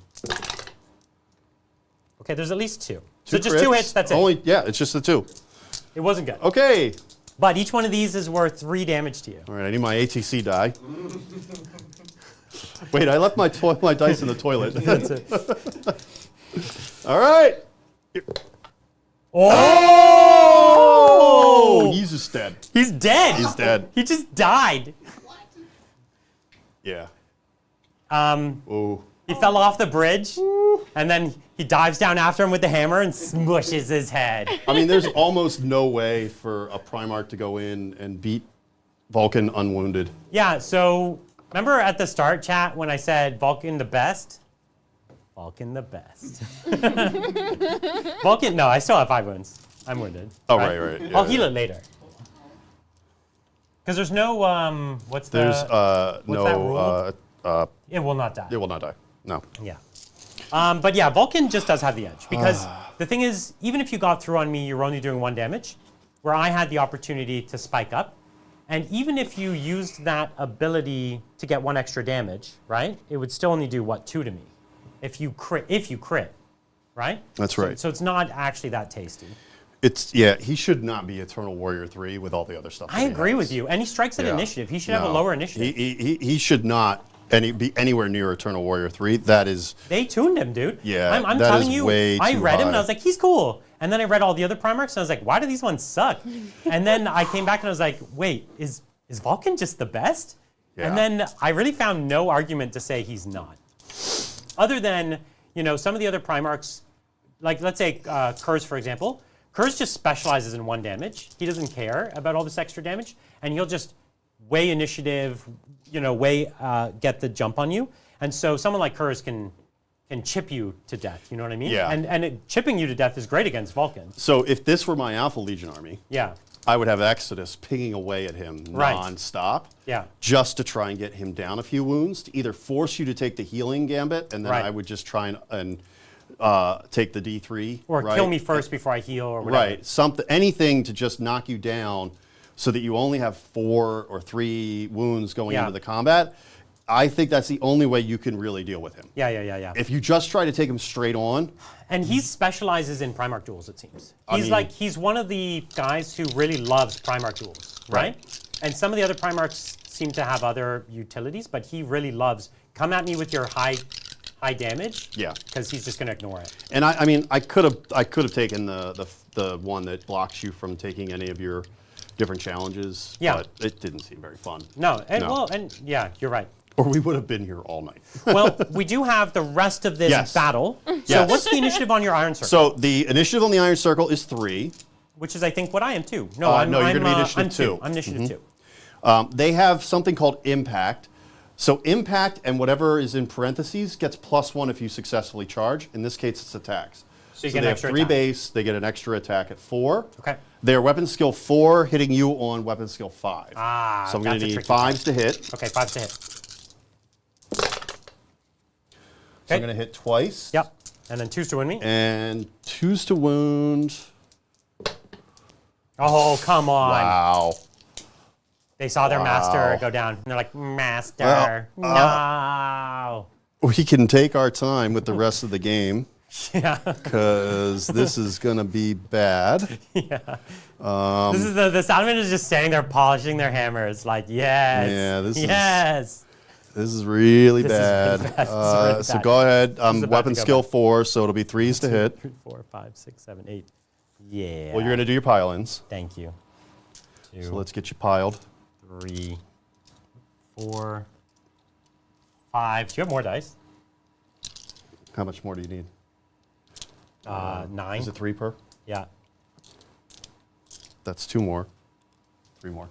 Okay, there's at least 2. So just 2 crits. hits, that's it. Only, yeah, it's just the 2. It wasn't good. Okay. But each one of these is worth 3 damage to you. All right, I need my ATC die. Wait, I left my dice in the toilet. That's it. All right. Oh! He's just dead. He's dead. He's dead. He just died. Yeah. Um, Oh. he fell off the bridge, and then he dives down after him with the hammer and smushes his head. I mean, there's almost no way for a Primarch to go in and beat Vulcan unwounded. Yeah, so remember at the start, chat, when I said Vulcan the best? Vulcan the best. Vulcan, no, I still have 5 wounds. I'm wounded. Oh, right. Yeah, I'll heal it later. Because there's no, what's There's that rule? It will not die. It will not die. No. Yeah. But yeah, Vulcan just does have the edge. Because the thing is, even if you got through on me, you're only doing 1 damage, where I had the opportunity to spike up. And even if you used that ability to get 1 extra damage, right, it would still only do, what, 2 to me? If you crit, right? That's right. So it's not actually that tasty. He should not be Eternal Warrior 3 with all the other stuff. I agree with you. And he strikes at Yeah. initiative. He should have a No. lower initiative. He should not be anywhere near Eternal Warrior 3. That is. They tuned him, dude. Yeah, I'm that telling is you, way I too read him and I high. was like, he's cool. And then I read all the other Primarchs and I was like, why do these ones suck? And then I came back and I was like, wait, is Vulcan just the best? Yeah. And then I really found no argument to say he's not. Other than, some of the other Primarchs, like let's say Kurz, for example. Kurz just specializes in 1 damage. He doesn't care about all this extra damage. And he'll just way initiative, get the jump on you. And so someone like Kurz can chip you to death, you know what I mean? Yeah. And chipping you to death is great against Vulcan. So if this were my Alpha Legion army, Yeah. I would have Exodus pinging away at him Right. nonstop. Yeah. Just to try and get him down a few wounds, to either force you to take the healing gambit, and then Right. I would just try and take the D3. Or right? kill me first before I heal or whatever. Right. Anything to just knock you down so that you only have 4 or 3 wounds going Yeah. into the combat. I think that's the only way you can really deal with him. Yeah. If you just try to take him straight on, And he specializes in Primarch duels, it seems. I mean- He's one of the guys who really loves Primarch duels, right? And some of the other Primarchs seem to have other utilities, but he really loves, come at me with your high damage. Yeah. Because he's just going to ignore it. and I mean, I could have taken the one that blocks you from taking any of your different challenges, Yeah. but it didn't seem very fun. No, No. yeah, you're right. Or we would have been here all night. Well, we do have the rest of this Yes. battle. So Yes. what's the initiative on your Iron Circle? So the initiative on the Iron Circle is 3. Which is, I think, what I am too. no, you're gonna be initiative I'm 2. I'm initiative 2. They have something called Impact. So Impact and whatever is in parentheses gets +1 if you successfully charge. In this case, it's attacks. So you get an they extra have 3 attack. base. They get an extra attack at 4. Okay. Their weapon skill 4 hitting you on weapon skill 5. Ah, so I'm going that's a to need tricky 5s to hit. Okay, 5 to hit. So I'm going to hit twice. Yep. And then 2's to win me. And 2s to wound. Oh, come on. Wow. They saw their master Wow. go down. And they're like, Master, no. We can take our time with the rest of the game Yeah. because this is going to be bad. This is the Salamanders just standing there polishing their hammers. Like, yes. Yeah, this is- yes. This is really This is bad. really bad. This is really So bad. go ahead. is about Weapon to go skill bad. 4, so it'll be 3s to hit. 3, 4, 5, 6, 7, 8. Yeah. Well, you're going to do your pile-ins. Thank you. 2, So let's get you piled. 3, 4, 5. Do you have more dice? How much more do you need? 9. Is it 3 per? Yeah. That's 2 more. 3 more.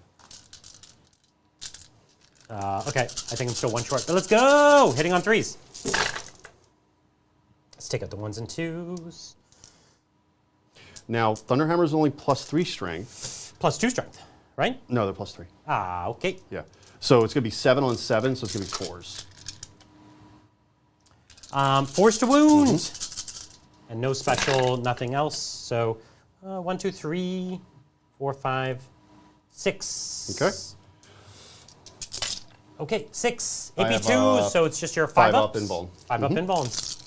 Okay, I think I'm still 1 short. But let's go! Hitting on 3s. Let's take out the 1s and 2s. Now, Thunderhammer's only +3 strength. +2 strength, right? No, they're +3. Ah, okay. Yeah. So it's going to be 7 on 7, so it's going to be 4s. Force to wound. And no special, nothing else. So 1, 2, 3, 4, 5, 6. Okay. Okay, 6. I have, AP2, so it's just your 5 up ups. invuln. 5 up invulns.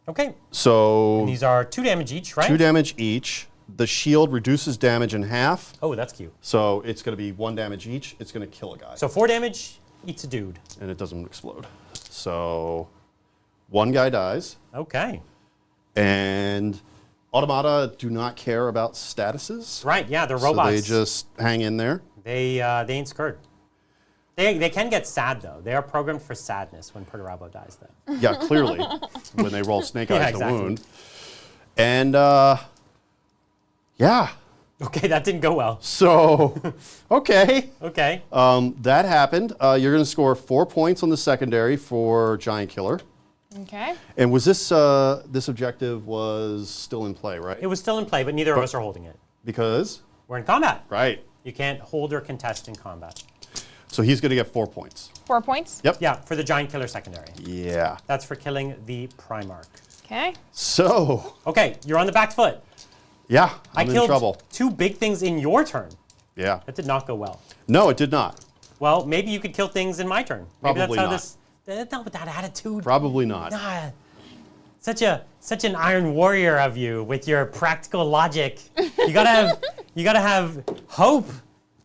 Okay. So These are 2 damage each, right? 2 damage each. The shield reduces damage in half. Oh, that's cute. So it's going to be 1 damage each. It's going to kill a guy. So 4 damage, eats a dude. And it doesn't explode. So 1 guy dies. Okay. And automata do not care about statuses. Right, yeah, they're So robots. they just hang in there. They ain't scared. They can get sad, though. They are programmed for sadness when Perturabo dies, though. Yeah, clearly, when they roll snake eyes Yeah, to exactly. wound. And yeah, Okay, that didn't go well. so okay. Okay. That happened. You're going to score 4 points on the secondary for Giant Killer. Okay. And was this objective was still in play, right? It was still in play, but neither of us are holding it. Because We're in combat. right. You can't hold or contest in combat. So he's going to get 4 points. 4 points. Yep. Yeah, for the Giant Killer secondary. Yeah. That's for killing the Primarch. Okay. So Okay, you're on the back foot. yeah, I I'm in killed trouble. 2 big things in your turn. Yeah. That did not go well. No, it did not. Well, maybe you could kill things in my turn. Maybe Probably that's how not. this. That's not with that attitude. Probably not. Nah, such an iron warrior of you with your practical logic. You gotta have hope,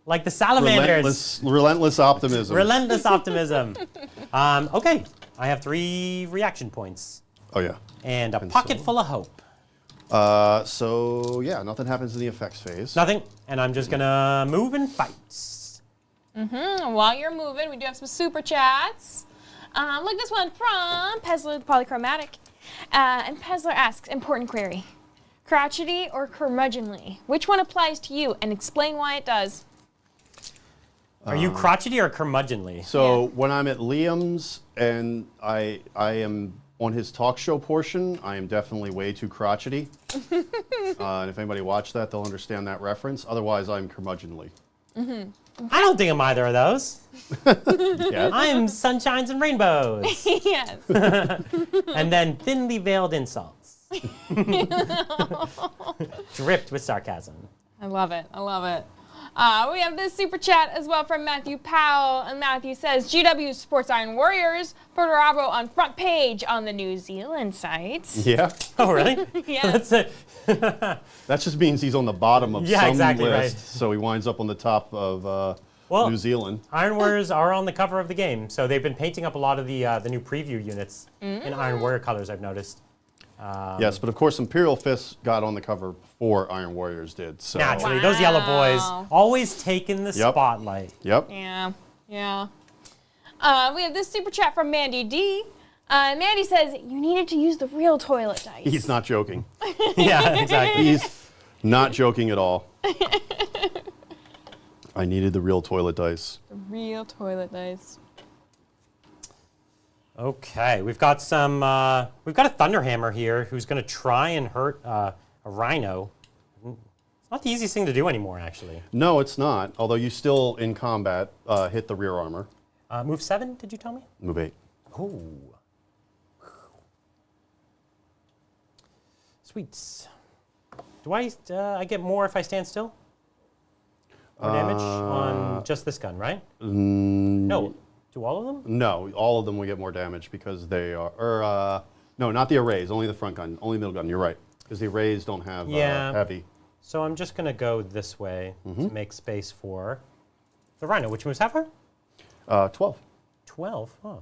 like the Salamanders. Relentless optimism. Relentless optimism. Okay, I have 3 reaction points Oh yeah. and a And pocket so- full of hope. So yeah, nothing happens in the effects phase. Nothing, and I'm just gonna move and fight. While you're moving, we do have some super chats. Look, this one from Pezler the Polychromatic. And Pezler asks, important query. Crotchety or curmudgeonly? Which one applies to you? And explain why it does. Are you crotchety or curmudgeonly? So Yeah. when I'm at Liam's and I am on his talk show portion, I am definitely way too crotchety. And if anybody watched that, they'll understand that reference. Otherwise, I'm curmudgeonly. I don't think I'm either of those. Yeah. I am sunshines and rainbows, Yes. and then thinly veiled insults, dripped with sarcasm. I love it. I love it. We have this super chat as well from Matthew Powell. And Matthew says, GW Sports Iron Warriors, Perturabo on front page on the New Zealand site. Yeah. Oh, really? Yeah. That's it. That just means he's on the bottom of Yeah, some exactly, list, right. so he winds up on the top of Well- New Zealand. Iron Warriors are on the cover of the game, so they've been painting up a lot of the new preview units in Iron Warrior colors, I've noticed. Yes, but of course Imperial Fists got on the cover before Iron Warriors did. So Naturally, those yellow boys Wow. always taking the Yep. spotlight. Yep. Yeah. Yeah. We have this super chat from Mandy D. Mandy says, you needed to use the real toilet dice. He's not joking. Yeah, exactly. He's not joking at all. I needed the real toilet dice. The real toilet dice. Okay, we've got a Thunderhammer here who's going to try and hurt a Rhino. It's not the easiest thing to do anymore, actually. No, it's not. Although you still, in combat, hit the rear armor. Move 7, did you tell me? Move 8. Oh. Sweets. Do I get more if I stand still? More damage on just this gun, right? No. Do all of them? No, all of them will get more damage because they are, no, not the arrays, only the front gun, only middle gun, you're right. Because the arrays don't have Yeah. heavy. So I'm just going to go this way to make space for the Rhino, which moves half her? 12. 12, huh.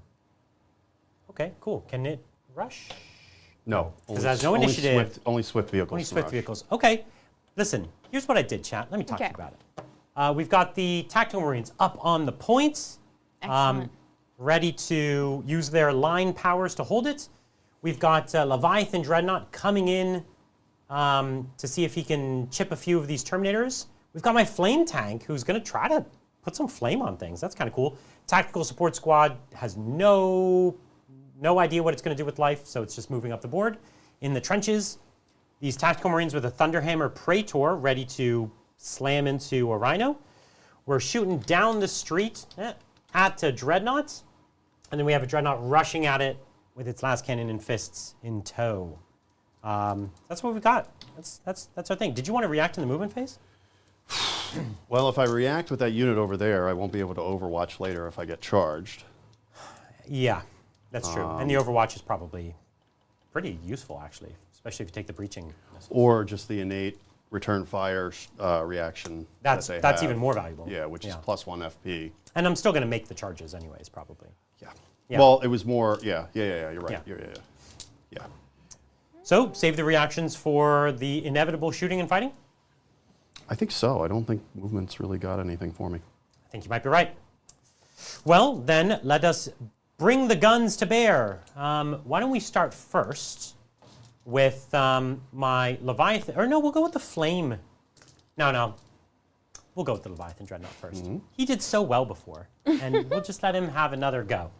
Okay, cool. Can it rush? No. Because there's no initiative. Only swift vehicles. Only can swift rush. vehicles. Okay. Listen, here's what I did, chat. Let me talk to you Okay. about it. We've got the Tactical Marines up on the points. Excellent. Ready to use their line powers to hold it. We've got Leviathan Dreadnought coming in to see if he can chip a few of these Terminators. We've got my Flame Tank, who's going to try to put some flame on things. That's kind of cool. Tactical Support Squad has no idea what it's going to do with life, so it's just moving up the board. In the trenches, these Tactical Marines with a Thunderhammer Praetor ready to slam into a Rhino. We're shooting down the street at Dreadnoughts. And then we have a Dreadnought rushing at it with its last cannon and fists in tow. That's what we've got. That's our thing. Did you want to react in the movement phase? Well, if I react with that unit over there, I won't be able to overwatch later if I get charged. Yeah, that's true. And the Overwatch is probably pretty useful, actually, especially if you take the breaching. Or just the innate return fire reaction. That's that they have. even more valuable. Yeah, which is +1 FP. And I'm still going to make the charges anyways, probably. Yeah. Well, it was more. Yeah. You're right. Yeah. So, save the reactions for the inevitable shooting and fighting? I think so. I don't think movement's really got anything for me. I think you might be right. Well, then, let us bring the guns to bear. Why don't we start first with my Leviathan, or no, we'll go with the Flame. No. We'll go with the Leviathan Dreadnought first. Mm-hmm. He did so well before, and we'll just let him have another go.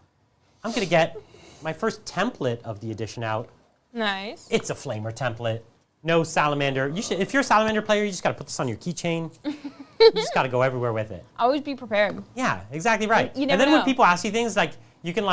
I'm going to get my first template of the edition out. Nice. It's a Flamer template. No Salamander. If you're a Salamander player, you just got to put this on your keychain. You just got to go everywhere with it. Always be prepared. Yeah, exactly right. You and never then when know. people ask you things, like, you can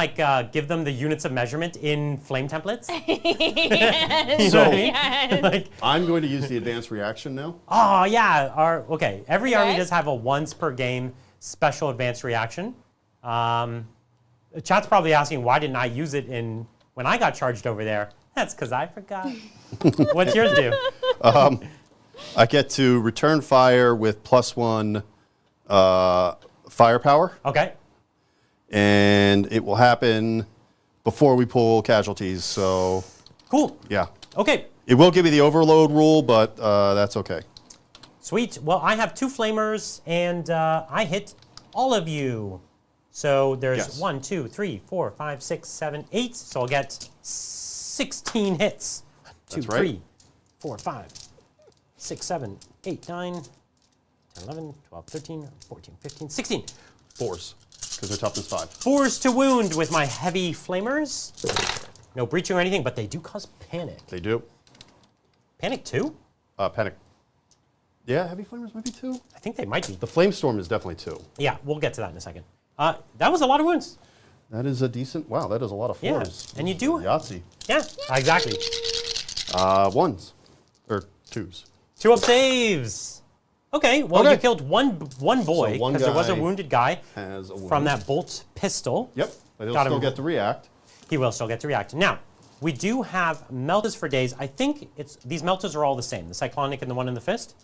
give them the units of measurement in Flame templates. You know what I mean? Yes. Like, I'm going to use the advanced reaction now. oh yeah. Okay. Every army Okay. does have a once per game special advanced reaction. Chat's probably asking, why didn't I use it when I got charged over there? That's because I forgot. What's yours do? I get to return fire with +1 firepower, Okay. and it will happen before we pull casualties. So, Cool. yeah. Okay. It will give you the overload rule, but that's okay. Sweet. Well, I have 2 flamers, and I hit all of you. So there's Yes. 1, 2, 3, 4, 5, 6, 7, 8. So I'll get 16 hits. 2, That's right. 3, 4, 5, 6, 7, 8, 9, 10, 11, 12, 13, 14, 15, 16. 4s, because they're toughness 5. 4s to wound with my heavy flamers. No breaching or anything, but they do cause panic. They do. Panic 2? Panic. Yeah, heavy flamers might be 2. I think they might be. The flame storm is definitely 2. Yeah, we'll get to that in a second. That was a lot of wounds. That is a decent. Wow, that is a lot of 4s. Yeah, and you do- Yahtzee. Yeah, exactly. 1s or 2s. 2 up saves. Okay, well, Okay. you killed one boy, So one because there was a guy wounded guy has a wound. from that bolt pistol. Yep, but he'll Got still him. get to react. He will still get to react. Now, we do have meltas for days. I think these meltas are all the same. The cyclonic and the one in the fist.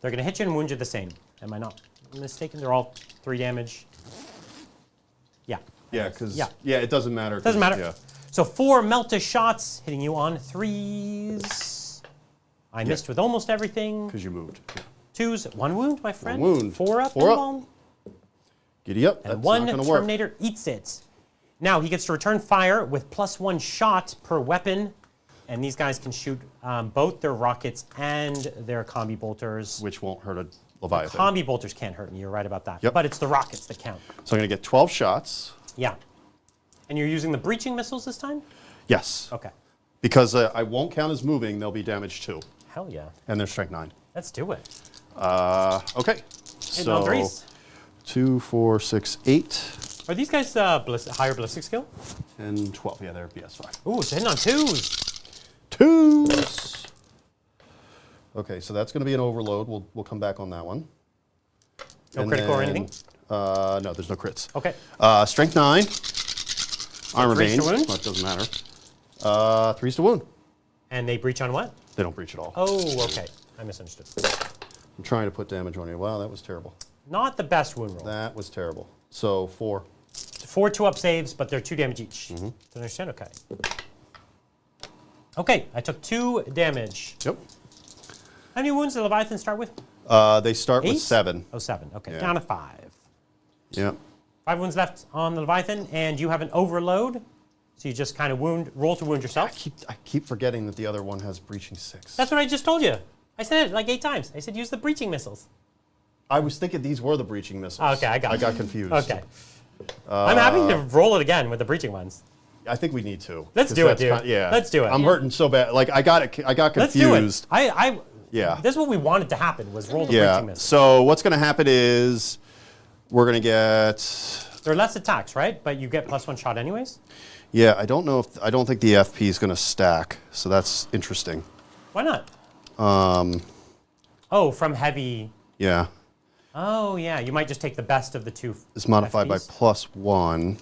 They're going to hit you and wound you the same. Am I not mistaken? They're all 3 damage. Yeah. Yeah, because Yeah. it doesn't matter. Doesn't 'cause- matter. Yeah. So 4 melta shots hitting you on 3s. I missed with almost everything. Because you moved. Yeah. 2s, 1 wound, my friend. wound. 4 up. 4 up. Involved. Giddy up. And That's one not going to work. Terminator eats it. Now he gets to return fire with +1 shot per weapon. And these guys can shoot both their rockets and their combi bolters. Which won't hurt a Leviathan. Combi bolters can't hurt me, you're right about that. Yep. But it's the rockets that count. So I'm going to get 12 shots. Yeah. And you're using the breaching missiles this time? Yes. Okay. Because I won't count as moving. They'll be damage 2. Hell yeah. And they're strength 9. Let's do it. Okay. Hitting on So 3s. 2, 4, 6, 8, Are these guys higher ballistic skill? 10, 12. Yeah, they're BS5. Ooh, it's hitting on 2s. 2s. Okay, so that's going to be an overload. We'll come back on that one. No And critical or then- anything? No, there's no crits. Okay. Strength 9. Armor 3s to Banes. wound? Well, it doesn't matter. 3s to wound. And they breach on what? They don't breach at all. Oh, okay. I misunderstood. I'm trying to put damage on you. Wow, that was terrible. Not the best wound roll. That was terrible. So 4. 4 2-up saves, but they're 2 damage each. Mm-hmm. Do you understand? Okay. Okay, I took 2 damage. Yep. How many wounds do Leviathan start with? They start 8? with 7. Oh, 7. Okay, Yeah. down to 5. Yep. 5 wounds left on the Leviathan, and you have an overload. So you just kind of roll to wound yourself. I keep forgetting that the other one has breaching 6. That's what I just told you. I said it like 8 times. I said use the breaching missiles. I was thinking these were the breaching missiles. Okay, I got confused. Okay. I'm happy to roll it again with the breaching ones. I think we need to. Let's do it, dude. Yeah. Let's do it. I'm hurting so bad. Like I got Let's confused. do it. Yeah. This is what we wanted to happen, was roll the Yeah. breaching missiles. So what's going to happen is we're going to get. There are less attacks, right? But you get +1 shot anyways? Yeah, I don't think the FP is going to stack. So that's interesting. Why not? Oh, from heavy. Yeah. Oh, yeah. You might just take the best of the 2. It's modified by FPs. +1.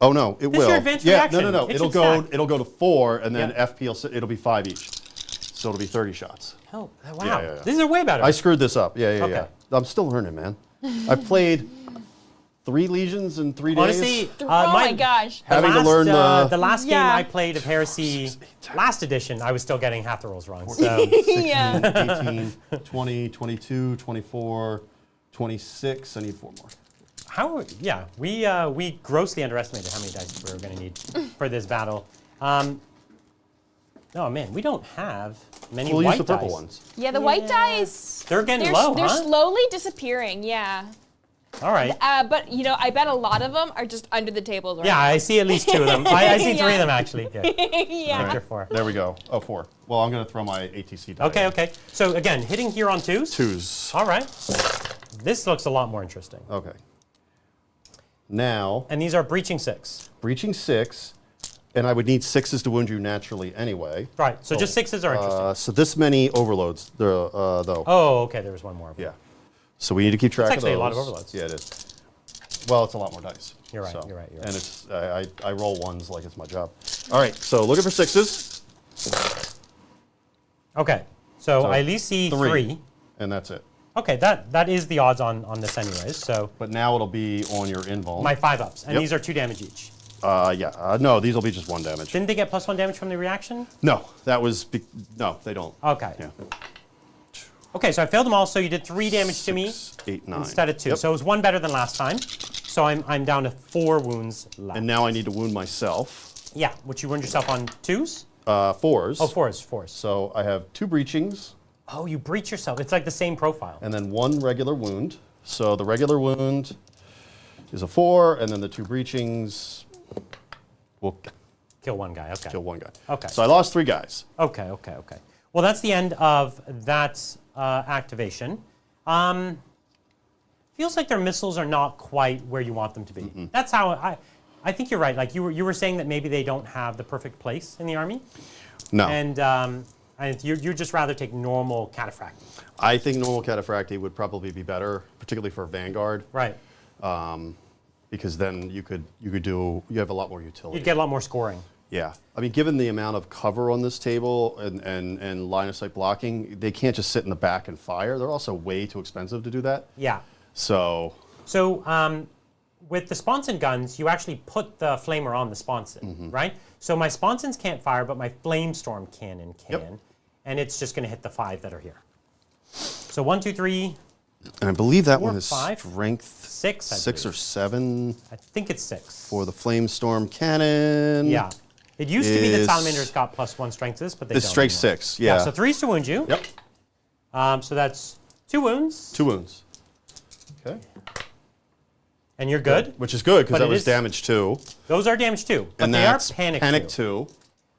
Oh no, it This is will. your advanced yeah, reaction. no. It It'll should go. stack. It'll go to 4, and then Yeah. FP it'll be 5 each. So it'll be 30 shots. Oh, wow. Yeah. These are way better. I screwed this up. Yeah. Okay. I'm still learning, man. I've played 3 legions in 3 days. Honestly, Oh my gosh. Having to learn the last game Yeah. I played of Heresy, last edition, I was still getting half the rolls wrong. So Yeah. 18, 20, 22, 24, 26. I need 4 more. we grossly underestimated how many dice we were going to need for this battle. Oh man, we don't have many We'll white use the purple dice. ones. Yeah, the white dice. They're getting They're, low, they're huh? slowly disappearing, yeah. All right. But, I bet a lot of them are just under the tables right Yeah, I see at least 2 of them. I see 3 Yeah. of them actually. Good. yeah. Right. 4. There we go. Oh, 4. Well, I'm going to throw my ATC die. Okay. So again, hitting here on 2s. 2s. All right. This looks a lot more interesting. Okay. Now, And these are breaching 6. breaching 6, and I would need 6s to wound you naturally anyway. Right. So just 6s are interesting. So this many overloads, though. Oh, okay. There was one more. Yeah. So we need to keep track That's of those. actually a lot of overloads. Yeah, it is. Well, it's a lot more dice. You're right, you're right. And it's I roll 1s like it's my job. All right, so looking for 6s. Okay. So So I at least see 3. And that's it. Okay, that is the odds on this anyways. So But now it'll be on your invuln. my 5-ups, and Yep. these are 2 damage each. No, these will be just 1 damage. Didn't they get +1 damage from the reaction? No, that was no, they don't. Okay. Yeah. Okay, so I failed them all. So you did 3 damage to me 8, 9. instead of 2. Yep. So it was 1 better than last time. So I'm down to 4 wounds left. And now I need to wound myself. Yeah, which you wound yourself on 2s? 4s. Oh, 4s. So I have 2 breachings Oh, you breach yourself. It's like the same profile. and then 1 regular wound. So the regular wound is a 4, and then the 2 breachings will Kill 1 guy. Okay. kill 1 guy. Okay. So I lost 3 guys. Okay. Well, that's the end of that activation. Feels like their missiles are not quite where you want them to be. That's how I think you're right. Like you were saying that maybe they don't have the perfect place in the army, No. and you'd just rather take normal cataphracti. I think normal cataphracti would probably be better, particularly for Vanguard, Right. because then you have a lot more utility. You'd get a lot more scoring. Yeah, I mean, given the amount of cover on this table and line of sight blocking, they can't just sit in the back and fire. They're also way too expensive to do that. Yeah. So With the sponson guns, you actually put the flamer on the sponson, right? So my sponsons can't fire, but my flamestorm cannon can, Yep. and it's just going to hit the 5 that are here. So 1, 2, 3, and I believe that 4, one is 5, strength 6. I 6 or believe. 7 I think it's 6. for the flamestorm cannon. Yeah. It used to be that is- Salamanders got +1 strength to this, but they It's don't strength anymore. 6. Yeah. So 3's to wound you. Yep. So that's 2 wounds, 2 wounds. Okay. and you're good. Which is good because But that it was is- damage 2. Those are damage 2, but And they are that's panic 2.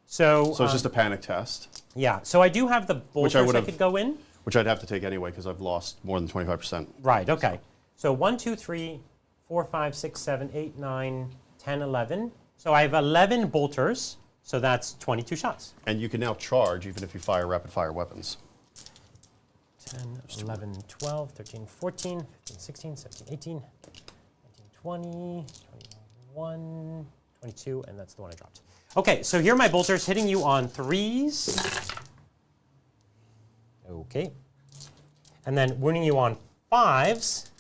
So, So it's just a panic test, yeah. So I do have the bolters that would've- could go in. which I'd have to take anyway because I've lost more than 25%. Right, okay. So 1, 2, 3, 4, 5, 6, 7, 8, 9, 10, 11. So I have 11 bolters, so that's 22 shots. And you can now charge even if you fire rapid fire weapons. 10, 11, 12, 13, 14, 15, 16, 17, 18, 19, 20, 21, 22, and that's the one I dropped. Okay, so here are my bolters hitting you on 3s. Okay. And then wounding you on 5s.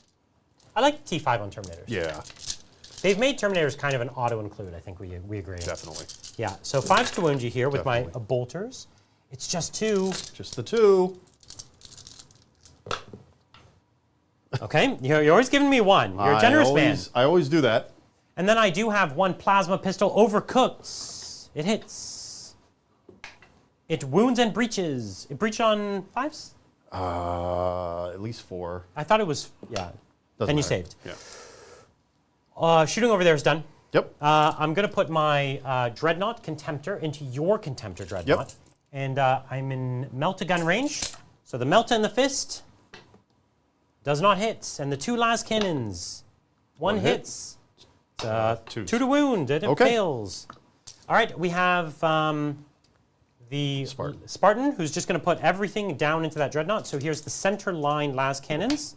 I like T5 on Terminators. Yeah. They've made Terminators kind of an auto-include, I think we agree. Definitely. Yeah, so 5s to wound you here with my Definitely. bolters. It's just 2. Just the 2. Okay, you're always giving me 1. You're a generous man. I always do that. And then I do have 1 plasma pistol, overcooked. It hits. It wounds and breaches. It breached on 5s? At least 4. I thought it was, yeah. Doesn't And you matter. saved. Yeah. Shooting over there is done. Yep. I'm going to put my Dreadnought Contemptor into your Contemptor Dreadnought. Yep. And I'm in Melt-A-Gun range. So the Melt in the fist does not hit. And the 2 las cannons. 1 hit. hits. 2 2 to wound, and it Okay. fails. All right, we have the Spartan. Spartan, who's just going to put everything down into that Dreadnought. So here's the center line las cannons.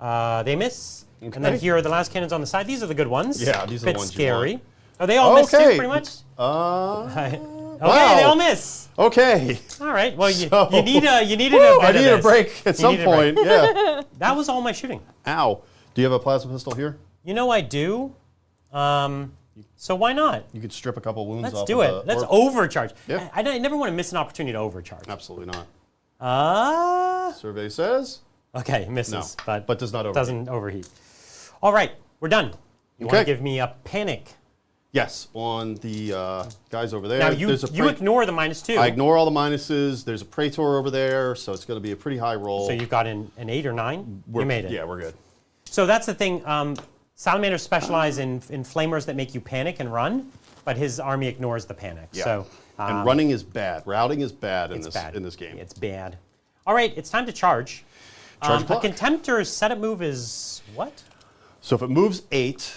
They miss. And then Okay. here are the las cannons on the side. These are the good ones. Yeah, these are the Bit ones you scary. want. Oh, they all miss too, Okay. pretty much? Okay, Wow. they all miss. Okay. All right, well, So- you needed a bit I of need a this. break at You some needed a break. point. Yeah. That was all my shooting. Ow. Do you have a plasma pistol here? You know I do. So why not? You could strip a couple wounds Let's off. do of it. the Let's orc. overcharge. Yeah. I never want to miss an opportunity to overcharge. Absolutely not. Survey says. Okay, misses, No, but does not overheat. Doesn't overheat. All right, we're done. You want Okay. to give me a panic? Yes, on the guys over there. Now you there's a ignore the -2. I ignore all the minuses. There's a Praetor over there, so it's going to be a pretty high roll. So you got an 8 or 9. You made it. Yeah, we're good. So that's the thing. Salamanders specialize in flamers that make you panic and run, but his army ignores the panic. Yeah. So And running is bad. Routing is bad in it's this bad. in this game. It's bad. All right, it's time to charge. Charge A clock. Contemptor's setup move is what? So if it moves 8,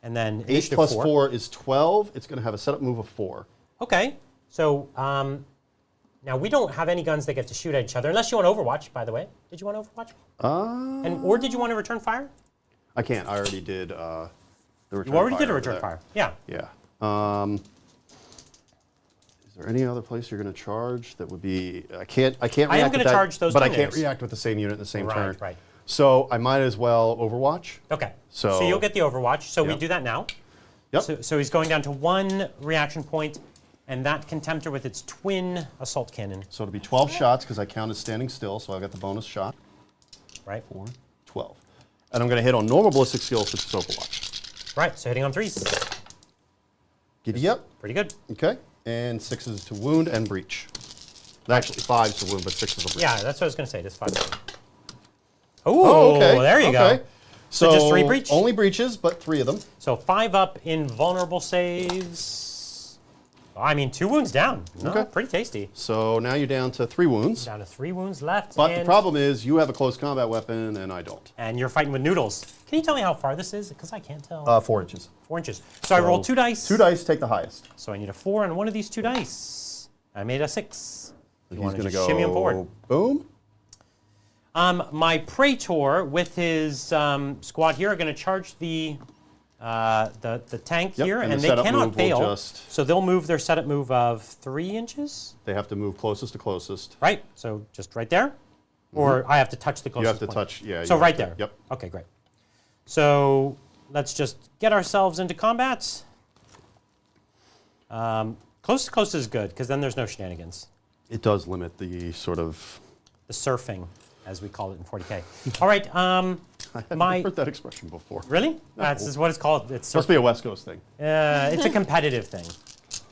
And then 8 initiative plus 4. 4 is 12. It's going to have a setup move of 4. Okay, so now we don't have any guns that get to shoot at each other, unless you want Overwatch, by the way. Did you want Overwatch? Or did you want to return fire? I can't. I already did the return You already fire did a over return there. fire. Yeah. Yeah. Is there any other place you're going to charge that would be? I can't react. I am with gonna that, charge those but I can't Terminators. react with the same unit in the same Right, turn. right. So I might as well Overwatch. Okay. So- you'll get the Overwatch. So we Yep. do that now. Yep. So he's going down to 1 reaction point, and that Contemptor with its twin assault cannon, So it'll be 12 shots because I counted standing still, so I got the bonus shot. right? 4, 12. And I'm going to hit on normal ballistic skill since it's Overwatch. Right. So hitting on 3s, Giddy up. pretty good. Okay. And 6s to wound and breach. Actually, 5s to wound, but 6s to breach. Yeah, that's what I was going to say. Just 5. Oh, there you go. So just 3 breach? Only breaches, but 3 of them. So 5 up in vulnerable saves. I mean, 2 wounds down. No, Okay. pretty tasty. So now you're down to 3 wounds. Down to 3 wounds left. But the and- problem is you have a close combat weapon and I don't. And you're fighting with noodles. Can you tell me how far this is? Because I can't tell. 4 inches. 4 inches. So I rolled 2 dice. 2 dice, take the highest. So I need a 4 on one of these 2 dice. I made a 6. So You he's wanna going to just go shimmy him forward. boom. My Praetor with his squad here are going to charge the tank Yep, here, and and the they setup cannot move will fail. just- So they'll move their setup move of 3 inches, They have to move closest to closest. right? So just right there, or I have to touch the You closest have to point? touch, yeah. So you right have to- there. Yep. Okay, great. So let's just get ourselves into combat. Close to close is good because then there's no shenanigans. It does limit the sort of. The surfing, as we call it in 40K. All right. I've heard that expression before. Really? That's what it's called. It's Must be a West Coast thing. it's a competitive thing.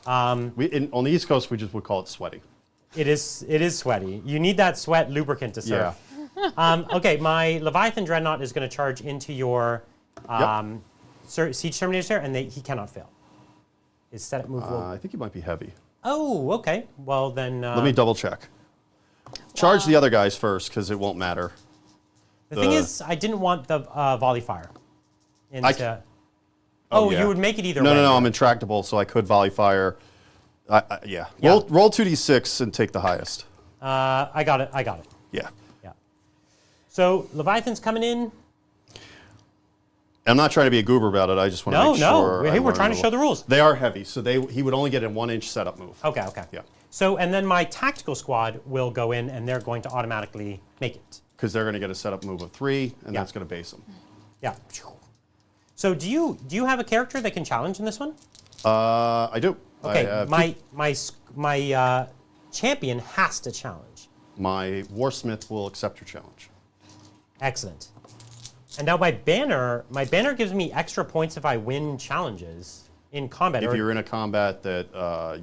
On the East Coast, we just would call it sweaty. It is sweaty. You need that sweat lubricant to surf. Okay, my Leviathan Dreadnought is going to charge into your Siege Terminators here, and he cannot fail. His setup move will... I think he might be heavy. Oh, okay. Well, then... Let me double check. Charge the other guys first, because it won't matter. The thing is, I didn't want the volley fire. Into, yeah. You would make it either No, way. I'm intractable, so I could volley fire. Yeah. Yeah. Roll 2d6 and take the highest. I got it. Yeah. Yeah. So, Leviathan's coming in. I'm not trying to be a goober about it. I just want to make sure. Hey, I we're learn trying to a show the rules. They are heavy, so he would only get a 1-inch setup move. Okay. Yeah. So, and then my tactical squad will go in, and they're going to automatically make it. Because they're going to get a setup move of 3, and that's going to base them. Yeah. So do you have a character that can challenge in this one? I do. Okay, my champion has to challenge. My Warsmith will accept your challenge. Excellent. And now my banner gives me extra points if I win challenges in combat. If you're in a combat that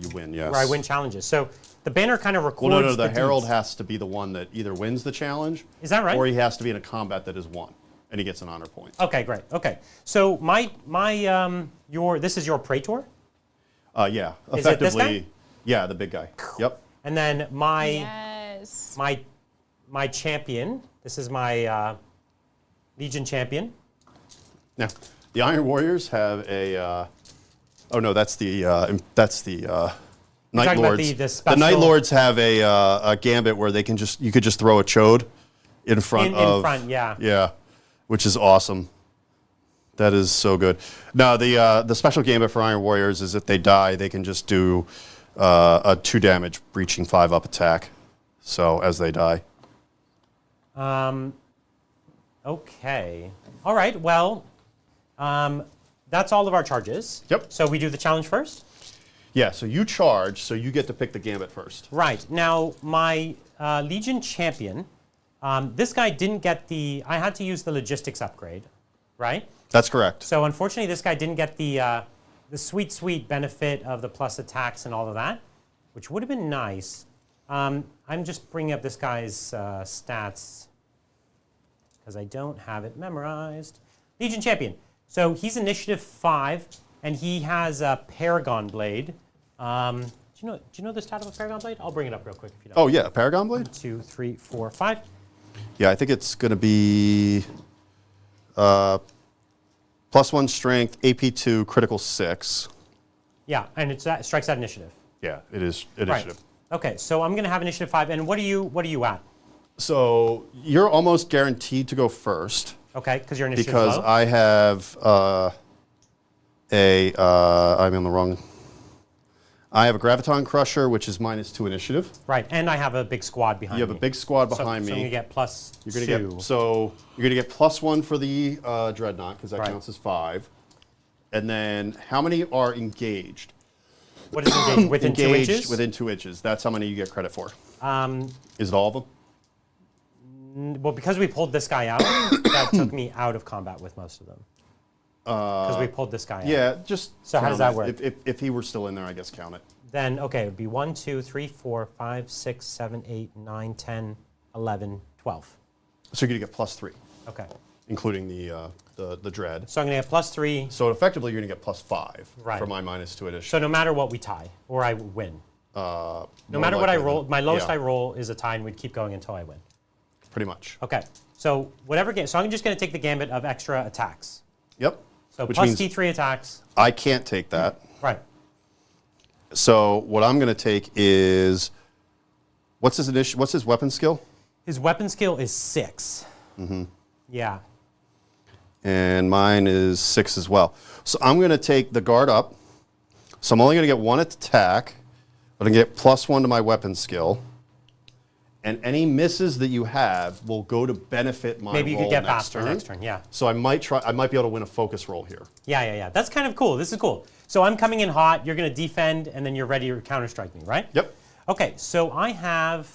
you win, yes. Where I win challenges. So the banner kind of records. Well, no, the Herald deeds. has to be the one that either wins the challenge. Is that right? Or he has to be in a combat that is won, and he gets an honor point. Okay, great. Okay, so this is your Praetor. Yeah, Is it this effectively. guy? Yeah, the big guy. Yep. And then my Yes. my champion. This is my Legion champion. Now, the Iron Warriors have a. Oh no, that's the Night talking about Lords. the special- Night Lords have a gambit where they can you could just throw a chode in front of. In front, yeah. Yeah, which is awesome. That is so good. Now the special gambit for Iron Warriors is if they die, they can just do a 2 damage breaching 5 up attack. So as they die. Okay. All right. Well, that's all of our charges. Yep. So we do the challenge first. Yeah. So you charge, so you get to pick the gambit first. Right. Now my Legion champion. This guy didn't get the. I had to use the logistics upgrade, right? That's correct. So unfortunately, this guy didn't get the sweet benefit of the plus attacks and all of that, which would have been nice. I'm just bringing up this guy's stats because I don't have it memorized. Legion champion. So he's initiative 5, and he has a Paragon Blade. Do you know the stat of a Paragon Blade? I'll bring it up real quick if you don't. Oh yeah, Paragon Blade. 2, 3, 4, 5. Yeah, I think it's going to be +1 strength, AP2, critical 6. Yeah, and it strikes at initiative. Yeah, it is initiative. Right. Okay, so I'm going to have initiative 5, and what are you at? So you're almost guaranteed to go first. Okay, because you're initiative Because low. I have I'm in the wrong. I have a Graviton Crusher, which is -2 initiative. Right, and I have a big squad behind me. You have a big squad behind so me. I'm going to get plus You're gonna 2. you're gonna get +1 for the Dreadnought because that Right. counts as 5. And then how many are engaged? What is engaged? Within 2 Engaged inches? within 2 inches. That's how many you get credit for. Is it all of them? Well, because we pulled this guy out, that took me out of combat with most of them. Because we pulled this guy out. Yeah, just. So how does count that it. work? If he were still in there, I guess count it. Then, okay, it would be 1, 2, 3, 4, 5, 6, 7, 8, 9, 10, 11, 12. So you're gonna get +3, Okay. including the dread. So I'm going to get plus 3. So effectively, you're gonna get +5 Right. for my -2 initiative. So no matter what, we tie, or I win. No More matter what I likely roll, than- my lowest yeah, I roll is a tie, and we'd keep going until I win. Pretty much. Okay. So whatever game. So I'm just going to take the gambit of extra attacks. Yep. So Which plus means T3 attacks. I can't take that. Right. So what I'm gonna take is what's his weapon skill? His weapon skill is 6. Mm-hmm. Yeah. And mine is 6 as well. So I'm going to take the guard up. So I'm only going to get 1 attack, but I'm going to get +1 to my weapon skill. And any misses that you have will go to benefit my Maybe you roll could get next faster turn. next turn. Yeah. So I might be able to win a focus roll here. Yeah. That's kind of cool. This is cool. So I'm coming in hot. You're going to defend, and then you're ready to counterstrike me, right? Yep. Okay. So I have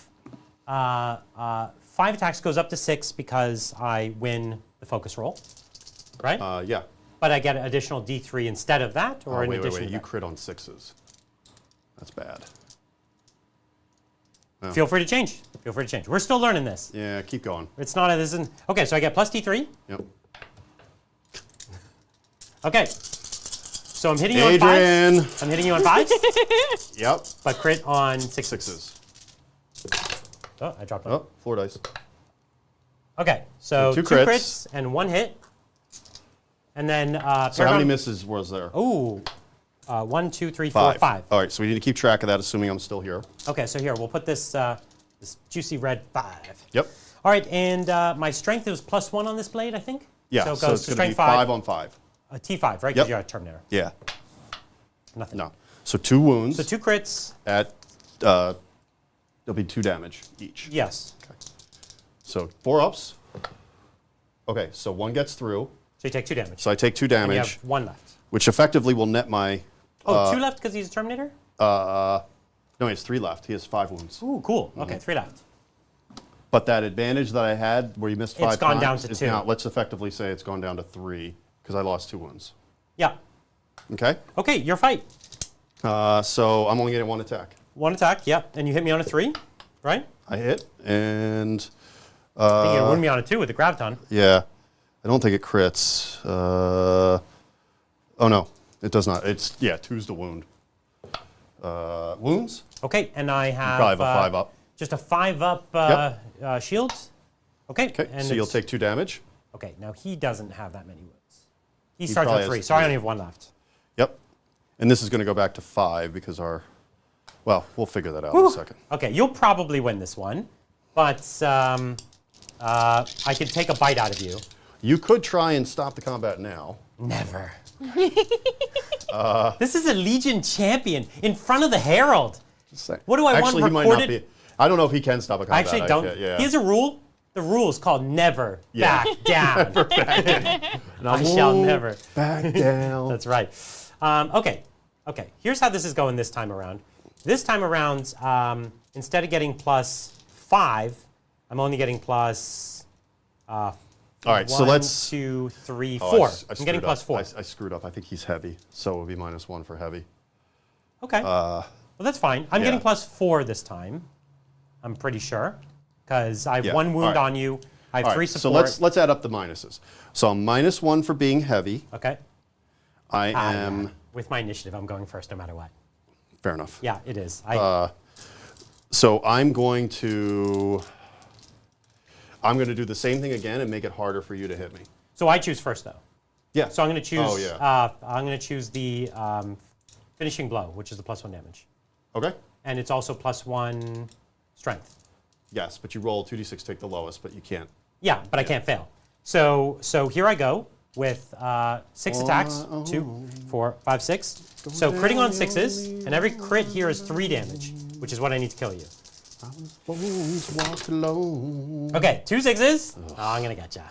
5 attacks goes up to 6 because I win the focus roll, right? Yeah. But I get an additional D3 instead of that, or in Wait. addition to You that? crit on 6s. That's bad. Feel free to change. Feel free to change. We're still learning this. Yeah, keep going. It's not. This isn't. Okay, so I get plus D3. Yep. Okay. So I'm hitting you on Adrian. 5s. I'm hitting you on 5s, Yep. but crit on 6s. 6s. Oh, I dropped one. Oh, 4 dice. Okay, so Two 2 crits. crits and 1 hit. And then So how Paragon- many misses was there? Ooh, 1, 2, 3, 4, 5. All right, so we need to keep track of that, assuming I'm still here. Okay, so here we'll put this this juicy red 5. Yep. All right, and my strength is +1 on this blade, I think. Yeah, So it so goes it's to going to be strength 5 on 5. A T5, right? Because Yep. you're a Terminator. Yeah. Nothing. No. So 2 wounds So 2 crits. at, there'll be 2 damage each. Yes. So 4 ups. Okay, so 1 gets through. So you take 2 damage. So I take 2 And you damage, have 1 left. which effectively will net my. Oh, 2 left because he's a Terminator? No, he has 3 left. He has 5 wounds. Ooh, cool. Okay, 3 left. But that advantage that I had, where you missed 5 It's gone down times, to is 2. now, let's effectively say it's gone down to 3 because I lost 2 wounds. Yeah. Okay. Okay, your fight. So I'm only getting 1 attack. 1 attack, yep. And you hit me on a 3, right? I hit, and I think you wound me on a 2 with the graviton. yeah, I don't think it crits. Oh no, it does not. It's 2's the wound. Wounds? Okay, and I have Probably have a 5 up. just a 5 up shield. Okay. Okay, and so you'll it's- take 2 damage. Okay, now he doesn't have that many wounds. He He starts probably with 3, has so I 3. only have 1 left. Yep. And this is going to go back to 5 because well, we'll figure that out in a second. Okay, you'll probably win this one, but I could take a bite out of you. You could try and stop the combat now. Never. This is a Legion champion in front of the Herald. What do I want Actually, he might not recorded? be. I don't know if he can stop a combat. I actually don't. Yeah. He has a rule. The rule is called never Yeah. back down. And I shall never. Back down. That's right. Okay. Here's how this is going this time around. This time around, instead of getting +5, I'm only getting plus. All right, so 1, let's. 2, 3, Oh, 4. I I'm getting screwed up. +4. I screwed up. I think he's heavy, so it would be -1 for heavy. Okay. Well, that's fine. I'm yeah. getting +4 this time. I'm pretty sure, because I have Yeah, 1 wound all right. on you. I have All 3 right, support. so let's add up the minuses. So I'm -1 for being heavy. Okay. I Yeah. am. With my initiative, I'm going first no matter what. Fair enough. Yeah, it is. So I'm going to do the same thing again and make it harder for you to hit me. So I choose first, though. Yeah. So I'm going to choose. Oh, yeah. I'm going to choose the finishing blow, which is the +1 damage, Okay. and it's also +1 strength. Yes, but you roll 2d6, take the lowest, but you can't. Yeah, but I can't fail. So here I go with 6 attacks. 2, 4, 5, 6. So critting on 6s, and every crit here is 3 damage, which is what I need to kill you. Walk alone. Okay, 2 6s. Oh, I'm gonna get ya.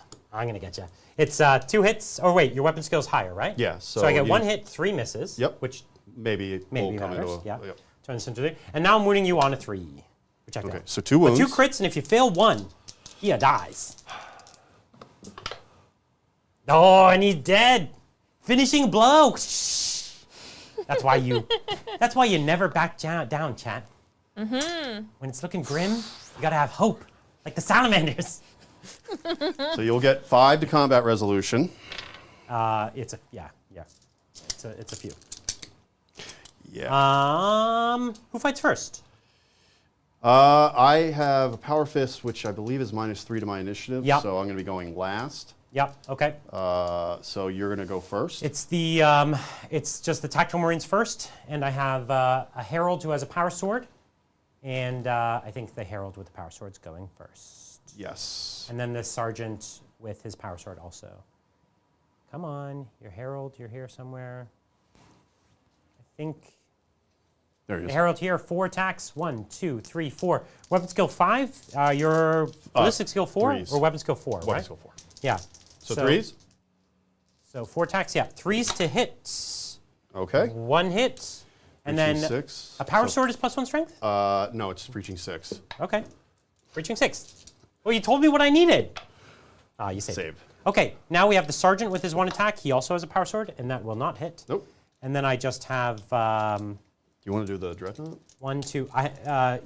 It's 2 hits. Or wait, your weapon skill's higher, right? Yeah, So I get you- 1 hit, 3 misses. Yep. Which Maybe it maybe will come matters. into a. Yeah. Yep. Turn this into 3. And now I'm wounding you on a 3, which I failed. Okay, so 2 wounds. But 2 crits, and if you fail 1, he dies. Oh, and he's dead. Finishing blow. That's why you never back down, chat. When it's looking grim, you gotta have hope, like the Salamanders. So you'll get 5 to combat resolution. It's a few. Yeah. Who fights first? I have a power fist, which I believe is -3 to my initiative. Yep. So I'm going to be going last. Yep. Okay. So you're going to go first. It's it's just the Tactical Marines first, and I have a Herald who has a power sword, and I think the Herald with the power sword's going first, Yes. and then the Sergeant with his power sword also. Come on, your Herald, you're here somewhere. I think There he the is. Herald here, 4 attacks, 1, 2, 3, 4. Weapon skill 5. Your ballistic skill 4 threes. or weapon skill 4, Weapon right? skill 4. Yeah. So 3s? So 4 attacks, yeah. 3s to hit. Okay. 1 hit. And then Reaching 6. a power So- sword is +1 strength? No, it's reaching 6. Okay. Reaching 6. Well, you told me what I needed. Ah, you saved. Save. Okay, now we have the Sergeant with his 1 attack. He also has a power sword, and that will not hit. Nope. And then I just have Do you want to do the Dreadnought? 1, 2. Oh,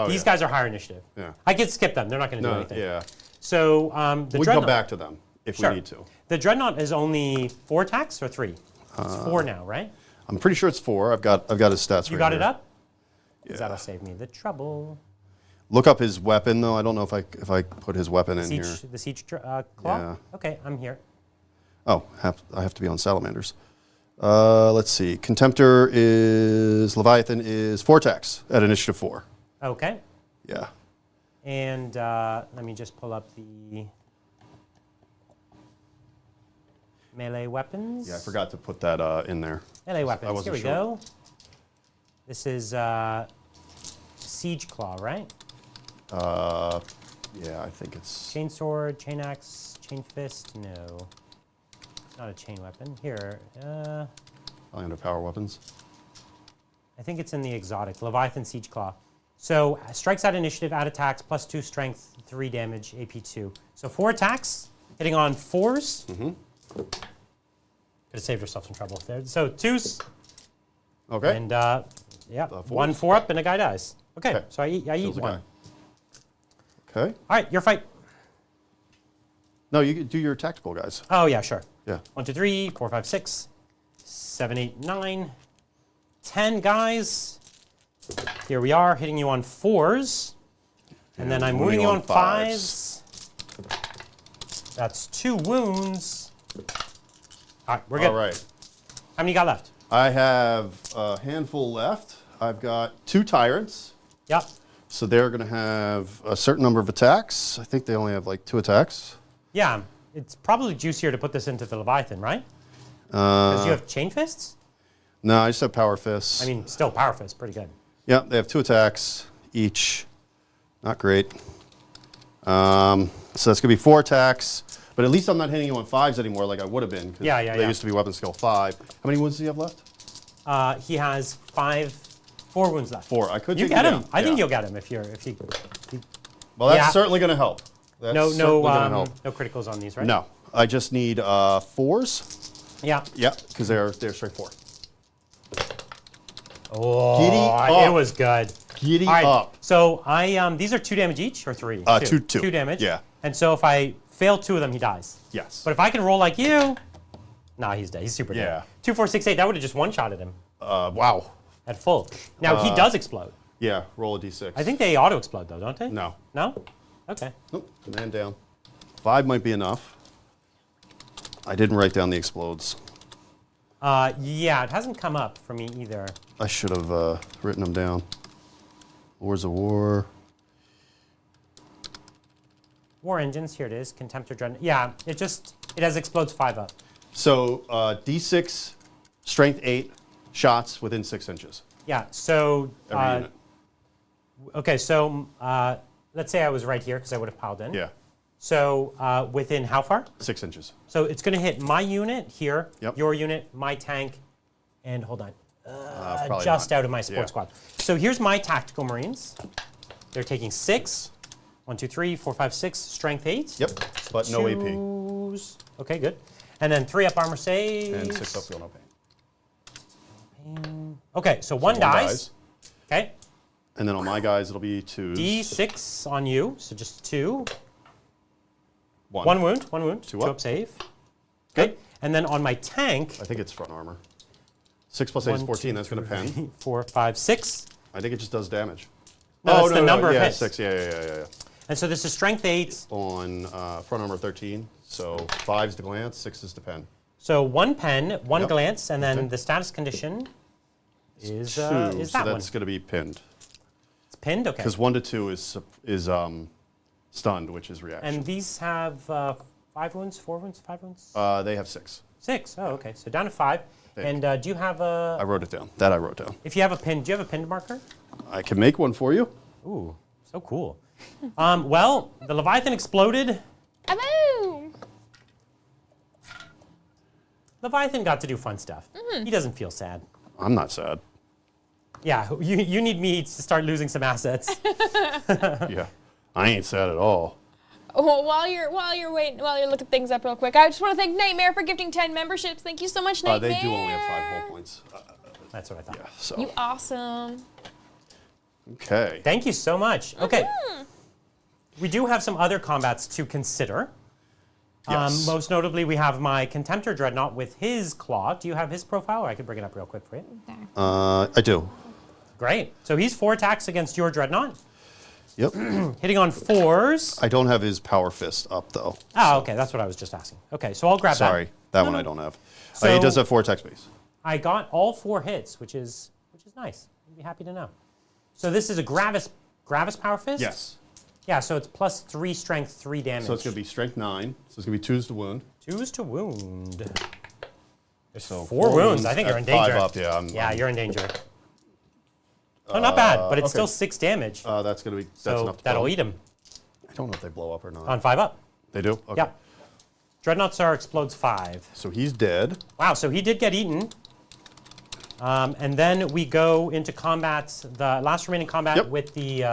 These yeah. guys are higher initiative. Yeah. I could skip them. They're not going to do No, anything. yeah. So the We can Dreadnought. come back to them if Sure. we need to. The Dreadnought is only 4 attacks or 3? It's 4 now, right? I'm pretty sure it's 4. I've got his stats You right got here. it up? 'Cause Yeah. that'll save me the trouble. Look up his weapon though. I don't know if I put his weapon in here. The siege claw? Yeah. Okay, I'm here. Oh, I have to be on Salamanders. Let's see. Contemptor is Leviathan is 4 attacks at initiative 4. Okay. Yeah. And let me just pull up the melee weapons. Yeah, I forgot to put that in there. Melee weapons. wasn't Here we sure. go. This is siege claw, right? Yeah, I think it's. Chain sword, chain axe, chain fist. No. not a chain weapon. Here, Probably under power weapons. I think it's in the exotic. Leviathan Siege Claw. So strikes at initiative, add attacks, +2 strength, 3 damage, AP2. So 4 attacks, hitting on 4s. Could have saved yourself some trouble there. So 2s. Okay. And yeah, 1 4 up and a guy dies. Okay, so I eat Kills a 1. guy. Okay. All right, your fight. No, you can do your tactical guys. Oh yeah, sure. Yeah. 1 2 3 4 5 6 7 8 9 10 guys. Here we are, hitting you on 4s. And then I'm wounding you on 5s. That's 2 wounds. All right, we're good. All right. How many you got left? I have a handful left. I've got 2 tyrants. Yep. So they're going to have a certain number of attacks. I think they only have like 2 attacks. Yeah, it's probably juicier to put this into the Leviathan, right? Because you have chain fists? No, I just have power fists. I mean, still power fists, pretty good. Yeah, they have 2 attacks each. Not great. So that's going to be 4 attacks. But at least I'm not hitting you on 5s anymore like I would have been. Yeah. They used to be weapon skill 5. How many wounds do you have left? He has 4 wounds left. 4. I could You take get you him. down. I think Yeah. you'll get him if you. Well, that's Yeah. certainly going to help. That's No certainly gonna help. criticals on these, right? No, I just need 4s. Yeah. Yeah, because they're straight 4. Oh, Giddy it up. was good. Giddy All right, up. so these are 2 damage each or 3? 2. 2 damage. Yeah. And so if I fail 2 of them, he dies. Yes. But if I can roll like you, nah, he's dead. He's super Yeah. dead. 2 4 6 8. That would have just one-shotted him Wow. at full. Now he does explode. Yeah, roll a d6. I think they auto explode though, don't they? No. No? Okay. Nope, man down. 5 might be enough. I didn't write down the explodes. Yeah, it hasn't come up for me either. I should have written them down. Wars of War. War engines, here it is. Contempt or Dread. Yeah, it has explodes 5 up. So d6, strength 8, shots within 6 inches. Yeah, so Every unit. okay, so let's say I was right here because I would have piled in. Yeah, So within how far? 6 inches. So it's going to hit my unit here, Yep. your unit, my tank, and hold on, Probably just not. out of my support Yeah. squad. So here's my tactical Marines. They're taking 6. 1 2 3 4 5 6. Strength 8. Yep, but no AP. 2s. Okay, good. And then 3 up armor saves. And 6 up, feel no pain. Okay, so one dies. Okay. And then on my guys, it'll be 2s. D6 on you, so just 2. 1. One wound, 1 wound. 2 2 up. up save. Good. Okay. And then on my tank, I think it's front armor. 6 plus 8 is 14. That's going to pen. 4 5 6. I think it just does damage. No, that's the number of yeah, hits. 6. Yeah. And so this is strength 8. On front armor 13. So 5's to glance, 6 is to pen. So 1 pen, 1 Yep. glance, and then Okay. the status condition is 2, that so one. that's going to be pinned. It's pinned, okay. Because 1 to 2 is stunned, which is reaction. And these have 5 wounds, 4 wounds, 5 wounds? They have 6. 6. Oh, okay. So down to 5. Think. And do you have a? I wrote it down. That I wrote down. If you have a pin, do you have a pinned marker? I can make one for you. Ooh, so cool. Well, the Leviathan exploded. Boom! Leviathan got to do fun stuff. He doesn't feel sad. I'm not sad. Yeah, you need me to start losing some assets. Yeah, I ain't sad at all. Well, while you're looking things up real quick, I just want to thank Nightmare for gifting 10 memberships. Thank you so much, Nightmare. They do only have 5 hull points. That's what I thought. Yeah. So. You awesome. Okay. Thank you so much. Okay. We do have some other combats to consider. Yes. Most notably, we have my Contemptor Dreadnought with his claw. Do you have his profile? Or I could bring it up real quick for you. I do. Great. So he's 4 attacks against your Dreadnought, Yep. hitting on 4s. I don't have his power fist up though. Oh, okay. That's what I was just asking. Okay, so I'll grab Sorry, that. that one I don't have. So- he does have 4 attack space. I got all 4 hits, which is nice. You'd be happy to know. So this is a Gravis Power Fist? Yes. Yeah, so it's plus 3 strength, 3 damage. So it's going to be strength 9. So it's going to be 2s to wound. 2s to wound. There's So 4 wounds. I think you're in danger. 5 up, yeah. Yeah, you're in danger. Oh, not bad, but it's okay. still 6 damage. That's going to be, that's So enough to that'll kill eat him I don't know if they blow up or not. on 5 up. They do? Okay. Yeah. Dreadnought Tsar explodes 5. So he's dead. Wow, so he did get eaten. And then we go into combat, the last remaining combat with the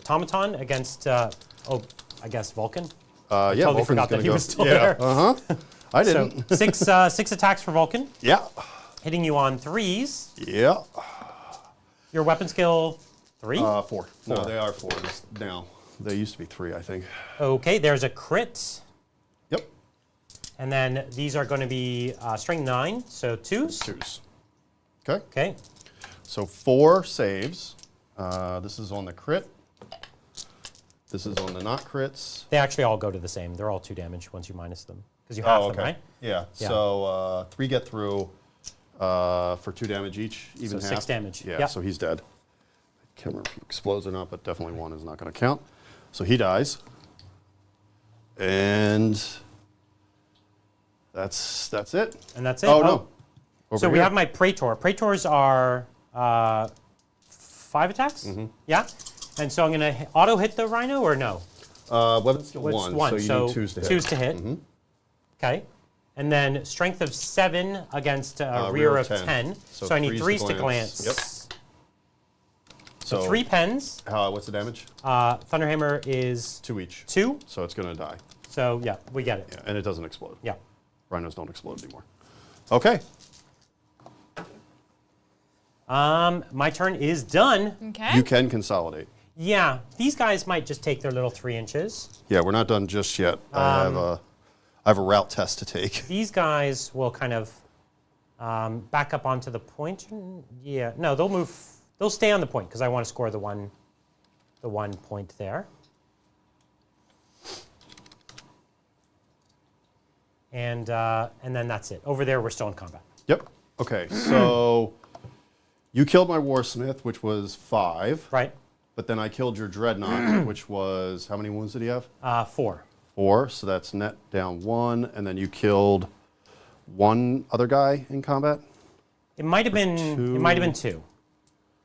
automaton against, I guess Vulcan. Yeah, totally Vulcan's forgot that gonna he go. was still there. I didn't. So 6 attacks for Vulcan, Yeah. hitting you on 3s. Yeah. Your weapon skill 3? 4. No, they are 4s now. They used to be 3, I think. Okay, there's a crit. Yep. And then these are going to be strength 9, so 2s. 2s. Okay. Okay. So 4 saves. This is on the crit. This is on the not crits. They actually all go to the same. They're all 2 damage once you minus them. Because you have them, right? Yeah. Yeah. So 3 get through for 2 damage each, even So half. 6 damage. Yeah, Yep. so he's dead. I can't remember if he explodes or not, but definitely 1 is not going to count. So he dies. And that's it. And that's it? Oh, no. Over So we here. have my Praetor. Praetors are 5 attacks? Yeah? And so I'm going to auto hit the Rhino or no? Weapon skill It's 1, so you need 2s to hit. 2s to hit. Okay. And then strength of 7 against rear of 10. So I need 3s to glance. Yep. So 3 pens. What's the damage? Thunderhammer is 2 each. 2. So it's going to die. So yeah, we get it. Yeah, and it doesn't explode. Yeah. Rhinos don't explode anymore. Okay. My turn is done. Okay. You can consolidate. Yeah, these guys might just take their little 3 inches. Yeah, we're not done just yet. I have a route test to take. These guys will kind of back up onto the point. Yeah, no, they'll move. They'll stay on the point because I want to score the one point there. And then that's it. Over there, we're still in combat. Yep. Okay, so you killed my Warsmith, which was 5. Right. But then I killed your Dreadnought, which was, how many wounds did he have? 4. 4, so that's net down 1. And then you killed 1 other guy in combat? It might have been. It might have been 2.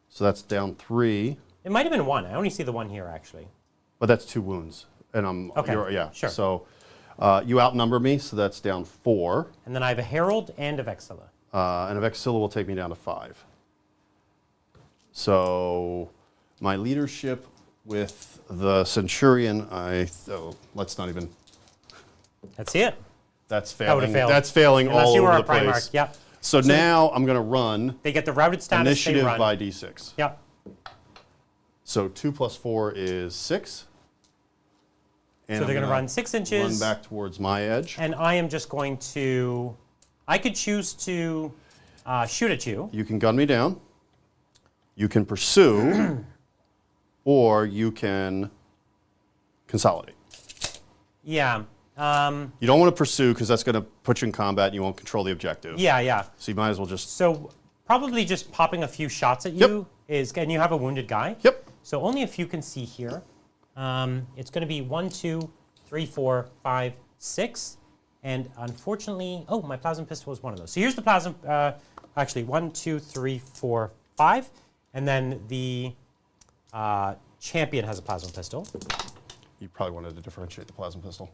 So that's down 3. It might have been 1. I only see the 1 here actually. But that's 2 wounds. And I'm, Okay, yeah. sure. So you outnumber me, so that's down 4. And then I have a Herald and a Vexilla. And a Vexilla will take me down to 5. So my leadership with the Centurion, let's not even. Let's see it. That's That would failing. have failed. That's failing Unless all you were over a the place. Primarch. Yep. So now I'm going to run They get the routed status. initiative they run. by D6. Yep. So 2 plus 4 is 6. And So they're I'm going to run 6 inches. Run back towards my edge. And I am just going to. I could choose to shoot at you. You can gun me down. You can pursue, or you can consolidate. Yeah. You don't want to pursue because that's going to put you in combat and you won't control the objective. Yeah, yeah. So you might as well just. So probably just popping a few shots at you is. And you have a wounded guy. Yep. So only a few can see here. It's going to be 1, 2, 3, 4, 5, 6. And unfortunately, oh, my plasma pistol is one of those. So here's the plasma. Actually, 1, 2, 3, 4, 5. And then the champion has a plasma pistol. You probably wanted to differentiate the plasma pistol.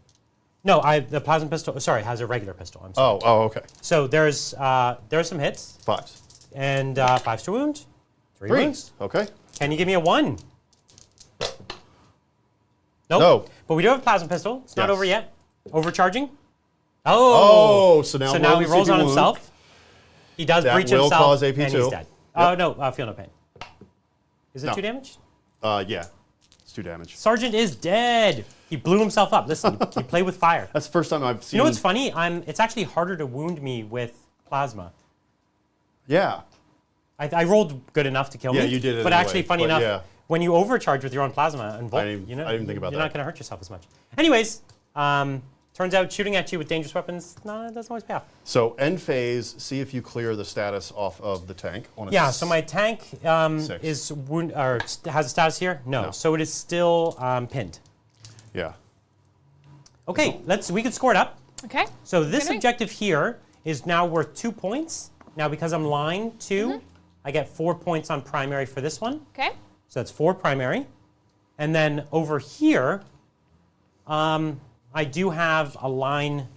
No, the plasma pistol, sorry, has a regular pistol. I'm sorry. Oh, okay. So there's some hits. 5s. And 5s to wound. 3 wounds. Okay. Can you give me a 1? Nope. No. But we do have a plasma pistol. It's not Yes. over yet. Overcharging. Oh. So now he rolls on wound. himself. He does That breach will himself. cause AP2. And he's dead. Oh, no. Feel no pain. Is it No. 2 damage? Yeah. It's 2 damage. Sergeant is dead. He blew himself up. Listen, you play with fire. That's the first time I've seen. You know what's funny? It's actually harder to wound me with plasma. Yeah. I rolled good enough to kill me. Yeah, you did it But anyway, actually, funny but enough, yeah. when you overcharge with your own plasma and Volt, I didn't think about you're that. not going to hurt yourself as much. Anyways, turns out shooting at you with dangerous weapons, doesn't always pay off. So end phase, see if you clear the status off of the tank. On a Yeah, so my tank 6. is has a status here? No. No. So it is still pinned. Yeah. Okay, we can score it up. Okay. So this Okay. objective here is now worth 2 points. Now because I'm line 2, I get 4 points on primary for this one. Okay. So that's 4 primary. And then over here, I do have a line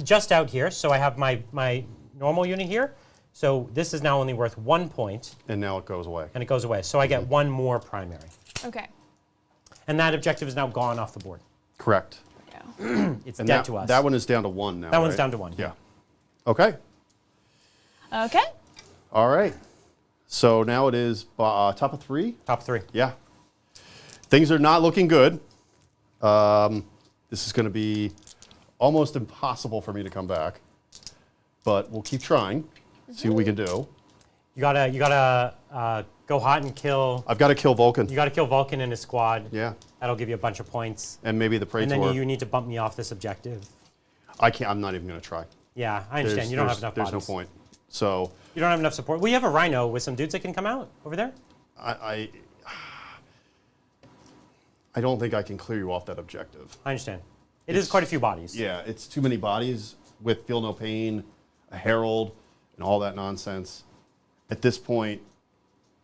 Just out here, so I have my normal unit here. So this is now only worth 1 point. And now it goes away. And it goes away. So I get one more primary. Okay. And that objective is now gone off the board. Correct. Yeah. It's And dead that, to us. that one is down to 1 now. That one's right? down to 1. Yeah. Okay. Okay. All right. So now it is top of 3. Top 3. Yeah. Things are not looking good. This is going to be almost impossible for me to come back. But we'll keep trying. See what we can do. You gotta go hot and kill. I've got to kill Vulcan. You gotta kill Vulcan and his squad. Yeah. That'll give you a bunch of points. And maybe the Praetor. And then you need to bump me off this objective. I can't. I'm not even going to try. Yeah, I understand. You don't have enough There's bodies. no point. So You don't have enough support. We have a Rhino with some dudes that can come out over there. I don't think I can clear you off that objective. I understand. It is quite a few bodies. Yeah, it's too many bodies with Feel No Pain, a Herald, and all that nonsense. At this point,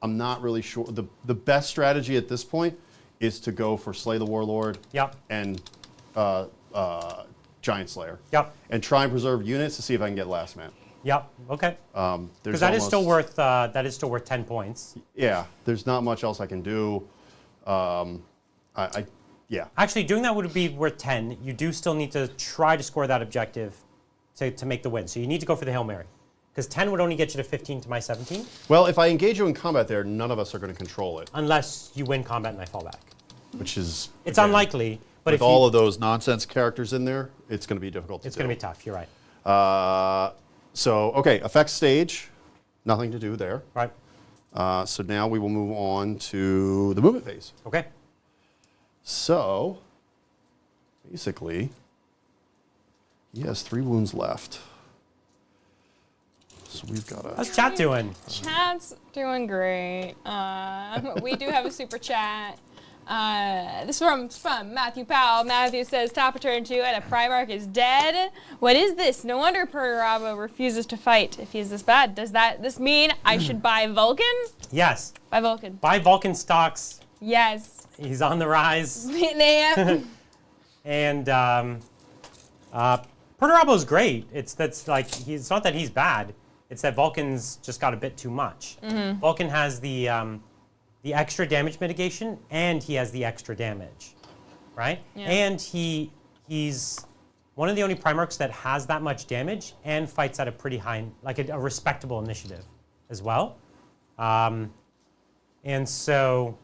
I'm not really sure. The best strategy at this point is to go for Slay the Warlord Yep. and Giant Slayer. Yep. And try and preserve units to see if I can get Last Man. Yep. Okay. There's Because that is still almost- worth 10 points. Yeah, there's not much else I can do. Yeah. Actually, doing that would be worth 10. You do still need to try to score that objective to make the win. So you need to go for the Hail Mary. Because 10 would only get you to 15 to my 17. Well, if I engage you in combat there, none of us are going to control it, Unless you win combat and I fall back. which is... It's again, unlikely, but with if all of those nonsense characters in there, it's going to be difficult to it's do. going to be tough. You're right. Okay, effects stage, nothing to do there. Right. So now we will move on to the movement phase. Okay. So, basically, he has 3 wounds left. So we've got to... How's chat doing? Chat's doing great. We do have a super chat. This is from Matthew Powell. Matthew says, top of turn 2 and a Primarch is dead. What is this? No wonder Perturabo refuses to fight if he's this bad. Does this mean I should buy Vulcan? Yes. Buy Vulcan. Buy Vulcan stocks. Yes. He's on the rise. Yeah. And Perturabo's great. It's not that he's bad. It's that Vulcan's just got a bit too much. Mm-hmm. Vulcan has the extra damage mitigation, and he has the extra damage, right? Yeah. And he's one of the only Primarchs that has that much damage and fights at a pretty high, like a respectable initiative as well. And so,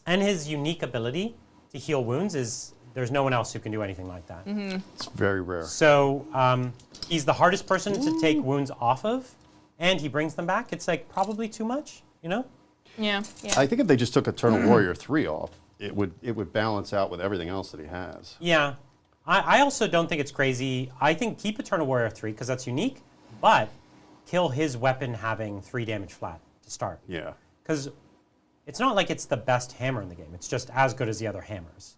and his unique ability to heal wounds is there's no one else who can do anything like that. Mm-hmm. It's very rare. So he's the hardest person to take wounds off of, and he brings them back. It's like probably too much, you know? Yeah. I think if they just took Eternal Warrior 3 off, it would balance out with everything else that he has. Yeah. I also don't think it's crazy. I think keep Eternal Warrior 3 because that's unique, but kill his weapon having 3 damage flat to start. Yeah. Because it's not like it's the best hammer in the game. It's just as good as the other hammers.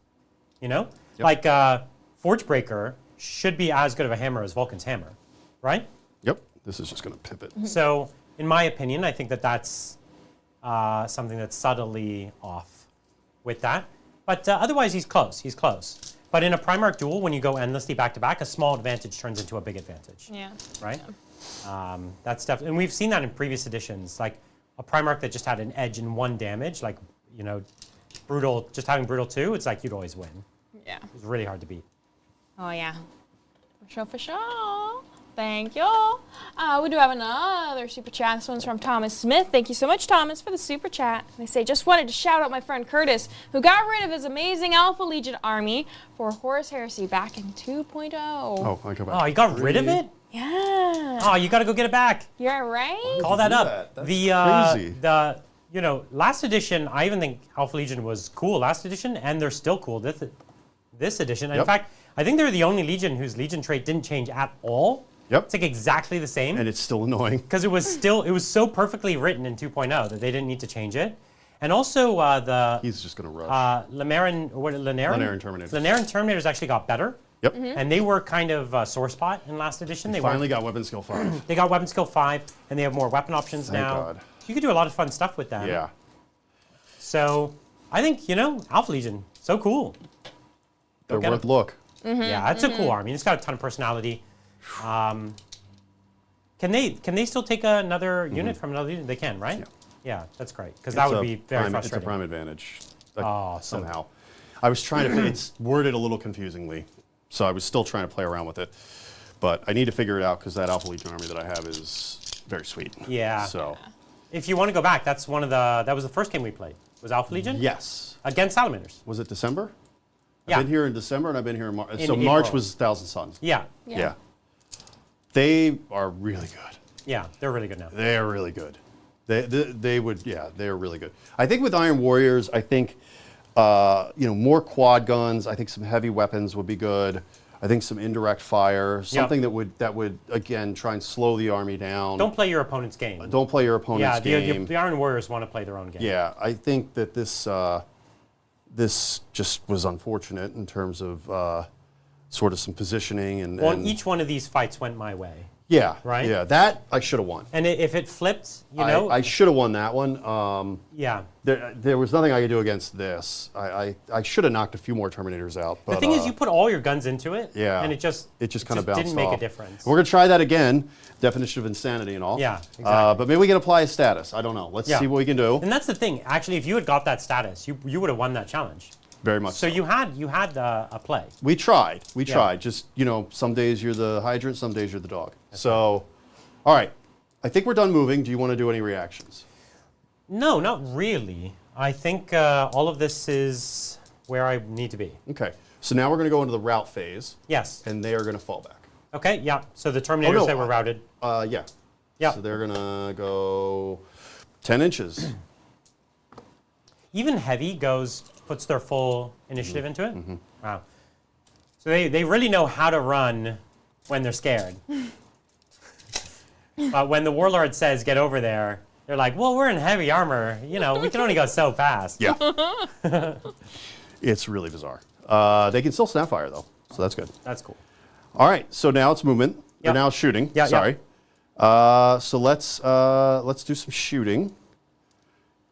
You know? Yep. Like Forgebreaker should be as good of a hammer as Vulcan's hammer, right? Yep. This is just going to pivot. So, in my opinion, I think that that's something that's subtly off with that. But otherwise, he's close. He's close. But in a Primarch duel, when you go endlessly back-to-back, a small advantage turns into a big advantage. Yeah. Right? That's stuff. And we've seen that in previous editions. Like, a Primarch that just had an edge in 1 damage, like, you know, Brutal, just having Brutal 2, it's like you'd always win. Yeah. It's really hard to beat. Oh, yeah. For sure. Thank you. We do have another super chat. This one's from Thomas Smith. Thank you so much, Thomas, for the super chat. They say, just wanted to shout out my friend Curtis, who got rid of his amazing Alpha Legion army for Horus Heresy back in 2.0. Oh, I go back. Oh, you got rid of it? Yeah. Oh, you got to go get it back. You're right. Call that do up. that? That's crazy. You know, last edition, I even think Alpha Legion was cool last edition, and they're still cool this edition. And in Yep. fact, I think they're the only Legion whose Legion trait didn't change at all. Yep. It's like exactly the same. And it's still annoying. Because it was so perfectly written in 2.0 that they didn't need to change it. And also He's just going to rush. Lanaran Terminators. Lanaran Terminators actually got better. Yep. And they were kind of sore spot in last edition. They Finally got weapon skill 5. They got weapon skill 5, and they have more weapon options Thank now. God. You could do a lot of fun stuff with them. Yeah. So I think, Alpha Legion, so cool. They're get worth 'em. look. Yeah, that's a cool army. It's got a ton of personality. Can they still take another unit from another unit? They can, right? Yeah, that's great, because that would be very frustrating. It's a prime advantage. Oh, somehow. I was trying to, it's worded a little confusingly, so I was still trying to play around with it. But I need to figure it out, because that Alpha Legion army that I have is very sweet. Yeah. So, if you want to go back, that was the first game we played. Was Alpha Legion? yes. Against Salamanders. Was it December? Yeah. I've been here in December, and I've been here in March. In So March April. was Thousand Suns. Yeah. Yeah. They are really good. Yeah, they're really good now. They're really good. They're really good. I think with Iron Warriors, I think, more quad guns. I think some heavy weapons would be good. I think some indirect fire, something that would again try and slow the army down. Don't play your opponent's game. Don't play your opponent's game. The Iron Warriors want to play their own game. Yeah, I think that this just was unfortunate in terms of sort of some positioning and. Well, each one of these fights went my way. Yeah. Right? Yeah, that I should have won. And if it flipped, I should have won that one. Yeah. There was nothing I could do against this. I should have knocked a few more Terminators out. But, the thing is, you put all your guns into it, yeah, and it just kind of bounced didn't make off. a difference. We're going to try that again. Definition of insanity and all. Yeah, exactly. But maybe we can apply a status. I don't know. Let's see what we can do. And that's the thing. Actually, if you had got that status, you would have won that challenge. Very much so. You had a play. We tried. We tried. Just, some days you're the hydrant, some days you're the dog. That's right. All right. I think we're done moving. Do you want to do any reactions? No, not really. I think all of this is where I need to be. Okay. So now we're going to go into the route phase. Yes. And they are going to fall back. Okay, yeah. So the Terminators that were routed. Yeah. Yeah. So they're going to go 10 inches. Even Heavy puts their full initiative into it? Mm-hmm. Wow. So they really know how to run when they're scared. But when the Warlord says, get over there, they're like, well, we're in heavy armor. We can only go so fast. Yeah. It's really bizarre. They can still snapfire, though, so that's good. That's cool. All right, so now it's movement. Or now it's shooting. Yeah, sorry. So let's do some shooting.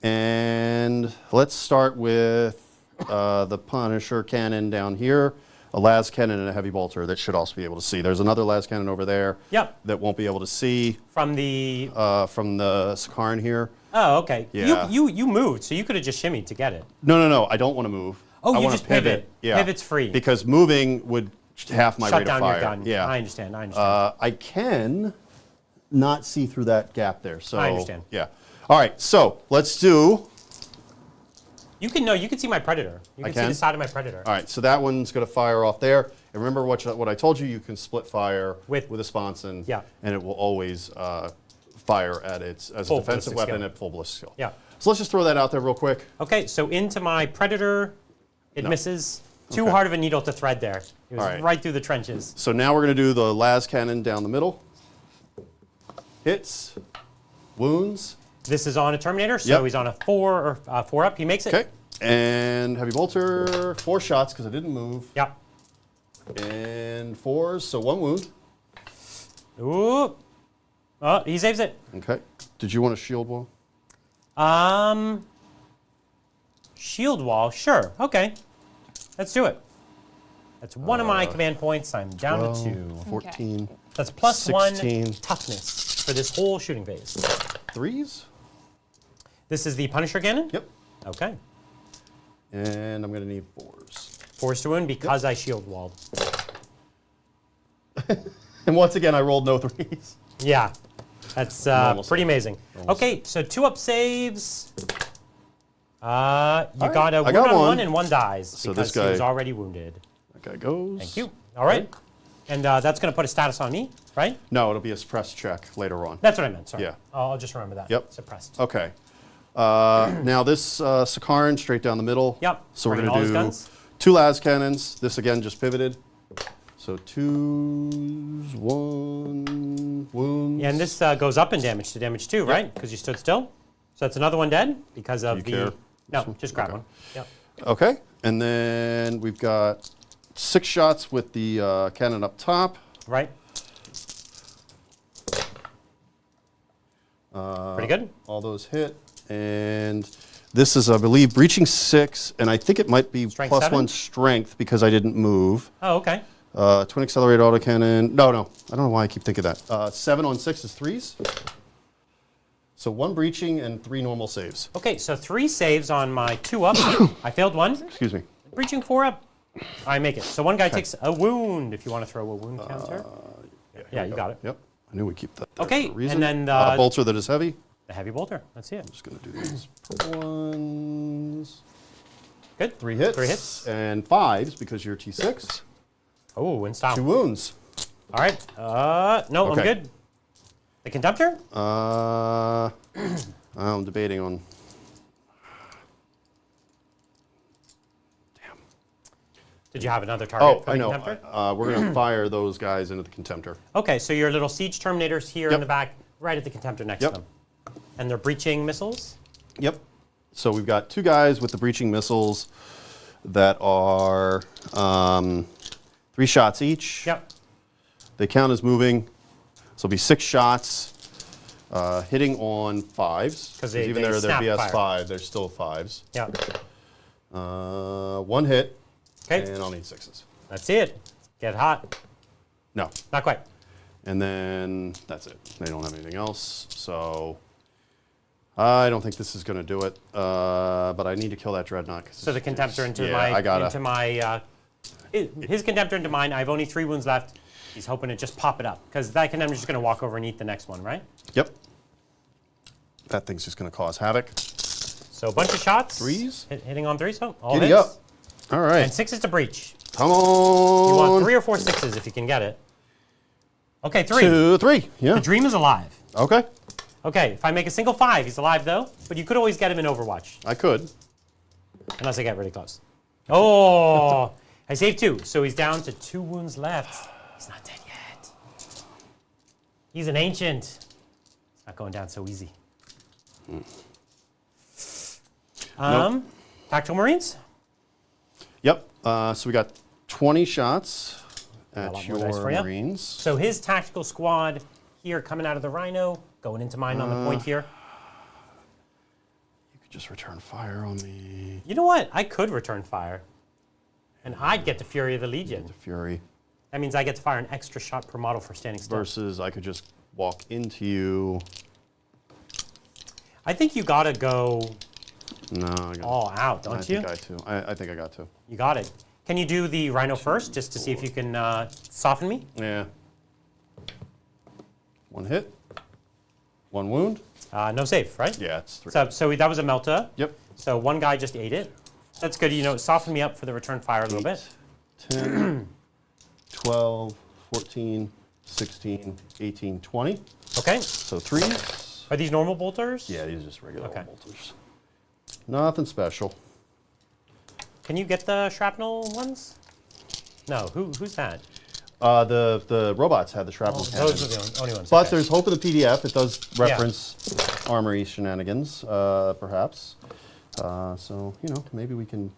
And let's start with the Punisher cannon down here. A las cannon and a heavy bolter that should also be able to see. There's another las cannon over there that won't be able to see. From the Sakaran here. Oh, okay. Yeah. You moved, so you could have just shimmied to get it. No. I don't want to move. Oh, I you want just to pivot. Yeah. Pivot's free. Because moving would half my rate of fire. Shut down your gun. Yeah. I understand. I can not see through that gap there. So I understand. Yeah. All right. So let's do. You can see my Predator. You can see the side of my Predator. All right, so that one's going to fire off there. And remember what I told you, you can split fire with a sponson, and it will always fire at as a defensive weapon at full ballistic skill. Yeah. So let's just throw that out there real quick. Okay, so into my Predator, it misses. Too hard of a needle to thread there. It was right through the trenches. So now we're going to do the las cannon down the middle. Hits, wounds. This is on a Terminator, so he's on a 4 or 4 up. He makes it. Okay. And heavy bolter, 4 shots because I didn't move. Yep. And 4s, so 1 wound. Ooh. Oh, he saves it. Okay. Did you want a shield wall? Shield wall, sure. Okay. Let's do it. That's one of my command points. I'm down 12, to 2. 14. That's plus 16. 1 toughness for this whole shooting phase. 3s? This is the Punisher cannon? Yep. Okay. And I'm going to need 4s. 4s to wound because I shield walled. And once again, I rolled no 3s. Yeah. That's pretty amazing. Okay, so 2-up saves. You got a wound on 1 and 1 dies so because this guy, he was already wounded. That guy goes. Thank you. All right. And that's going to put a status on me, right? No, it'll be a suppress check later on. That's what I meant, sorry. Yeah. I'll just remember that. Yep. Suppressed. Okay. Now this Sakaran straight down the middle. Yep. So we're Bringing going all to his do guns. 2 las cannons. This again just pivoted. So 2s, 1 wounds. Yeah, and this goes up in damage to damage 2, right? Because you stood still. So that's another one dead because of Do you care? No, just grab one. Yep. Okay. And then we've got 6 shots with the cannon up top. Right. Pretty good. All those hit. And This is, I believe, breaching 6, and I think it might be Strength plus 7? 1 strength because I didn't move. Oh, okay. Twin accelerated autocannon. No, I don't know why I keep thinking that. 7 on 6 is 3s. So 1 breaching and 3 normal saves. Okay, so 3 saves on my 2 up. I failed 1. Excuse me. Breaching 4 up. I make it. So 1 guy takes a wound if you want to throw a wound counter. Yeah, you got it. Yep. I knew we keep that there Okay, for a reason. and then bolter that is heavy. the heavy bolter. Let's see it. I'm just going to do these purple ones. Good. 3 hits. 3 hits. And 5s because you're T6. Oh, in style. 2 wounds. All right. No, Okay. I'm good. The Contemptor? I'm debating on. Damn. Did you have another target Oh, for the I know. Contemptor? We're going to fire those guys into the Contemptor. Okay, so your little siege terminators here Yep. in the back, right at the Contemptor next Yep. to them. And they're breaching missiles? Yep. So we've got 2 guys with the breaching missiles that are 3 shots each. Yep. They count as moving. So it'll be 6 shots, hitting on 5s. 'Cause they even though they're snap BS5, fire. they're still 5s. Yep. 1 hit, Okay, and I'll need 6s. let's see it. Get hot. No. Not quite. And then that's it. They don't have anything else. So I don't think this is going to do it. But I need to kill that Dreadnought. So the Contemptor into yeah, my, I gotta. into my, his Contemptor into mine. I have only 3 wounds left. He's hoping to just pop it up because that Contemptor is just going to walk over and eat the next one, right? Yep. That thing's just going to cause havoc. So a bunch of shots. 3s? Hitting on 3s. So all Giddy hits. up. All right. And 6s to breach. Come You on. want 3 or 4 6s if you can get it. Okay, 3. 2, 3. Yeah. The dream is alive. Okay. Okay, if I make a single 5, he's alive though. But you could always get him in Overwatch, I could. unless I get really close. Oh, I saved 2, so he's down to 2 wounds left. He's not dead yet. He's an ancient. It's not going down so easy. Nope. Tactical Marines? Yep. So we got 20 shots a at lot more dice for your ya. Marines. So his tactical squad here coming out of the Rhino, going into mine on the point here. You could just return fire on me. You know what? I could return fire. And I'd get the Fury of the Legion. The Fury. That means I get to fire an extra shot per model for standing still. Versus I could just walk into you. I think you gotta go No, I got all out, don't you? I think I got to. You got it. Can you do the Rhino first, just to see if you can soften me? Yeah. 1 hit. 1 wound. No save, right? Yeah, it's 3. So that was a Melta. Yep. So 1 guy just ate it. That's good. You know, soften me up for the return fire a little bit. 10, 12, 14, 16, 18, 20. Okay. So 3s. Are these normal bolters? Yeah, these are just regular Okay. bolters. Nothing special. Can you get the shrapnel ones? No. Who's that? The robots had the shrapnel cannon. Those are the only ones. But okay. there's hope in the PDF. It does reference armory shenanigans, perhaps. So, maybe we can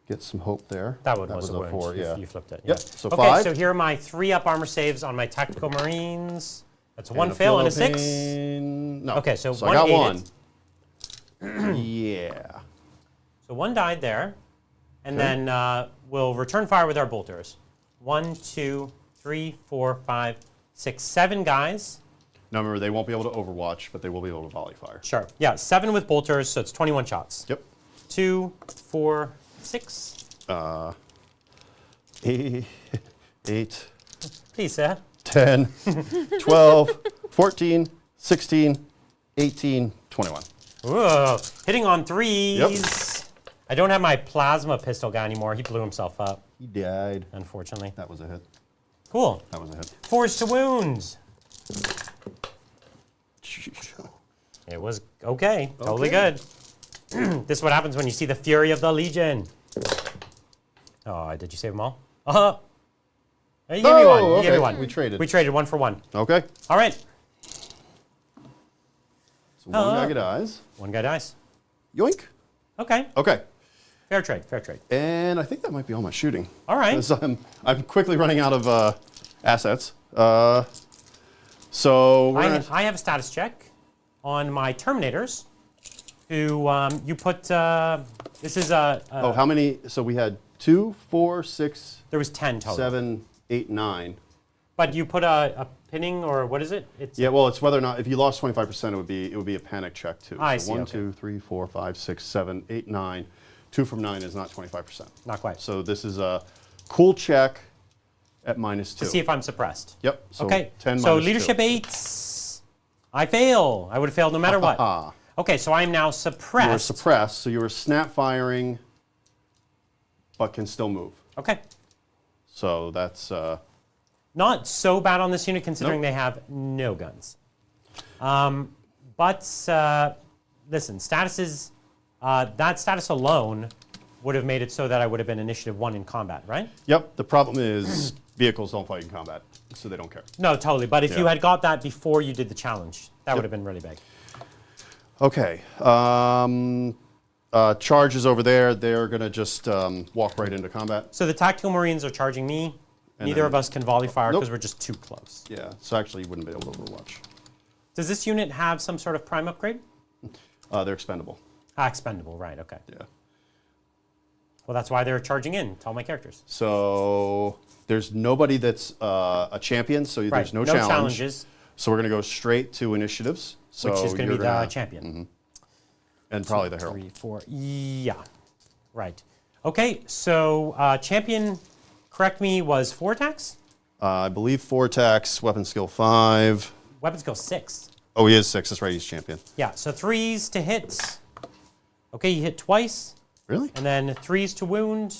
get some hope there. That one was a a wound. 4, yeah. You flipped it. Yep, Yeah. so okay, 5. so here are my 3 up armor saves on my tactical Marines. That's a 1 And fail and a 6. Philippine- No. Okay, so I 1 got ate 1. it. Yeah. So 1 died there. And Okay. then we'll return fire with our bolters. 1, 2, 3, 4, 5, 6, 7 guys. Now remember, they won't be able to overwatch, but they will be able to volley fire. Sure. Yeah, 7 with bolters, so it's 21 shots. Yep. 2, 4, 6. 8, Please, sir. 10, 12, 14, 16, 18, 21. Whoa. Hitting on 3s. Yep. I don't have my plasma pistol guy anymore. He blew himself up, He died. unfortunately. That was a hit. Cool. That was a hit. 4s to wounds. Sheesh. It was okay. Totally Okay. good. This is what happens when you see the Fury of the Legion. Oh, did you save them all? You give me one. You give me okay. one. We traded. We traded 1 for 1. Okay. All right. So one guy dies. 1 guy dies. Yoink. Okay. Okay. Fair trade. Fair trade. And I think that might be all my shooting. All right. 'Cause I'm quickly running out of assets. So we're gonna, I have a status check on my Terminators you put, this is a, Oh, how many? So we had 2, 4, 6, there was 10 total. 7, 8, 9. But you put a pinning, or what is it? It's Yeah, well, it's whether or not, if you lost 25%, it would be a panic check too. I so see, 1, okay. 2, 3, 4, 5, 6, 7, 8, 9. 2 from 9 is not 25%. Not quite. So this is a cool check at -2. To see if I'm suppressed. Yep. So Okay, 10 so minus leadership 2. 8, I fail. I would have failed no matter what. Okay, so I am now suppressed. You were suppressed, so you were snap firing, but can still move. Okay. So that's Not so bad on this unit considering Nope. they have no guns. But listen, statuses, that status alone would have made it so that I would have been initiative 1 in combat, right? yep. The problem is vehicles don't fight in combat, so they don't care. No, totally. But if you Yeah. had got that before you did the challenge, that would have been really big. Okay. Charges over there. They're gonna just walk right into combat. So the tactical marines are charging me. Neither then- of us can volley fire because Nope. we're just too close. Yeah. So actually, you wouldn't be able to overwatch. Does this unit have some sort of prime upgrade? They're expendable. Expendable, right, okay. Yeah. Well, that's why they're charging in to all my characters. So there's nobody that's a champion, so Right, there's no no challenge. challenges, So we're gonna go straight to initiatives. So which is going to you're be the champion. and probably the herald. 3, 4, yeah, right. Okay, so champion, correct me, was 4 attacks? I believe 4 attacks, weapon skill 5. Weapon skill 6. Oh, he is 6. That's right. He's champion. Yeah, so 3s to hit. Okay, you hit twice, Really? and then 3s to wound.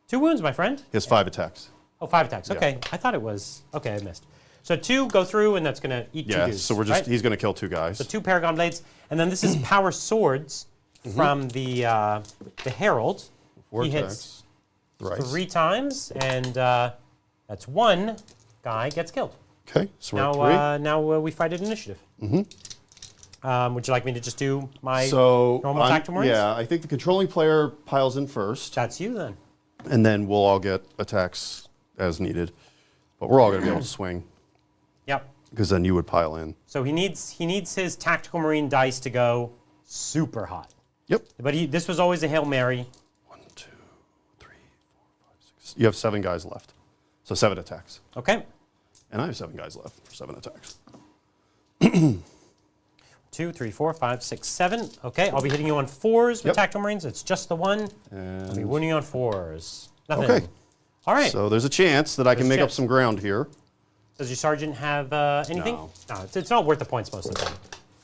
2 wounds, my friend. He has 5 attacks. Oh, 5 attacks. Yeah. Okay, I thought it was. Okay, I missed. So 2 go through, and that's going to eat 2 Yeah. dudes. So we're just right? he's gonna kill 2 guys. So 2 Paragon Blades, and then this is Power Swords from the Herald. Four He attacks. hits Thrice. 3 times, and that's 1 guy gets killed. Okay. So we're at 3. Now we fight at initiative. Would you like me to just do my So normal tactical marines? yeah, I think the controlling player piles in first, That's you then. and then we'll all get attacks as needed. But we're all gonna be able to swing Yep. because then you would pile in. So he needs his tactical marine dice to go super hot. Yep. But this was always a Hail Mary. 1, 2, 3, 4, 5, 6. You have 7 guys left, so 7 attacks, Okay. and I have 7 guys left for 7 attacks. 2, 3, 4, 5, 6, 7. Okay, I'll be hitting you on 4s with Yep. tactical marines. It's just the 1. I'll be And winning on 4s. Nothing. okay. All right. So there's a chance that I can There's a make up chance. some ground here. Does your sergeant have anything? No. No, it's not worth the points most of the time.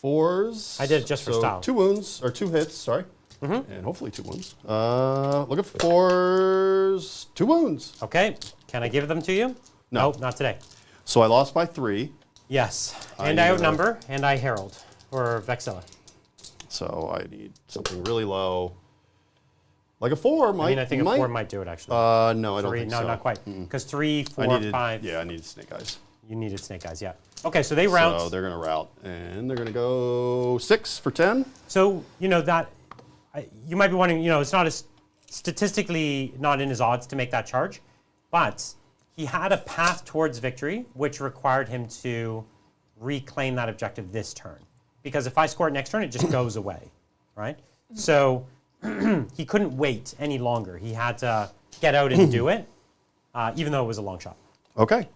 4s. I did it just for so style. 2 wounds, or 2 hits, sorry. And hopefully 2 wounds. Look at 4s, 2 wounds. Okay. Can I give them to you? No. Nope, not today. So I lost by 3. Yes. I And I need a- outnumber, and I herald. Or Vexilla. So I need something really low. Like a 4 might. I mean, I think a 4 might do it, actually. No, I don't 3, think no, so. not quite. Because 3, 4, I needed, 5. Yeah, I needed snake eyes. You needed snake eyes, yeah. Okay, so they route. So they're going to route. And they're going to go 6 for 10. So, that, you might be wondering, it's not as statistically not in his odds to make that charge, but he had a path towards victory, which required him to reclaim that objective this turn. Because if I score it next turn, it just goes away, right? So he couldn't wait any longer. He had to get out and do it, even though it was a long shot. Okay.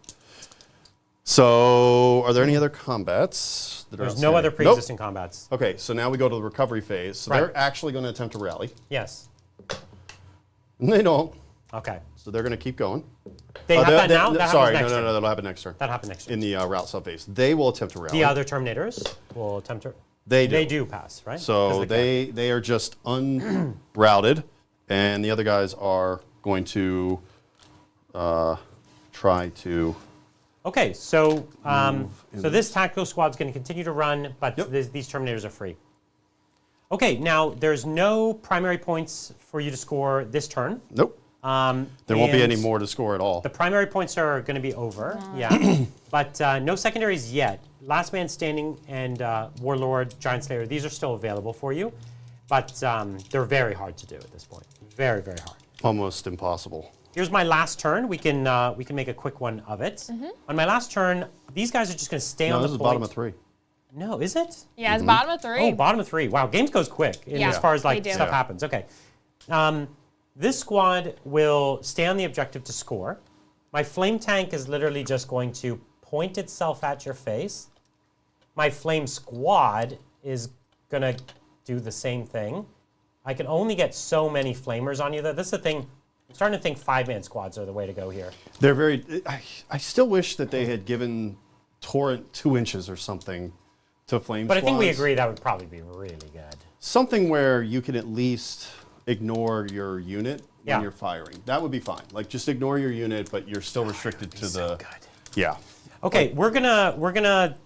So are there any other combats? That are There's no other outstanding? pre-existing combats. Nope. Okay, so now we go to the recovery phase. So Right. they're actually going to attempt to rally. Yes. And they don't. Okay. So they're going to keep going. They have that now? That happens sorry, next no, turn. that'll happen next turn. That happened next turn. In the route subphase. They will attempt to rally. The other Terminators will attempt to. They do. They do pass, right? 'Cause So they they are just unrouted, and the other guys are going to try to. Okay, so so this tactical squad's going to continue to run, but Yep. these Terminators are free. Okay, now there's no primary points for you to score this turn. Nope. There won't be and any more to score at all. The primary points are going to be over, yeah, but no secondaries yet. Last Man Standing and Warlord, Giant Slayer, these are still available for you, but they're very hard to do at this point. Very, very hard. Almost impossible. Here's my last turn. We can make a quick one of it. On my last turn, these guys are just going to stay No, on this the is point. bottom of 3. No, is it? Yeah, it's bottom of 3. Oh, bottom of 3. Wow, games goes quick as far as like they do. stuff happens. Okay. This squad will stay on the objective to score. My flame tank is literally just going to point itself at your face. My flame squad is going to do the same thing. I can only get so many flamers on you, though. This is the thing. I'm starting to think 5-man squads are the way to go here. They're very. I still wish that they had given Torrent 2 inches or something to flame But squads. I think we agree that would probably be really good. Something where you can at least ignore your unit when Yeah. you're firing. That would be fine. Like just ignore your unit, but you're still restricted to the. So good. Yeah. Okay, we're gonna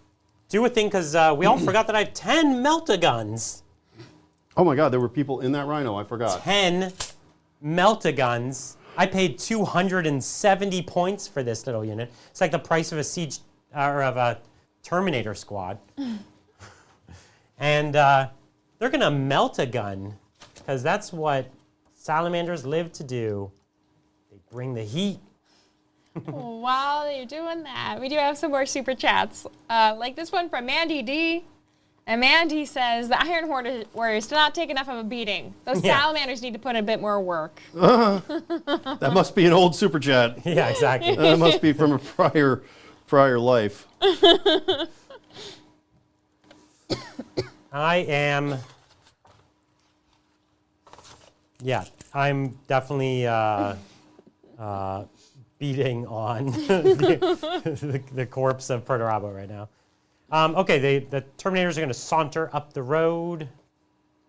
do a thing because we all forgot that I have 10 melta-guns. Oh my God, there were people in that Rhino. I forgot. 10 melta-guns. I paid 270 points for this little unit. It's like the price of a siege or of a Terminator squad. And they're gonna melt a gun because that's what salamanders live to do. They bring the heat. While you're doing that, we do have some more super chats. Like this one from Mandy D. And Mandy says, the Iron Warriors do not take enough of a beating. Those salamanders need to put in a bit more work. That must be an old super chat. Yeah, exactly. That must be from a prior life. I'm definitely beating on the corpse of Perturabo right now. Okay, the Terminators are going to saunter up the road.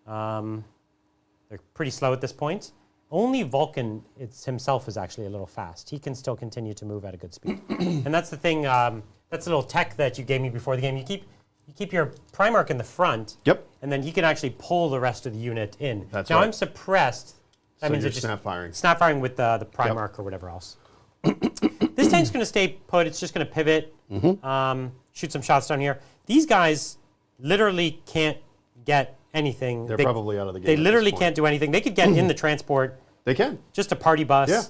They're pretty slow at this point. Only Vulcan himself is actually a little fast. He can still continue to move at a good speed. And that's the thing, that's a little tech that you gave me before the game. You keep your Primarch in the front, Yep. and then he can actually pull the rest of the unit in. That's now right. I'm suppressed. That So means you're it just snap firing. Snap firing with the Primarch or whatever else. This tank's going to stay put. It's just going to pivot, shoot some shots down here. These guys literally can't get anything. They're probably out of the game. They at this literally point. can't do anything. They could get in the transport, They can. just a party bus. Yeah.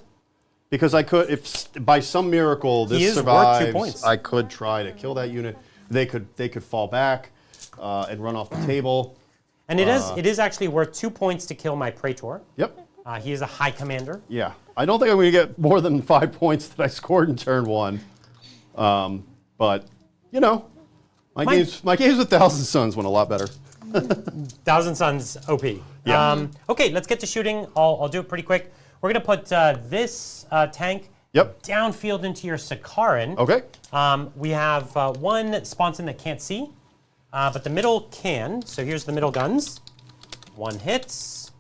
Because I could, if by some miracle He this is worth 2 survives, points. I could try to kill that unit. They could fall back and run off the table. And it is actually worth 2 points to kill my Praetor. Yep. He is a high commander. Yeah. I don't think I'm going to get more than 5 points that I scored in turn 1. But you know, my games with Thousand Suns went a lot better. Thousand Suns OP. Yeah. Okay, let's get to shooting. I'll do it pretty quick. We're going to put this tank downfield into your Sakaran. Okay. We have one sponson that can't see, but the middle can. So here's the middle guns. One hits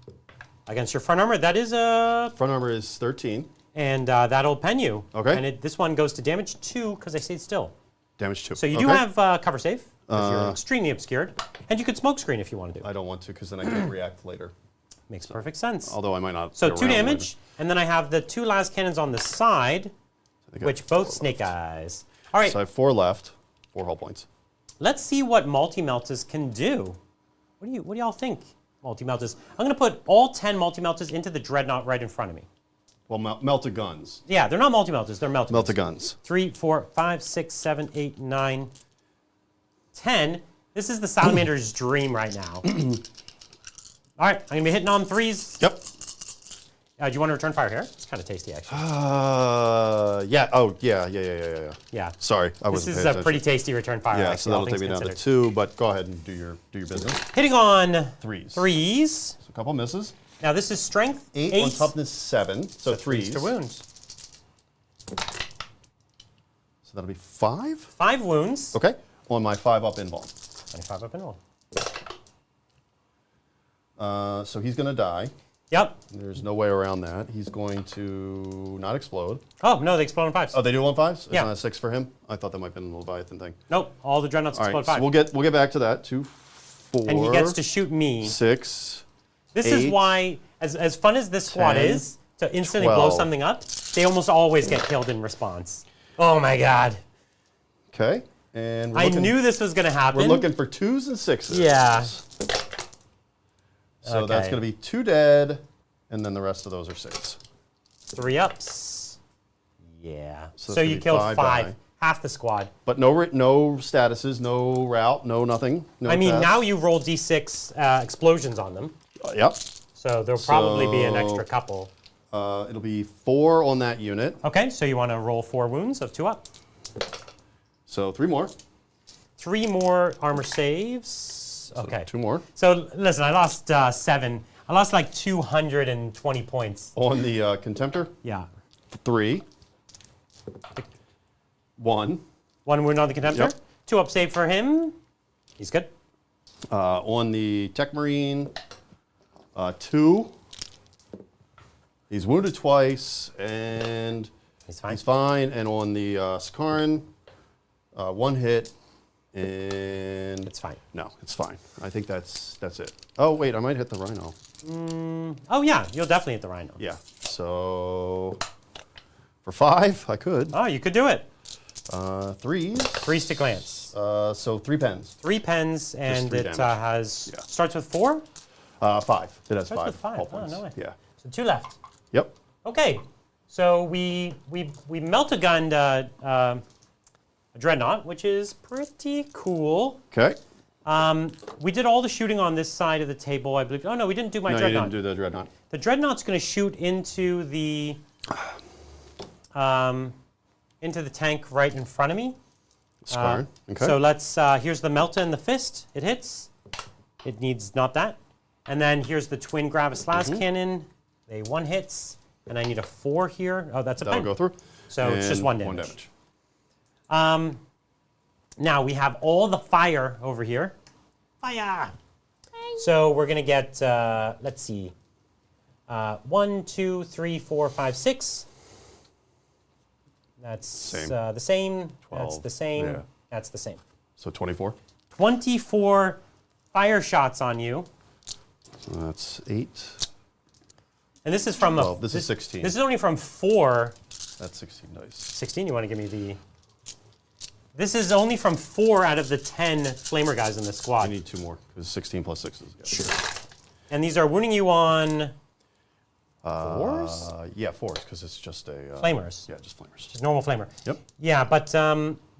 against your front armor. That is a... Front armor is 13. And that'll pen you. Okay. And this one goes to damage 2 because I stayed still. Damage 2. So you do have cover save because you're extremely obscured. And you could smoke screen if you want to do it. I don't want to because then I can't react later. Makes perfect sense. Although I might not. So get 2 around damage, and then I have the 2 las cannons on the side, which both snake eyes. All right, So I have 4 left. 4 hull points. let's see what multi-meltas can do. What do y'all think, multi-meltas? I'm going to put all 10 multi-meltas into the Dreadnought right in front of me. Well, melted guns. Yeah, they're not multi-meltas, they're melta. Melted guns. 3, 4, 5, 6, 7, 8, 9, 10. This is the Salamander's dream right now. All right, I'm going to be hitting on 3s. Yep. Do you want to return fire here? It's kind of tasty, actually. Yeah. Oh, yeah. Yeah. Sorry, I This wasn't is paying a pretty tasty return fire. Yeah, actually, so all that'll take things me down to considered. 2, but go ahead and do your business. Hitting on Threes. 3s. So a couple misses. Now this is strength 8 on toughness 7, so 3s. to wounds. So that'll be 5? 5 wounds. Okay. On my 5 up invuln. 25 up and roll. So he's going to die. Yep. There's no way around that. He's going to not explode. Oh, no, they explode on 5s. Oh, they do on 5s? It's Yeah. not a 6 for him? I thought that might have been a Leviathan thing. Nope, all the Dreadnoughts All explode right, 5. so we'll get back to that. 2, 4. And he gets to shoot me. 6. This 8, is why, as fun as this squad 10, is, to instantly blow 12. something up, they almost always get killed in response. Oh my god. Okay. And we're I looking, knew this was going to happen. we're looking for 2s and 6s. Yeah. So that's Okay. going to be 2 dead, and then the rest of those are 6. 3 ups. Yeah. So So it's you gonna be killed 5 5. die. half the squad. But no statuses, no route, no nothing. No I mean, attacks. now you roll d6 explosions on them. Yep. So there'll probably be an extra couple. It'll be 4 on that unit. Okay, so you want to roll 4 wounds of 2 up. So 3 more. 3 more armor saves. Okay. 2 more. So listen, I lost 7. I lost like 220 points. On the Contemptor, Yeah. 3. 1. 1 wound on the Contemptor. Yep. 2 up save for him. He's good. On the Tech Marine, 2. He's wounded twice, and He's fine. he's fine. And on the Sakaran, 1 hit, and It's fine. no, it's fine. I think that's it. Oh wait, I might hit the Rhino. Oh yeah, you'll definitely hit the Rhino. Yeah. So for 5, I could. Oh, you could do it. 3s. 3 to glance. So 3 pens. 3 pens, and 3 it damage. has Yeah. starts with 4. 5. It has Starts 5. with 5. hull Oh, points. no way. Yeah. So 2 left. Yep. Okay, so we melt-a-gunned a dreadnought, which is pretty cool. Okay. We did all the shooting on this side of the table, I believe. Oh no, we didn't do my No, you dreadnought. didn't do the Dreadnought. The dreadnought's going to shoot into the tank right in front of me. Skarn. Okay. So let's. Here's the Melta and the fist. It hits. It needs not that. And then here's the twin Gravis las cannon. They 1 hits, and I need a 4 here. Oh, that's a That'll pen. go through. So it's just And 1 damage. Now we have all the fire over here. Fire! So we're going to get, let's see, 1, 2, 3, 4, 5, 6. That's Same. The same. That's 12. the same. Yeah. That's the same. So 24. 24 fire shots on you. So that's 8. And this is from Well, this is 16. This is only from 4. That's 16 dice. 16, you want to give me the... This is only from 4 out of the 10 flamer guys in the I squad. need 2 more because 16 plus 6 is good. Sure. And these are wounding you on 4s? Yeah, 4s because it's just a... Flamers. Yeah, just flamers. Just normal flamer. Yep. Yeah, but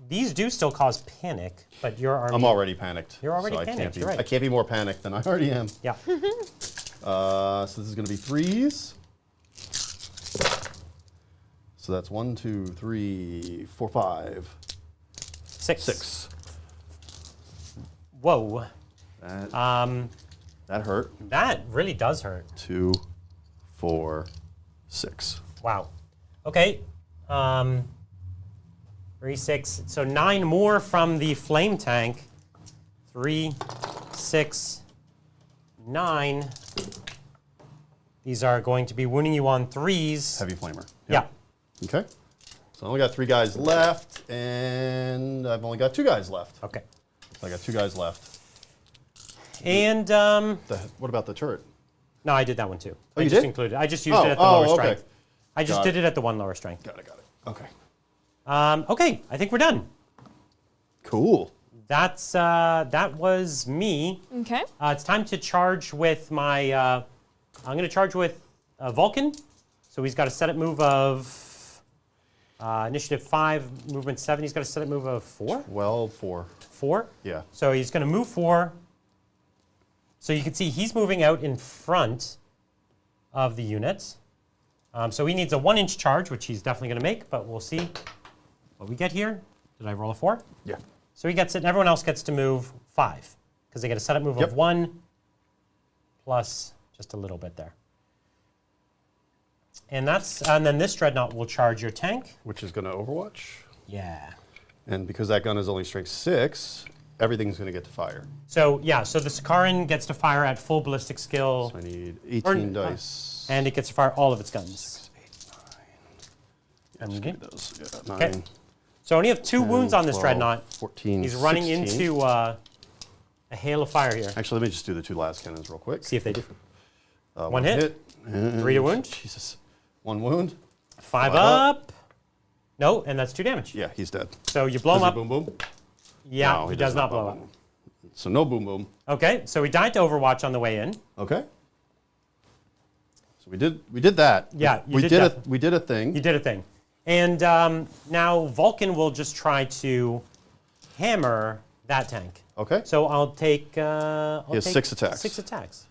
these do still cause panic, but your army... I'm already panicked. You're already so panicked, you're right. I can't be more panicked than I already am. Yeah. So this is going to be 3s. So that's 1, 2, 3, 4, 5, 6. 6. Whoa. That hurt. That really does hurt. 2, 4, 6. Wow. Okay. 3, 6. So 9 more from the flame tank. 3, 6, 9. These are going to be wounding you on 3s. Heavy flamer. Yeah. Okay. So I only got 3 guys left, and I've only got 2 guys left. Okay. So I got 2 guys left. And What about the turret? no, I did that one too. Oh, I you just did? included. I just used Oh, it at the oh, lower okay. strength. I just Got did it. it at the 1 lower strength. Got it. Okay. Okay, I think we're done. Cool. That's that was me. Okay. It's time to charge with my. I'm going to charge with Vulcan. So he's got a set up move of initiative 5, movement 7. He's got a set up move of 4. 12, 4. 4. Yeah. So he's going to move 4. So you can see he's moving out in front of the units. So he needs a 1-inch charge, which he's definitely going to make, but we'll see what we get here. Did I roll a 4? Yeah. So he gets it, and everyone else gets to move 5, because they get a setup move Yep. of 1 plus just a little bit there. And then this dreadnought will charge your tank. Which is going to Overwatch. Yeah. And because that gun is only strength 6, everything's going to get to fire. So yeah, so the Sakaran gets to fire at full ballistic skill, So I need 18 dice. and it gets to fire all of its guns. 8, 9. Yeah, just Okay. give me those. Yeah, 9. Okay. So I only have 2 wounds on this 12, dreadnought. 14, He's running 16. into a hail of fire here. Actually, let me just do the 2 last cannons real quick. See if they do. 1 hit. and 3 to wound. Jesus. 1 wound. 5 5 up. No, and that's 2 damage. Yeah, he's dead. So you blow Does him he up. boom boom? Yeah, No, he does not blow up. boom. So no boom boom. Okay, so we died to Overwatch on the way in. Okay. So we did that. Yeah, you we did did that. we did a thing. You did a thing. And now Vulcan will just try to hammer that tank. Okay. So I'll take. He has 6 attacks. 6 attacks.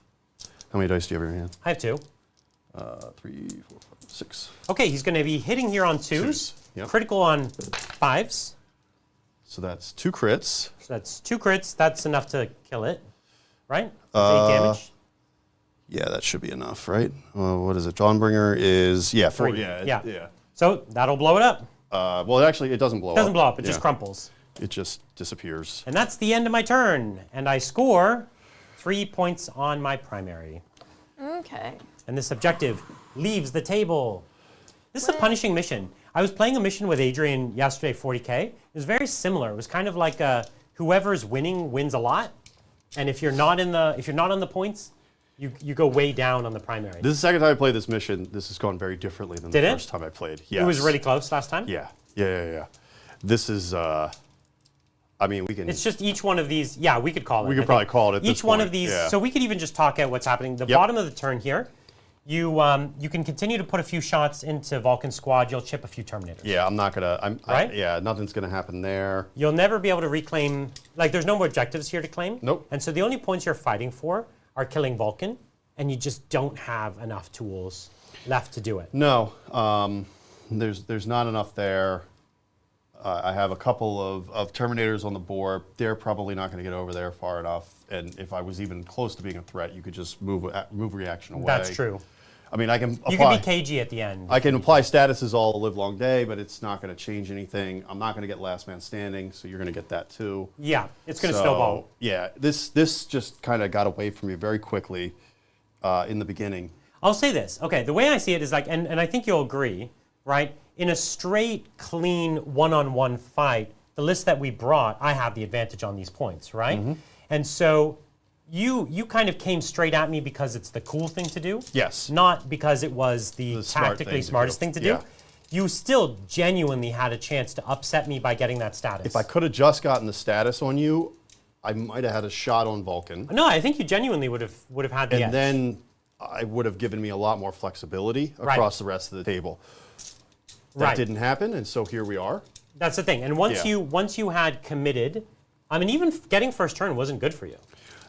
How many dice do you have in your hand? I have 2. 3, 4, 5, 6. Okay, he's going to be hitting here on 2s. Yep. Critical on 5s. So that's 2 crits. So that's 2 crits. That's enough to kill it, right? 8 damage. Yeah, that should be enough, right? What is it? Dawnbringer is 4. 3. Yeah. So that'll blow it up. Well, actually, it doesn't blow up. It doesn't blow up. It just crumples. It just disappears. And that's the end of my turn. And I score 3 points on my primary. Okay. And this objective leaves the table. This is a punishing mission. I was playing a mission with Adrian yesterday, 40K. It was very similar. It was kind of like whoever's winning wins a lot, and if you're not on the points, you go way down on the primary. This is the second time I played this mission. This has gone very differently than the first time I played. Yes. It was really close last time? Yeah. This is, I mean, we can... It's just each one of these, yeah, we could call it. We could probably call it at this Each one point, of these, yeah. so we could even just talk out what's happening. The bottom of the turn here, you can continue to put a few shots into Vulcan squad. You'll chip a few Terminators. Yeah, I'm not gonna. Right? Yeah, nothing's gonna happen there. You'll never be able to reclaim. Like, there's no more objectives here to claim. Nope. And so the only points you're fighting for are killing Vulcan, and you just don't have enough tools left to do it. No, there's not enough there. I have a couple of Terminators on the board. They're probably not going to get over there far enough. And if I was even close to being a threat, you could just move reaction away. That's true. I mean, I can apply... You can be cagey at the end. I can apply statuses all the live long day, but it's not going to change anything. I'm not going to get last man standing, so you're going to get that too. Yeah, it's going to snowball. Yeah, this just kind of got away from me very quickly in the beginning. I'll say this. Okay, the way I see it is like, and I think you'll agree, right? In a straight, clean, one-on-one fight, the list that we brought, I have the advantage on these points, right? Mm-hmm. And so you kind of came straight at me because it's the cool thing to do. Yes. Not because it was the tactically smartest thing to do. Yeah. You still genuinely had a chance to upset me by getting that status. If I could have just gotten the status on you, I might have had a shot on Vulcan. No, I think you genuinely would have had the edge. And then I would have given me a lot more flexibility across the rest of the table. That didn't happen, and so here we are. That's the thing. And once you had committed, I mean, even getting first turn wasn't good for you.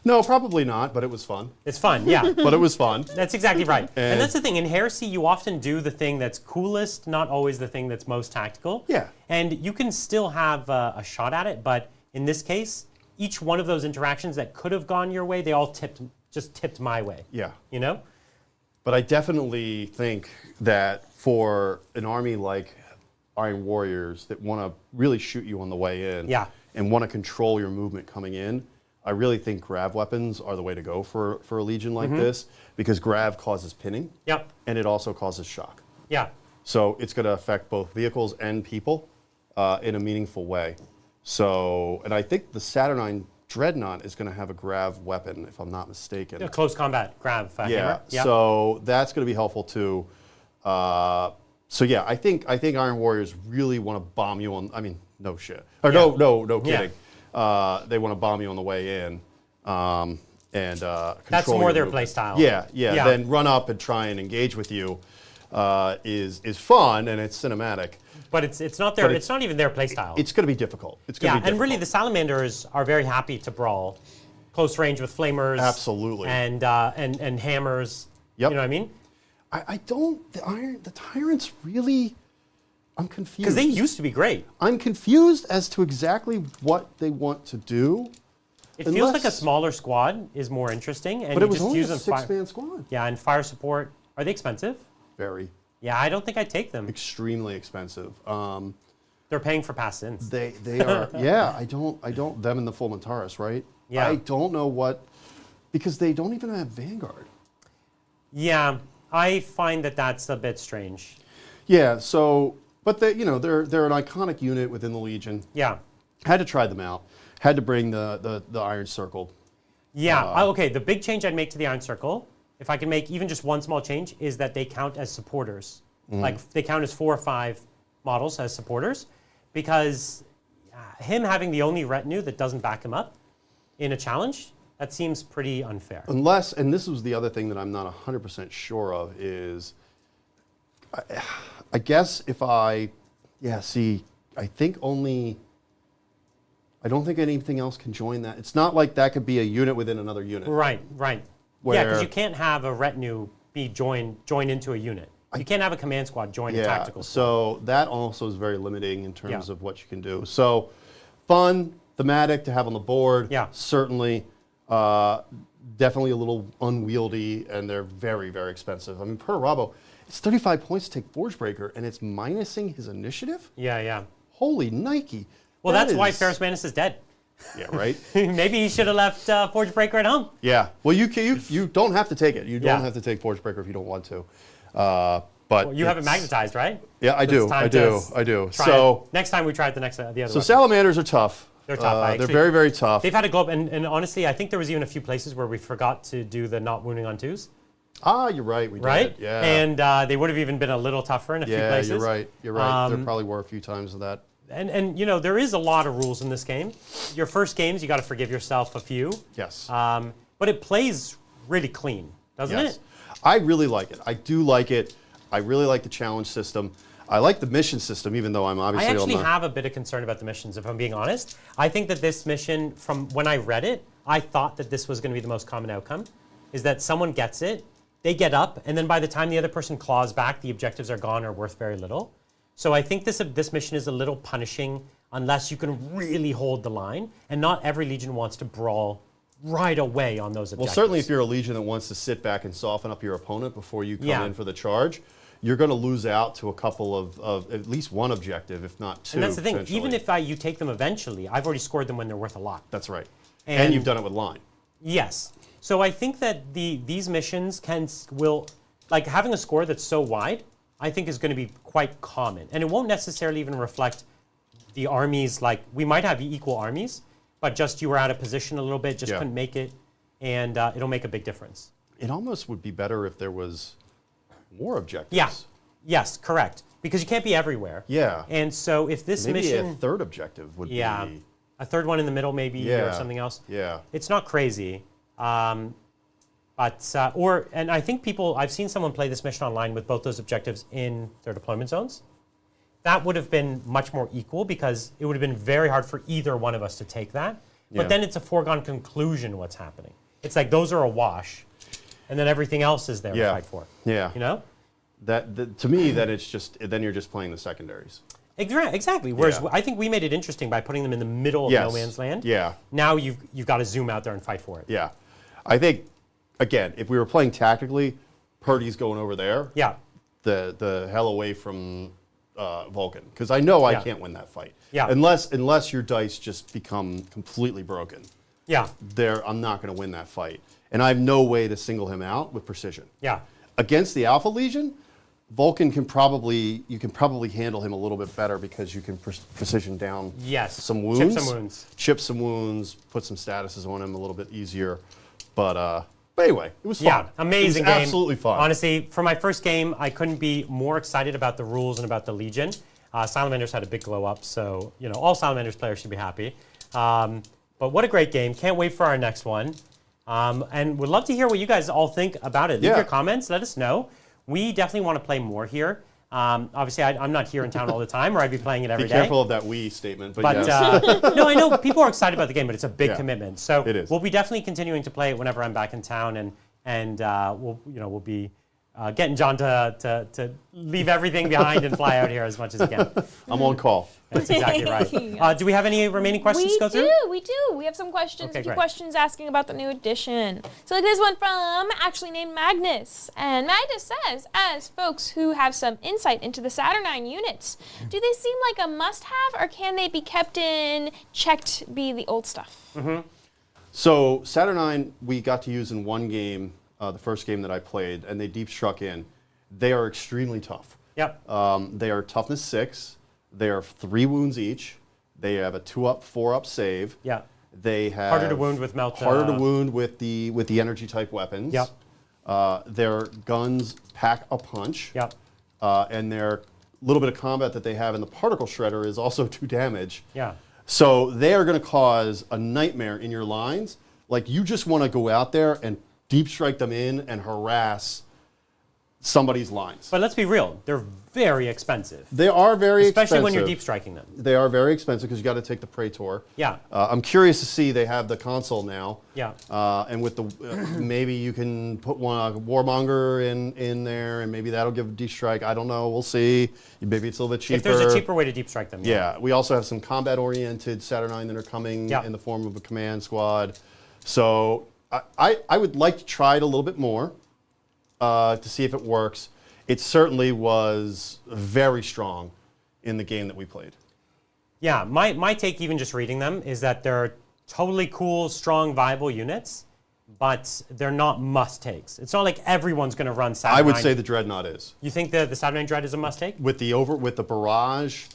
No, probably not, but it was fun. It's fun, yeah. But it was fun. That's exactly right. And that's the thing. In Heresy, you often do the thing that's coolest, not always the thing that's most tactical. Yeah. And you can still have a shot at it, but in this case, each one of those interactions that could have gone your way, they all just tipped my way. Yeah. You know? But I definitely think that for an army like Iron Warriors that want to really shoot you on the way in and want to control your movement coming in, I really think grav weapons are the way to go for a legion like this, because grav causes pinning, and it also causes shock. Yeah. So it's going to affect both vehicles and people in a meaningful way. So, and I think the Saturnine Dreadnought is going to have a grav weapon, if I'm not mistaken. A close combat grav hammer. Yeah. So that's going to be helpful too. So yeah, I think Iron Warriors really want to bomb you on. I mean, no shit. Or no kidding. They want to bomb you on the way in, and control that's more your their movement. play style. Yeah. Then run up and try and engage with you is fun and it's cinematic. But it's not their. It's not even their play style. It's going to be difficult. It's going to be difficult. And really, the Salamanders are very happy to brawl, close range with flamers. Absolutely. And hammers. Yep. You know what I mean? I don't. The Tyrants really. I'm confused. Because they used to be great. I'm confused as to exactly what they want to do. It feels like a smaller squad is more interesting, and but it you was just only use a them. six-man squad. Yeah, and fire support. Are they expensive? Very. Yeah, I don't think I'd take them. Extremely expensive. They're paying for past sins. They are. Yeah, I don't. Them and the Fulmintaris, right? Yeah. I don't know what, because they don't even have Vanguard. Yeah, I find that's a bit strange. Yeah. So, but they're an iconic unit within the Legion. Yeah. Had to try them out. Had to bring the Iron Circle. Yeah. Okay. The big change I'd make to the Iron Circle, if I can make even just one small change, is that they count as supporters. Like they count as 4 or 5 models as supporters, because him having the only retinue that doesn't back him up in a challenge, that seems pretty unfair. Unless, and this was the other thing that I'm not 100% sure of, is I guess if I think I don't think anything else can join that. It's not like that could be a unit within another unit. Right. Where, Yeah, because you can't have a retinue be joined into a unit. You can't have a command squad join a tactical squad. So that also is very limiting in terms of what you can do. So fun, thematic to have on the board. Yeah. Certainly. Definitely a little unwieldy, and they're very, very expensive. I mean, per Rabo, it's 35 points to take Forgebreaker, and it's minusing his initiative? Yeah. Holy Nike. Well, that's why Ferrus Manus is dead. Yeah, right? Maybe he should have left Forgebreaker at home. Yeah. Well, you don't have to take it. You don't have to take Forgebreaker if you don't want to. But you have it magnetized, right? Yeah, I do. I do. So next time we try it, the other one. So Salamanders are tough. They're tough. They're very, very tough. They've had a globe, and honestly, I think there was even a few places where we forgot to do the not wounding on twos. Ah, you're right. We did. Yeah. And they would have even been a little tougher in a few places. Yeah, you're right. There probably were a few times of that. And you know, there is a lot of rules in this game. Your first games, you got to forgive yourself a few. Yes. But it plays really clean, doesn't it? I really like it. I do like it. I really like the challenge system. I like the mission system, even though I'm obviously I actually have a bit of concern about the missions, if I'm being honest. I think that this mission, from when I read it, I thought that this was going to be the most common outcome, is that someone gets it, they get up, and then by the time the other person claws back, the objectives are gone or worth very little. So I think this mission is a little punishing unless you can really hold the line, and not every Legion wants to brawl right away on those objectives. Well, certainly if you're a Legion that wants to sit back and soften up your opponent before you come in for the charge, you're going to lose out to a couple of at least one objective, if not two. And that's the thing. Even if you take them eventually, I've already scored them when they're worth a lot. That's right. And you've done it with line. Yes. So I think that these missions will like having a score that's so wide, I think is going to be quite common. And it won't necessarily even reflect the armies. Like we might have equal armies, but just you were out of position a little bit, just couldn't make it, and it'll make a big difference. It almost would be better if there was more objectives. Yeah. Yes, correct. Because you can't be everywhere. Yeah. And so if this mission... Maybe a third objective would be... a third one in the middle maybe or something else. Yeah. It's not crazy. And I think I've seen someone play this mission online with both those objectives in their deployment zones. That would have been much more equal because it would have been very hard for either one of us to take that. But then it's a foregone conclusion what's happening. It's like those are a wash. And then everything else is there to fight for. Yeah. You know? To me, then you're just playing the secondaries. Exactly. Whereas I think we made it interesting by putting them in the middle of no man's land. Yeah. Now you've got to zoom out there and fight for it. Yeah. I think, again, if we were playing tactically, Purdy's going over there. Yeah. The hell away from Vulcan. Because I know I can't win that fight. Yeah. Unless your dice just become completely broken. Yeah. I'm not going to win that fight. And I have no way to single him out with precision. Yeah. Against the Alpha Legion, Vulcan you can probably handle him a little bit better because you can precision down some wounds. Chip some wounds, put some statuses on him a little bit easier. But anyway, it was fun. Yeah, amazing game. Absolutely fun. Honestly, for my first game, I couldn't be more excited about the rules and about the Legion. Salamanders had a big glow up, so all Salamanders players should be happy. But what a great game. Can't wait for our next one. And would love to hear what you guys all think about it. Leave your comments. Let us know. We definitely want to play more here. Obviously, I'm not here in town all the time, or I'd be playing it every day. Be careful of that "we" statement. But yes. No, I know people are excited about the game, but it's a big commitment. So it is. We'll be definitely continuing to play it whenever I'm back in town, and we'll be getting John to leave everything behind and fly out here as much as he can. I'm on call. That's exactly right. Do we have any remaining questions to go through? We do. We have some questions. Okay, a few great. questions asking about the new edition. So like this one from actually named Magnus. And Magnus says, as folks who have some insight into the Saturnine units, do they seem like a must-have or can they be kept in checked be the old stuff? Mm-hmm. So Saturnine we got to use in one game, the first game that I played, and they deep struck in. They are extremely tough. Yep. They are toughness 6. They are 3 wounds each. They have a 2-up, 4-up save. Yeah. They have harder to wound with melt. Harder to wound with the energy type weapons. Yep. Their guns pack a punch. Yep. And their little bit of combat that they have in the particle shredder is also 2 damage. Yeah. So they are going to cause a nightmare in your lines. Like you just want to go out there and deep strike them in and harass somebody's lines. But let's be real, they're very expensive. They are very expensive. Especially when you're deep striking them. They are very expensive because you got to take the Praetor. Yeah. I'm curious to see they have the console now. Yeah. And with the maybe you can put a Warmonger in there, and maybe that'll give a deep strike. I don't know. We'll see. Maybe it's a little bit cheaper. If there's a cheaper way to deep strike them. Yeah. We also have some combat-oriented Saturnine that are coming in the form of a command squad. So I would like to try it a little bit more to see if it works. It certainly was very strong in the game that we played. Yeah, my take, even just reading them, is that they're totally cool, strong, viable units, but they're not must-takes. It's not like everyone's going to run Saturnine. I would say the Dreadnought is. You think the Saturnine Dread is a must-take? With the barrage,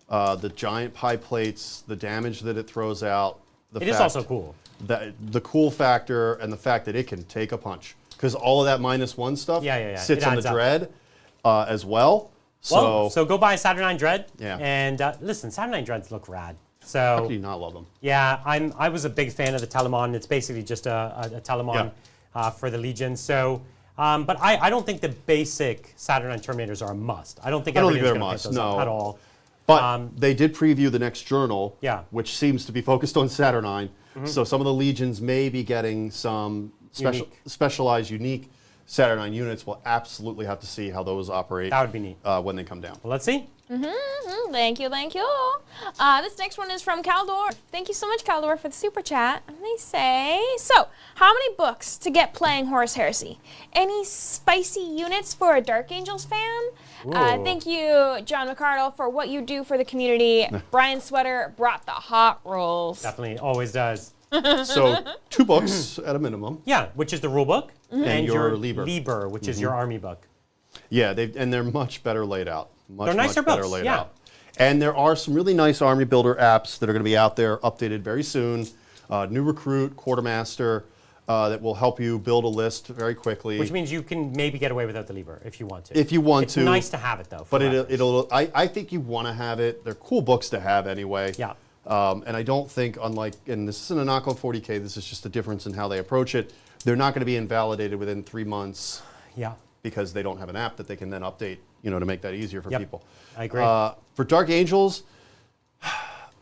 the giant pie plates, the damage that it throws out. It is also cool. The cool factor and the fact that it can take a punch. Because all of that -1 stuff sits on the Dread as well. So go buy a Saturnine Dread. Yeah. And listen, Saturnine Dreads look rad. So how can you not love them? Yeah, I was a big fan of the Telemon. It's basically just a Telemon for the Legion. So, but I don't think the basic Saturnine Terminators are a must. I don't think they're a must at all. But they did preview the next journal, which seems to be focused on Saturnine. So some of the Legions may be getting some specialized, unique Saturnine units. We'll absolutely have to see how those operate. That would be neat. When they come down. Well, let's see. Thank you. This next one is from Caldor. Thank you so much, Caldor, for the super chat. And they say, so, how many books to get playing Horus Heresy? Any spicy units for a Dark Angels fan? Thank you, John McCardell, for what you do for the community. Brian Sweater brought the hot rolls. Definitely, always does. So 2 books at a minimum. Yeah, which is the rule book, and your Liber, which is your army book. Yeah, they're much better laid out. They're nicer better books, laid out. And there are some really nice army builder apps that are going to be out there, updated very soon. New Recruit, Quartermaster, that will help you build a list very quickly. Which means you can maybe get away without the Liber if you want to. If you want it's to. It's nice to have it, though. But I think you want to have it. They're cool books to have anyway. Yeah. And I don't think, and this isn't a knock on 40K, this is just a difference in how they approach it. They're not going to be invalidated within 3 months. Yeah. Because they don't have an app that they can then update, to make that easier for people. I agree. For Dark Angels,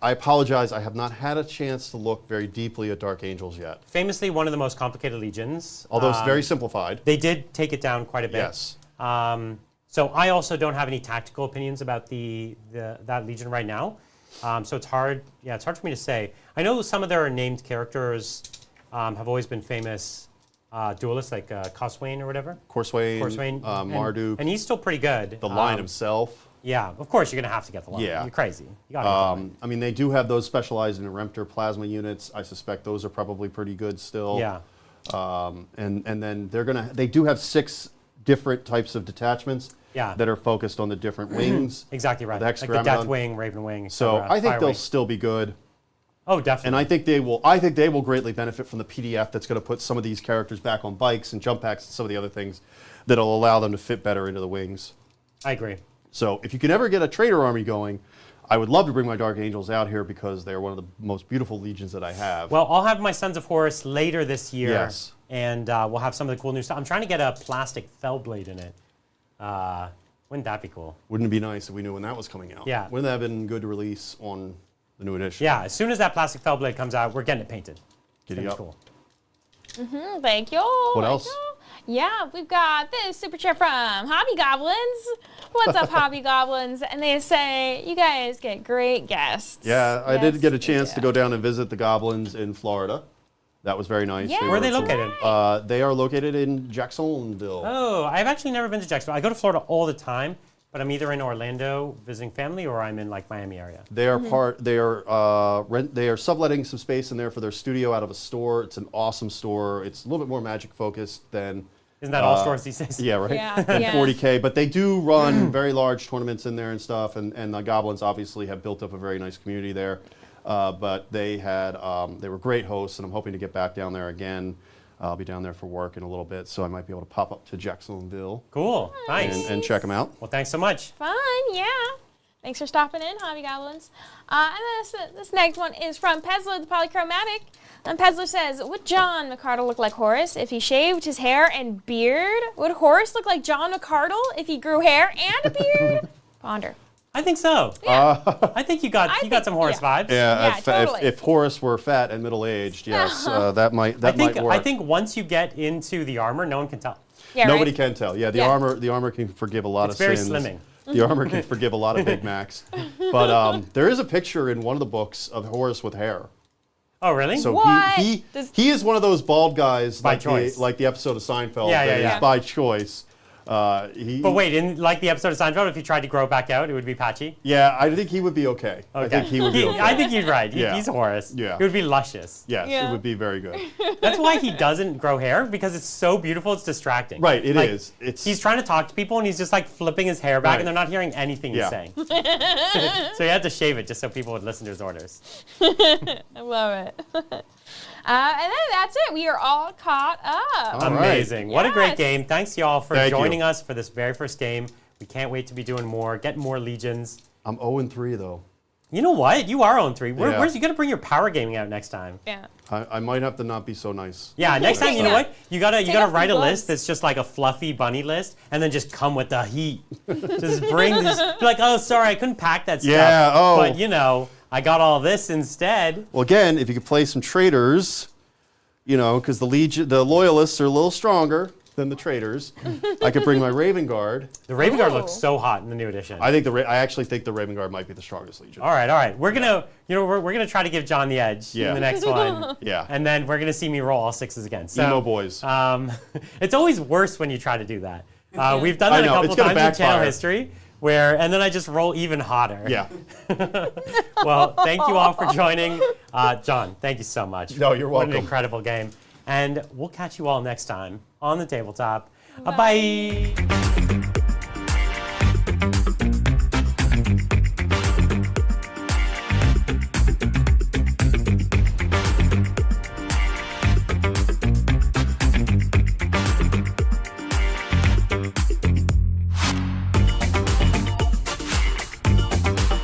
I apologize, I have not had a chance to look very deeply at Dark Angels yet. Famously one of the most complicated legions. Although it's very simplified. They did take it down quite a bit. Yes. So I also don't have any tactical opinions about that legion right now. So it's hard. Yeah, it's hard for me to say. I know some of their named characters have always been famous duelists, like Coswain or whatever. Corswain, Marduk. And he's still pretty good. The Lion himself. Yeah, of course you're going to have to get the Lion. Yeah. You're crazy. You gotta get I mean, they do have those specialized in Remptor plasma units. I suspect those are probably pretty good still. Yeah. And then they do have 6 different types of detachments. that are focused on the different wings. Exactly right. The like the Death Wing, Raven Wing. So I think they'll still be good. Oh, definitely. And I think they will greatly benefit from the PDF that's going to put some of these characters back on bikes and jump packs and some of the other things that'll allow them to fit better into the wings. I agree. So if you can ever get a trader army going, I would love to bring my Dark Angels out here because they're one of the most beautiful legions that I have. Well, I'll have my Sons of Horus later this year. Yes. And we'll have some of the cool new stuff. I'm trying to get a plastic Fellblade in it. Wouldn't that be cool? Wouldn't it be nice if we knew when that was coming out? Yeah. Wouldn't that have been good to release on the new edition? Yeah, as soon as that plastic Fellblade comes out, we're getting it painted. Giddy up. Cool. Thank you. What else? Yeah, we've got this super chat from Hobby Goblins. What's up, Hobby Goblins? And they say, you guys get great guests. Yeah, I did get a chance to go down and visit the Goblins in Florida. That was very nice. Yeah, where are they located? They are located in Jacksonville. Oh, I've actually never been to Jacksonville. I go to Florida all the time, but I'm either in Orlando visiting family or I'm in like Miami area. They are they are subletting some space in there for their studio out of a store. It's an awesome store. It's a little bit more magic focused than. Isn't that all stores these days? Yeah, right. Yeah, Than yeah. 40K, but they do run very large tournaments in there and stuff. And the Goblins obviously have built up a very nice community there. But they were great hosts, and I'm hoping to get back down there again. I'll be down there for work in a little bit, so I might be able to pop up to Jacksonville. Cool. Nice. And check them out. Well, thanks so much. Fun, yeah. Thanks for stopping in, Hobby Goblins. And then this next one is from Pezlo the Polychromatic. And Pezzler says, would John McCardell look like Horus if he shaved his hair and beard? Would Horus look like John McCardell if he grew hair and a beard? Ponder. I think so. Yeah. I think you got some Horus vibes. Yeah, totally. If Horus were fat and middle-aged, yes, that might work. I think once you get into the armor, no one can tell. Yeah, Nobody right? can tell. Yeah, the armor can forgive a lot of very sins. slimming. The armor can forgive a lot of Big Macs. But there is a picture in one of the books of Horus with hair. Oh, really? So What? he is one of those bald guys By like choice. like the episode of Seinfeld. Yeah, that yeah, is yeah. by choice. But wait, in like the episode of Seinfeld, if he tried to grow back out, it would be patchy? Yeah, I think he would be okay. I think he would be okay. I think you're right. Yeah. He's Horus. Yeah. It would be luscious. Yes, Yeah. it would be very good. That's why he doesn't grow hair, because it's so beautiful, it's distracting. Right, it Like, is. He's trying to talk to people, and he's just like flipping his hair back, Right. and they're not hearing anything he's Yeah. saying. So he had to shave it just so people would listen to his orders. I love it. And then that's it. We are all caught up. All right. Amazing. What a great Yes. game. Thanks, y'all, for Thank joining you. us for this very first game. We can't wait to be doing more, getting more legions. I'm 0-3 though. You know what? You are on 3. Yeah. Where's you got to bring your power gaming out next time? Yeah. I might have to not be so nice. Yeah, next time, you know Yeah. what? You gotta Take off write the a gloves. list that's just like a fluffy bunny list, and then just come with the heat. Just bring this. Be like, oh, sorry, I couldn't pack that stuff. Yeah, oh. But you know, I got all this instead. Well, again, if you could play some traitors, you know, because the loyalists are a little stronger than the traitors. I could bring my Raven Guard. The Raven Guard Ooh. looks so hot in the new edition. I actually think the Raven Guard might be the strongest legion. All right. We're gonna, we're gonna try to give John the edge Yeah. in the next one. Yeah. And then we're gonna see me roll all 6s again. So, Emo boys. it's always worse when you try to do that. We've done I that a know, couple it's gonna times in channel backfire. history, and then I just roll even hotter. Yeah. Well, thank you all for joining. John, thank you so much. No, you're What an welcome. incredible game. And we'll catch you all next time on the tabletop. Bye.